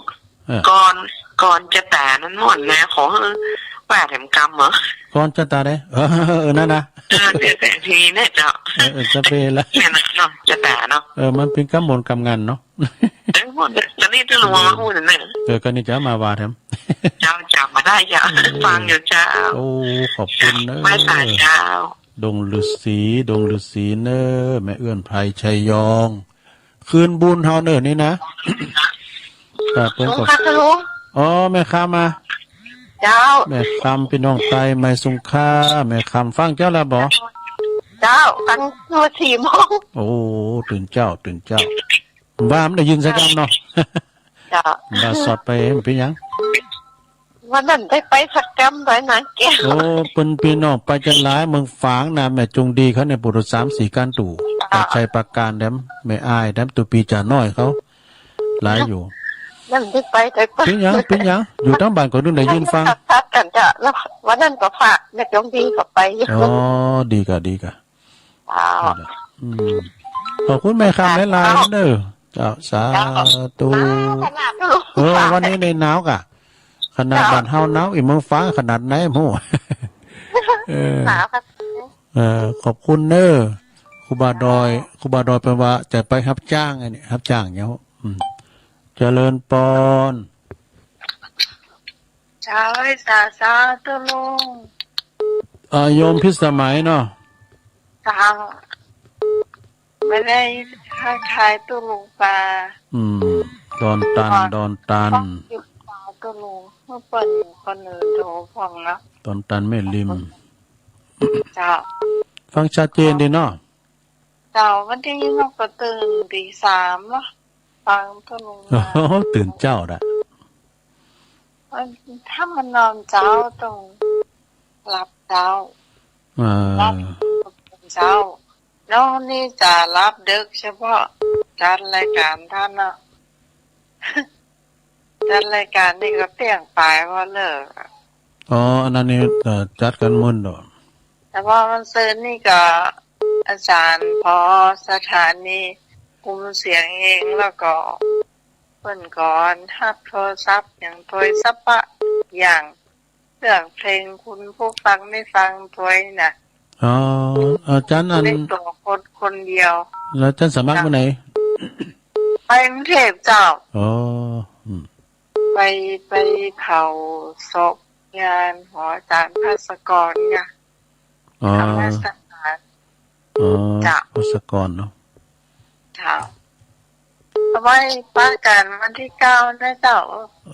ก่อนจะแต่นั้นหมดนะขอแหวนแถมกรรมเหรอ ก่อนจะตาได้นั่นนะ เดี๋ยวแต่ทีเนี่ยเจ้า จะเปละ เนี่ยเนาะจะแต่เนาะ มันเป็นกำมลกำงานเนาะ หมดแล้วนี่ตะลุงมาพูดเนี่ย ก็นี่จะมาวาแถม เจ้าจับมาได้เจ้าฟังอยู่เจ้า โอ้ขอบคุณเนอะ ไว้สาเจ้า ดงฤาษีเนอะแม่เอื้อนไพรชัยยองคืนบุญเฮาเนอะนี่นะ ครับผม ลุง ก็ ค่ะตะลุง แม่คำมา เจ้า แม่คำพี่น้องไตไม่สุงค่าแม่คำฟังเจ้าแล้วบ่ เจ้าฟังมา4 โมง โอ้ตื่นเจ้าว่ามันได้ยินสักคำเนาะ เจ้า ว่าสอดไปมันเป็นหยัง วันนั้นได้ไปสักกรรมไปนะแก้ว โอ้เป็นพี่น้องไปจันหลายเมืองฝางนะแม่จงดีเขาในปุรุษ3-4การตู่แต่ชัยประการแดมแม่อายแดมตัวปีจ่าน้อยเขาหลายอยู่ นั่นได้ไปแต่ไป เป็นหยังอยู่ทั้งบ้านก็นึกได้ยินฟัง ทัดกันจ้ะแล้ววันนั้นก็ฝากแม่จงดีก็ไปอยู่ ดีกะ เจ้า ขอบคุณแม่คำหลายๆเด้อเจ้าสาธุ ขนาดลูก วันนี้ในหนาวกะขนาดบ้านเฮาหนาวอีเมืองฟ้าขนาดไหนหมู่ หนาวครับ ขอบคุณเนอครูบาดอยแปลว่าจะไปรับจ้างไงเนี่ยรับจ้างเนี้ยเจริญปอน เจ้าสาธุลุง โยมพิสมัยเนาะ เจ้าไม่ได้ค้าขายตุลุงปลา ดอนตัน อยู่ปลาตุลุงเมื่อเปิดคนอื่นโถฟองนะ ดอนตันไม่ริม เจ้า ฟังชัดเจนดีเนาะ เจ้าวันที่เราก็ตื่นตี 3เนาะฟังตุลุง โอ้โหตื่นเจ้าละ ถ้ามันนอนเจ้าต้องหลับเจ้า เจ้าแล้วนี่จะรับดึกเฉพาะจัดรายการท่านนะ จัดรายการนี่ก็เปลี่ยนไปว่าเลิก อันนั้นนี่จัดกันมุ่นดอก แต่ว่ามันซื้อนี่ก็อาจารย์พอสถานีคุมเสียงเองแล้วก็เปิ่นก่อนฮับโทรศัพท์อย่างโทรศัพท์อย่างเรื่องเพลงคุณผู้ฟังไม่ฟังตัวน่ะ อาจารย์อัน ได้ตัวคนเดียว แล้วอาจารย์สมัครเมื่อไหร่ ไปกรุงเทพเจ้า ไปเผาศพงานหออาจารย์ภาสกรไงธรรมศาสตร์ จ้ะ ภาสกรเนาะ เจ้าเอาไว้ป้ากันวันที่9นะเจ้า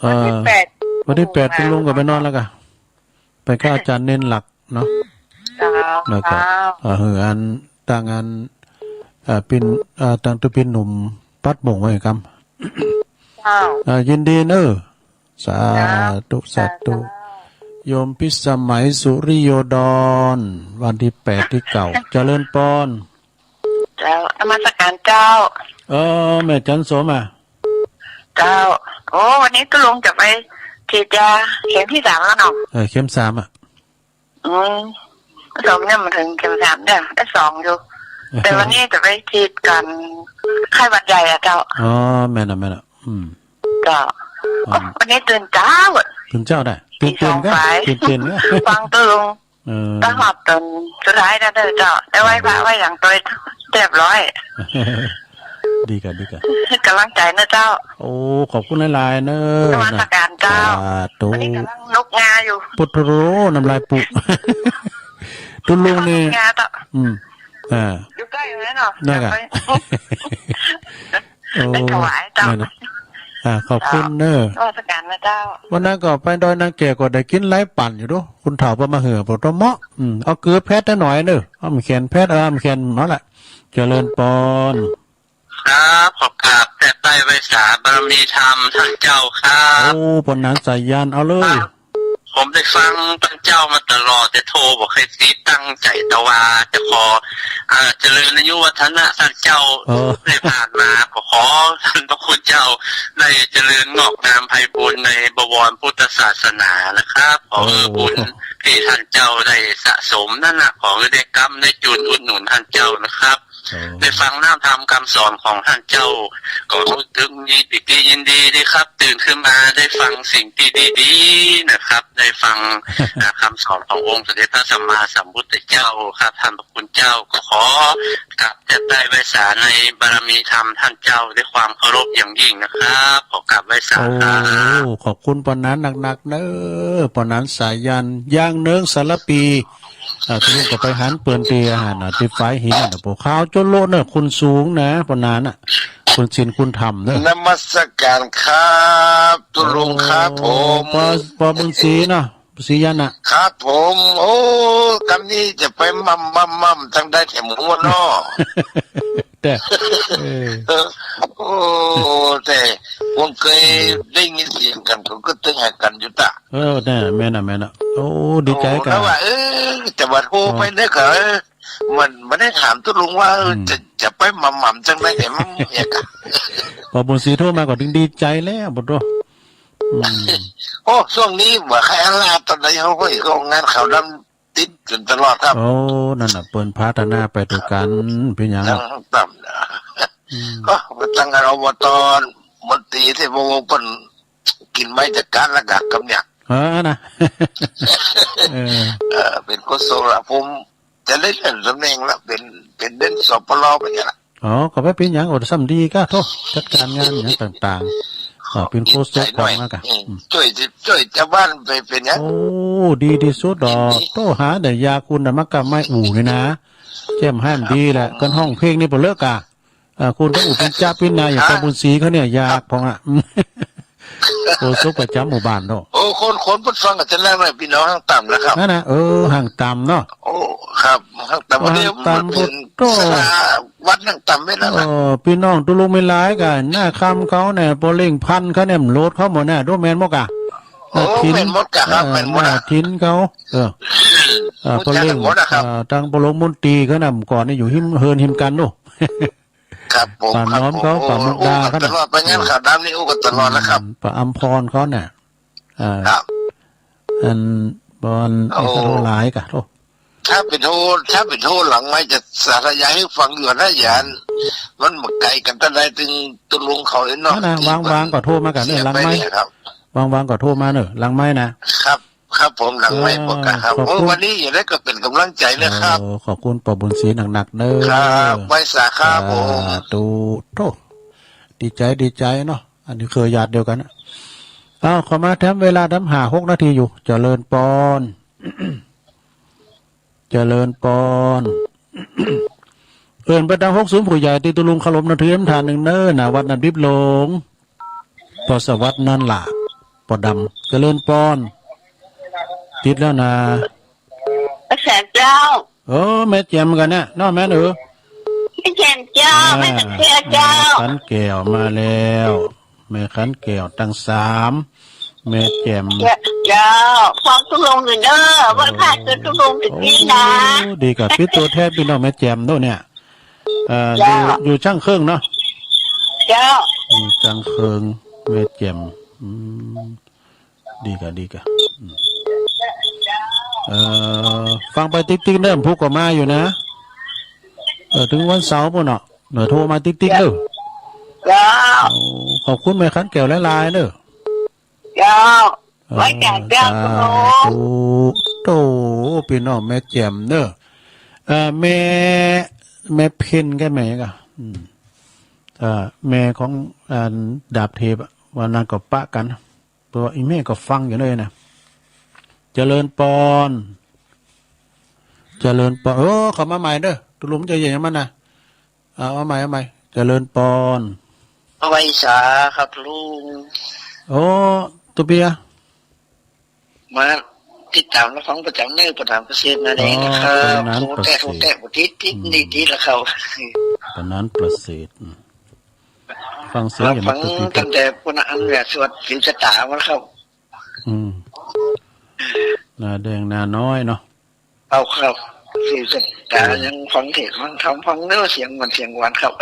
วันที่8 วันที่8คุณลุงก็ไปนอนแล้วกะไปข้าอาจารย์เน้นหลักเนาะ เจ้า แล้วก็ เจ้า อันต่างอันเป็นต่างตัวเป็นหนุ่มปัดบ่งไว้ครับ เจ้า ยินดีเนอะสาธุโยมพิสมัยสุริโยดรวันที่8ที่เก่าเจริญปอน เจ้านมัสการเจ้า แม่จันโสมา เจ้าโอ้วันนี้ตุลุงจะไปฉีดยาเข็มที่ 3แล้วเนาะ เข็ม3สองเนี่ยมันถึงเข็ม3เนี่ยได้2อยู่ แต่วันนี้จะไปฉีดกันไข้หวัดใหญ่อะเจ้า แม่น่ะเจ้าวันนี้ตื่นเช้า ตื่นเจ้าได้ตื่นก็ตื่นก็ ฟังตุลุงต้องหอบตื่นสุดท้ายนะเจ้าได้ไหว้พระไหว้อย่างตัวเรียบร้อย ดีกะดีกะ กำลังใจนะเจ้า โอ้ขอบคุณหลายๆเนอะ นมัสการเจ้า ตุ วันนี้กำลังนกงาอยู่ พุทธโรน้ำลายปุ ตุลุงนี่ นกงาเจ้า อืมอ่า อยู่ใกล้อยู่แล้วเนาะ ได้กะ โอ้ ได้ถวายเจ้า นั่นน่ะขอบคุณเนอะ นมัสการนะเจ้า วันนั้นก็ไปดอยนางแก่ก็ได้กินไร้ปั่นอยู่ด้วยคุณเฒ่าประมาเหือปตเหมาะเอาเกลือแพทย์ได้หน่อยเนอะเอามแขนแพทย์มแขนนั่นแหละเจริญปอน ครับขอบกราบแต่ใต้ไวสาบารมีธรรมท่านเจ้าครับ โอ้ปนนั้นใส่ยานเอาเลย ผมได้ฟังท่านเจ้ามาตลอดแต่โทรบอกให้ซีตั้งใจตะวาจะขอเจริญอายุวัฒนะท่านเจ้าได้ผ่านมาขอท่านพระคุณเจ้าได้เจริญงอกงามไพบูลย์ในบวรพุทธศาสนานะครับขอบุญที่ท่านเจ้าได้สะสมนั่นนะขอได้กรรมได้จุนอุดหนุนท่านเจ้านะครับได้ฟังน้ำธรรมคำสอนของท่านเจ้าก็รู้สึกยินดีดีครับ ตื่นขึ้นมาได้ฟังสิ่งที่ดีๆนะครับ ได้ฟังคำสอนขององค์สมเด็จพระสัมมาสัมพุทธเจ้าครับท่านพระคุณเจ้าก็ขอกราบแต่ได้ไว้สาในบารมีธรรมท่านเจ้าด้วยความเคารพอย่างยิ่งนะครับขอกราบไว้สา โอ้ ครับ ขอบคุณปนนั้นหนักๆเนอะปนนั้นสายยันย่างเนื้อสารปีทุกคนก็ไปหันเปื่อนเตียหันติดไฟหินปกขาวจนโลเนอะคุณสูงนะปนนั้นคุณชินคุณทำเนอะ นมัสการครับตุลุงครับผม ปอบึงสีเนาะสียันอ่ะ ครับผม โอ้กำนี้จะไปมั่มทั้งได้แต่หมูเนาะ แต่โอ้แต่ผมเคยได้ยินเสียงกันเขาก็ตึงให้กันอยู่ตะ แน่แม่น่ะโอ้ดีใจกัน แล้วว่าแต่ว่าโทรไปเนี่ยก็มันไม่ได้ถามตุลุงว่าจะไปมั่มจังได้แต่มันเนี่ยกัน พอบุญศรีโทรมาก็ดีใจแล้วบ่ตัว โอ้ช่วงนี้ว่าใครอาลาตอนไหนเขาก็งานข่าวดำติดจนตลอดครับ โอ้นั่นน่ะเปิ้นพัฒนาไปด้วยกันเป็นหยัง ทั้งต่ำนะก็ตั้งงานอบตมนตรีที่วงเปิ้นกินไม้จากการละกักกับเนี่ย นะ เป็นโฆษกละผมจะได้เลื่อนตำแหน่งละเป็นเด่นสปลไปเนี่ยละ อ๋อก็ไปเป็นหยังอดซ้ำดีก็โทษจัดการงานอย่างต่างๆเป็นโค้ช ใจ ข ห อ น่ ง อย มากะ ช่วยชาวบ้านไปเป็นยัง โอ้ดีที่สุดดอกโตหาแต่ยาคุณน่ะมักกะไม่อู่เลยนะแจ่มห้ามดีแหละกันห้องเพลงนี่บ่เลิกอ่ะคุณก็อุปจ้าพินาอย่างพอบุญศรีเขาเนี่ยยากพองอ่ะโอ้ซุปประจำหมู่บ้านเนาะ โอ้คนพูดฟังกับฉันแล้วเลยพี่น้องทางต่ำนะครับ นั่นนะห่างต่ำเนาะ โอ้ครับทางต่ำวันนี้มันเป็นสถาวัดทางต่ำไม่แล้วนะ พี่น้องตุลุงไม่ร้ายกันหน้าคำเขาเนี่ยโปรเล่งพันเขาเนี่ยโลดเขาหมดเนี่ยโดแมนมกะ โอ้เป็นมดกะครับเป็นมด ทิ้นเขาโปรเล่งทางโปรลงมนตรีเขาเนี่ยก่อนเนี่ยอยู่หิมเฮินหิมกันโน่ ครับผม ป่าน้อมเขาป่ามุกดาเขา ตลอดไปงั้นข่าวดำนี่อู้กันตลอดนะครับ ป่าอัมพรเขาเนี่ย ครับ อันบอลไอ้สโลหลายกะโท ถ้าเป็นโทษหลังไม่จะสาธยายให้ฟังอยู่นะยานมันหมดไกลกันตั้งแต่ถึงตุลุงเขาเนาะ นั่นนะวางก็โทรมากันเนี่ยหลังไม้ ครับ วางก็โทรมาเนอะหลังไม้นะครับ ครับผมหลังไม่หมดครับโอ้วันนี้อย่างไรก็เป็นกำลังใจนะครับ ขอบคุณปอบุญศรีหนักๆเนอะ ครับไว้สาขาผม ตูโตดีใจเนาะอันนี้เคยญาติเดียวกันนะขอมาแถมเวลาทำ6 นาทีอยู่เจริญปอน เจริญปอนเอิ่นไปดัง60ผู้ใหญ่ตีตุลุงขลมนาทีน้ำทานหนึ่งเน้อน่ะวัดนันบิบหลงพอสวัสดิ์นั่นล่ะปอดำเจริญปอนติดแล้วนะ แสนเจ้า แม่แจมกันเนี่ยน้อแม่หนู ไม่แสนเจ้าไม่สังเกตเจ้า ขันแก้วมาแล้วแม่ขันแก้วตั้ง3แม่แจม เจ้าฟังทุกลงหน่อยเด้อวันพาเกิดทุกลงถึงนี้นะ ดีกับพี่ตัวแทนพี่น้องแม่แจมด้วยเนี่ยอยู่ช่างเครื่องเนาะ เจ้า ช่างเครื่องแม่แจมดีกะฟังไปติ๊กเริ่มพูกก็มาอยู่นะถึงวันเสาร์ปุ่นเนาะหน่อยโทรมาติ๊กเด้อ เจ้า ขอบคุณแม่ขันแก้วและลายเด้อ เจ้าไว้จ่ายเจ้าทุกลง โตพี่น้องแม่แจมเด้อแม่เพ็ญแกแม่กะ แม่ของดาบเทพวันนั้นก็ปะกันตัวอีแม่ก็ฟังอยู่เลยนะเจริญปอนเขามาใหม่เด้อตุลุมใจเย็นมันนะเอาใหม่เจริญปอน เอาไว้สาครับลุง โอ้ตุเปีย มาติดตามและฟังประจำเนื้อประจำเกษตรนั่นเองนะครับโทรแต่บุตรทิศนี่ละเขา ตอนนั้นประเสริฐฟังเสียง เรา อย่าง ฟัง ตุเปีย ตั้งแต่ปุณอันแบบสวดสิวชะตามาครับ หน้าแดงหน้าน้อยเนาะ เอาครับสิวชะตายังฟังเทศฟังธรรมฟังเนื้อเสียงมันเสียงหวานครับ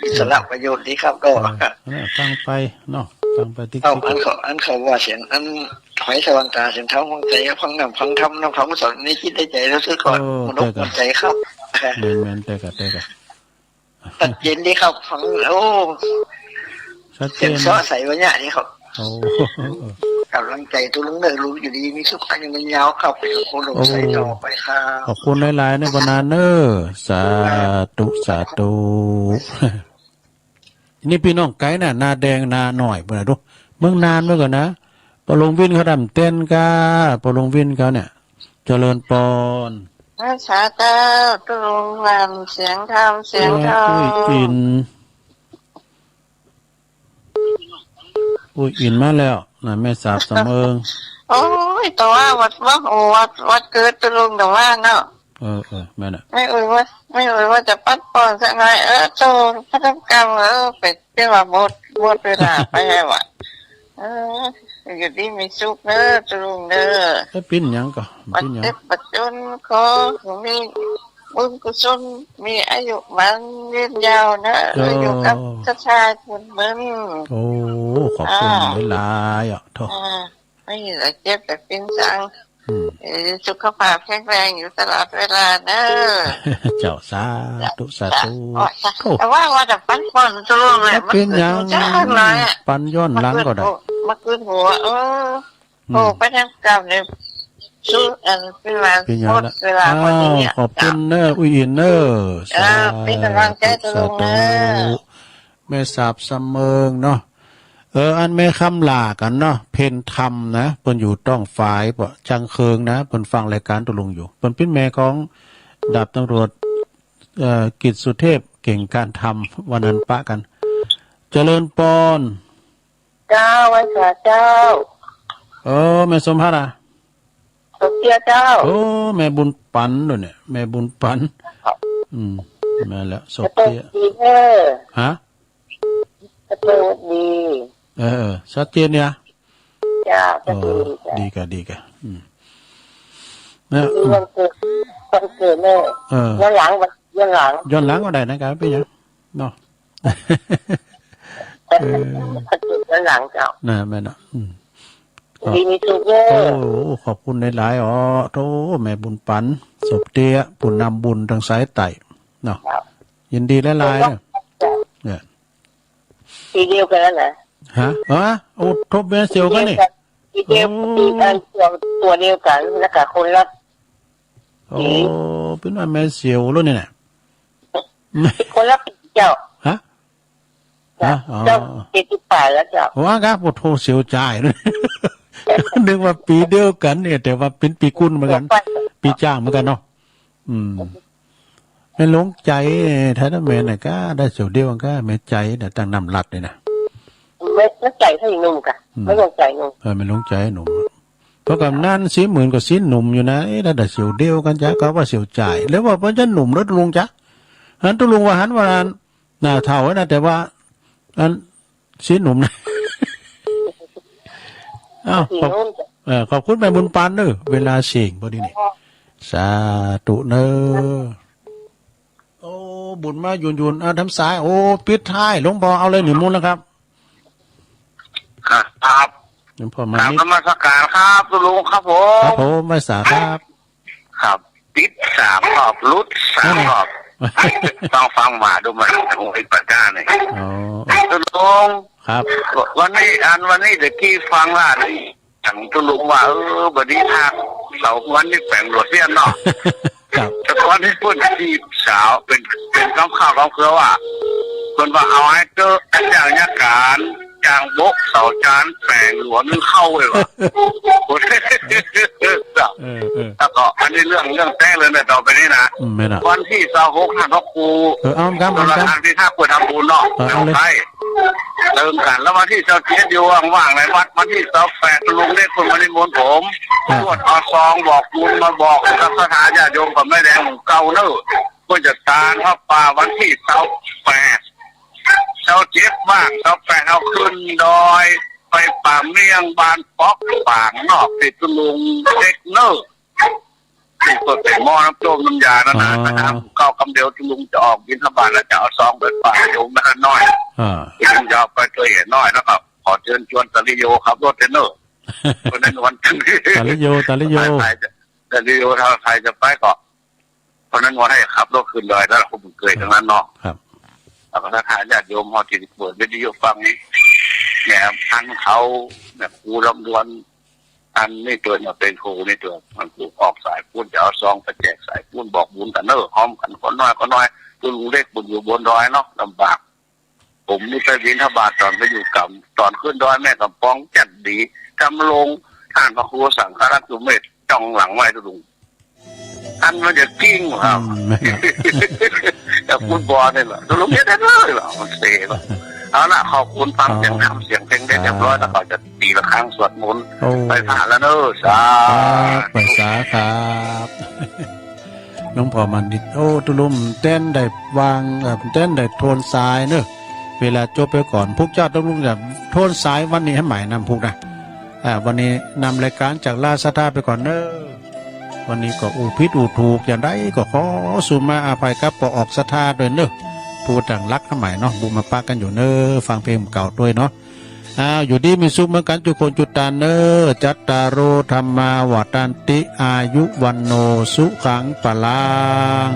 อิสระประโยชน์ดีครับก็ ฟังไปเนาะฟังไปติ๊ก เอาอันเขาว่าเสียงอันหอยสว่างตาเสียงเท้าฟังใจฟังน้ำฟังธรรมน้ำฟังสอนนี่คิดได้ใจแล้วซื้อก่อนมนุษย์มันใจครับ แมนแต่กะ ตัดเย็นดีครับฟังโอ้ ชัดเจ เสียง น ซ้อใส่ไว้เนี่ยนี่ครับ โอ้ กำลังใจตัวลุงเนอรู้อยู่ดีมีสุขภาพยังมันยาวครับโคลงใส่ต่อไปครับ ขอบคุณหลายๆในบรรณาเนอสาธุนี่พี่น้องไก่น่ะนาแดงนาหน่อยเมื่อดูเมืองนานเมื่อก่อนนะปลงวินเขาดำเต้นกาปลงวินเขาเนี่ยเจริญปอน พระชาเจ้าตรงวันเสียงธรรมเสียงธรรม อุ้ยอินมาแล้วนะแม่สาบเสมอ โอ้ยแต่ว่าวัดเกิดตรงแต่ว่าเนาะ แม่น่ะ ไม่เอ่ยว่าจะปัดปอนสักหน่อยโตพัฒกรรมเป็ดเป็นว่าหมดเวลาไปให้วะอยู่ดีมีสุขเด้อตรงเด้อ ปิ้นยังก็ ปัจ ปิ้นยัง เจ็บปัจจนขอมีบุญกุศลมีอายุมันยืนยาวนะอยู่กับชาติคุณมึง โอ้ขอบคุณหลายๆอ่ะโทษ ไม่ได้เจ็บแต่เป็นสังสุขภาพแข็งแรงอยู่ตลอดเวลาเนอะ เจ้าสาธุแต่ว่าจะปั้นปอนจะรู้เลย เป็นยังปันย้อนหลังก็ได้ มาคืนหัวโอ้ไปทำกรรมเนี่ยสู้เป็นเวลาพอดีเนี่ย ขอบคุณเนออุ้ยอินเนอเป็นกำลังใจตัวลงเนอแม่สาบเสมิงเนาะอันแม่คำลากันเนาะเพนธรรมนะเพิ่นอยู่ต้องฝ่ายปะจังเคิงนะเพิ่นฟังรายการตัวลงอยู่เพิ่นเป็นแม่ของดาบตำรวจกิจสุเทพเก่งการทำวันนั้นปะกันเจริญปอน เจ้าไว้ค่ะเจ้า แม่สมภาระ สมเกียรติเจ้า แม่บุญปันด้วยเนี่ยแม่บุญปันแม่แล้วสมเกียรติฮะดีชัดเจนเนี่ยจ้าดีกันเนี่ยวันเกิดแม่ย้อนหลังก็ได้นะครับพี่ยังเนาะย้อนหลังเจ้าน่ะแม่เนาะดีมีสุขเยอะขอบคุณหลายๆโธ่แม่บุญปันศพเตี้ยปุ่นนำบุญทางสายไต่เนาะยินดีหลายๆเนี่ยทีเดียวกันแล้วนะโอ้ทบแม่เสียวกันนี่ทีเดียวตัวเดียวกันแล้วกับคนละเป็นว่าแม่เสียวแล้วเนี่ยคนละปีเจ้าเจ้า78แล้วเจ้าว่าครับโทเสียวจ่ายเลยนึกว่าปีเดียวกันเนี่ยแต่ว่าเป็นปีกุลเหมือนกันปีจ้างเหมือนกันเนาะไม่หลงใจแท้แม่น่ะก็ได้เสียวเดียวกันก็แม่ใจแต่ตั้งนำรัดเลยนะไม่ใจให้หนุ่มกันไม่ลงใจหนุ่มไม่ลงใจหนุ่มเพราะกับนั่น40,000ก็สิ้นหนุ่มอยู่นะแล้วได้เสียวเดียวกันจ้ะก็ว่าเสียวจ่ายแล้วว่าเพราะฉะนั้นหนุ่มแล้วลุงจ้ะหันตุลุงว่าหันว่าหน้าเท่านะแต่ว่าอันสิ้นหนุ่มนะขอบคุณแม่บุญปานเนอะเวลาเสี่ยงพอดีนี่สาธุเนอะโอ้บุญมาหยุนทำสายโอ้ปิดท้ายหลวงพ่อเอาเลยหนึ่งมูลแล้วครับครับหลวงพ่อมานี่นมัสการครับตุลุงครับผมครับผมไม่สาครับปิด3 รอบรุด3 รอบต้องฟังมาดูมันโอ้ยประกาศเลยตุลุงครับวันนี้เด็กที่ฟังว่าอย่างตุลุงว่าบัดนี้ทางเสาวันนี้แฝงรถเสี้ยนเนาะแต่ตอนที่พูดที่สาวเป็นข้าวเครือว่า คนว่าเอาให้เจออย่างยาการจางบกเสาจานแปลงหลวนเข้าเลยวะแล้วก็อันนี้เรื่องแท้เลยเนี่ยต่อไปนี้นะ ไม่น่ะ วันที่26ท่านพระครู เอาครับ ตอนทางที่ท่าควรทำบุญเนาะเอาไปเริ่มกันแล้ววันที่27อยู่ว่างๆในวัดวันที่28ลุงเรียกคนมานิมนต์ผมตรวจเอาซองบอกบุญมาบอกกับสถานญาติโยมกับแม่แดงเก่าเนอะก็จะตานพระป่าวันที่28บ้าง28เอาขึ้นดอยไปป่าเมียงบานป๊อกปางนอกติดลุงเด็กเนอะที่เปิดเป็นหม้อน้ำโจมน้ำยานะครับเก้ากำเดียวที่ลุงจะออกบิณฑบาตแล้วจะเอาซองเปิดป่าโยมนะน้อยลุงจะเอาไปตัวเห็นน้อยนะครับขอเชิญชวนตาลิโยครับรถเทนเนอร์คนนั้นวันจันทร์ ตาลิโยตาลิโย ตาลิโยถ้าใครจะไปก็เพราะนั้นวันให้ขับรถขึ้นเลยแล้วผมเคยทั้งนั้นเนาะแล้วก็ถ้าญาติโยมพอที่เปิดวิทยุฟังเนี่ยท่านเขาเนี่ยครูลำดวนอันนี่ตัวเนี่ยเป็นครูนี่ตัวมันครูออกสายพูนจะเอาซองไปแจกสายพูนบอกบุญกันเนอะพร้อมกันคนน้อยก็น้อยตัวลุงเล็กบุญอยู่บนดอยเนาะลำบากผมนี่ไปบิณฑบาตตอนไปอยู่กับตอนขึ้นดอยแม่กับป้องจัดดีกำลงท่านพระครูสังฆรัตน์สุเมธจ้องหลังไว้ตัวลุงท่านมันจะกิ้งครับแต่คุณบอลเนี่ยเหรอตัวลุงเนี่ยได้เลยเหรอมันเสียเหรอเอาละขอบคุณฟังเสียงคำเสียงเพลงได้เรียบร้อยแล้วก็จะตีละครั้งสวดมนต์ไปผ่านแล้วเนอะสา ไปสาครับหลวงพ่อมันดิโอ้ตุลุมเต้นได้วางเต้นได้โทนสายเนอะเวลาจบไปก่อนพวกเจ้าต้องลุงแบบโทนสายวันนี้ให้ใหม่นำพวกนะวันนี้นำรายการจากลาสตาไปก่อนเนอะวันนี้ก็อูพิษอูถูกอย่างไรก็ขอสุมาอาภัยครับปออกสตาด้วยเนอะพูดดังรักใหม่เนาะบุมาปากันอยู่เนอะฟังเพลงเก่าด้วยเนาะอยู่ดีมีสุขเหมือนกันจุคนจุตาเนอจัตตารโอธรรมาวัตันติอายุวันโนสุขังปะลัง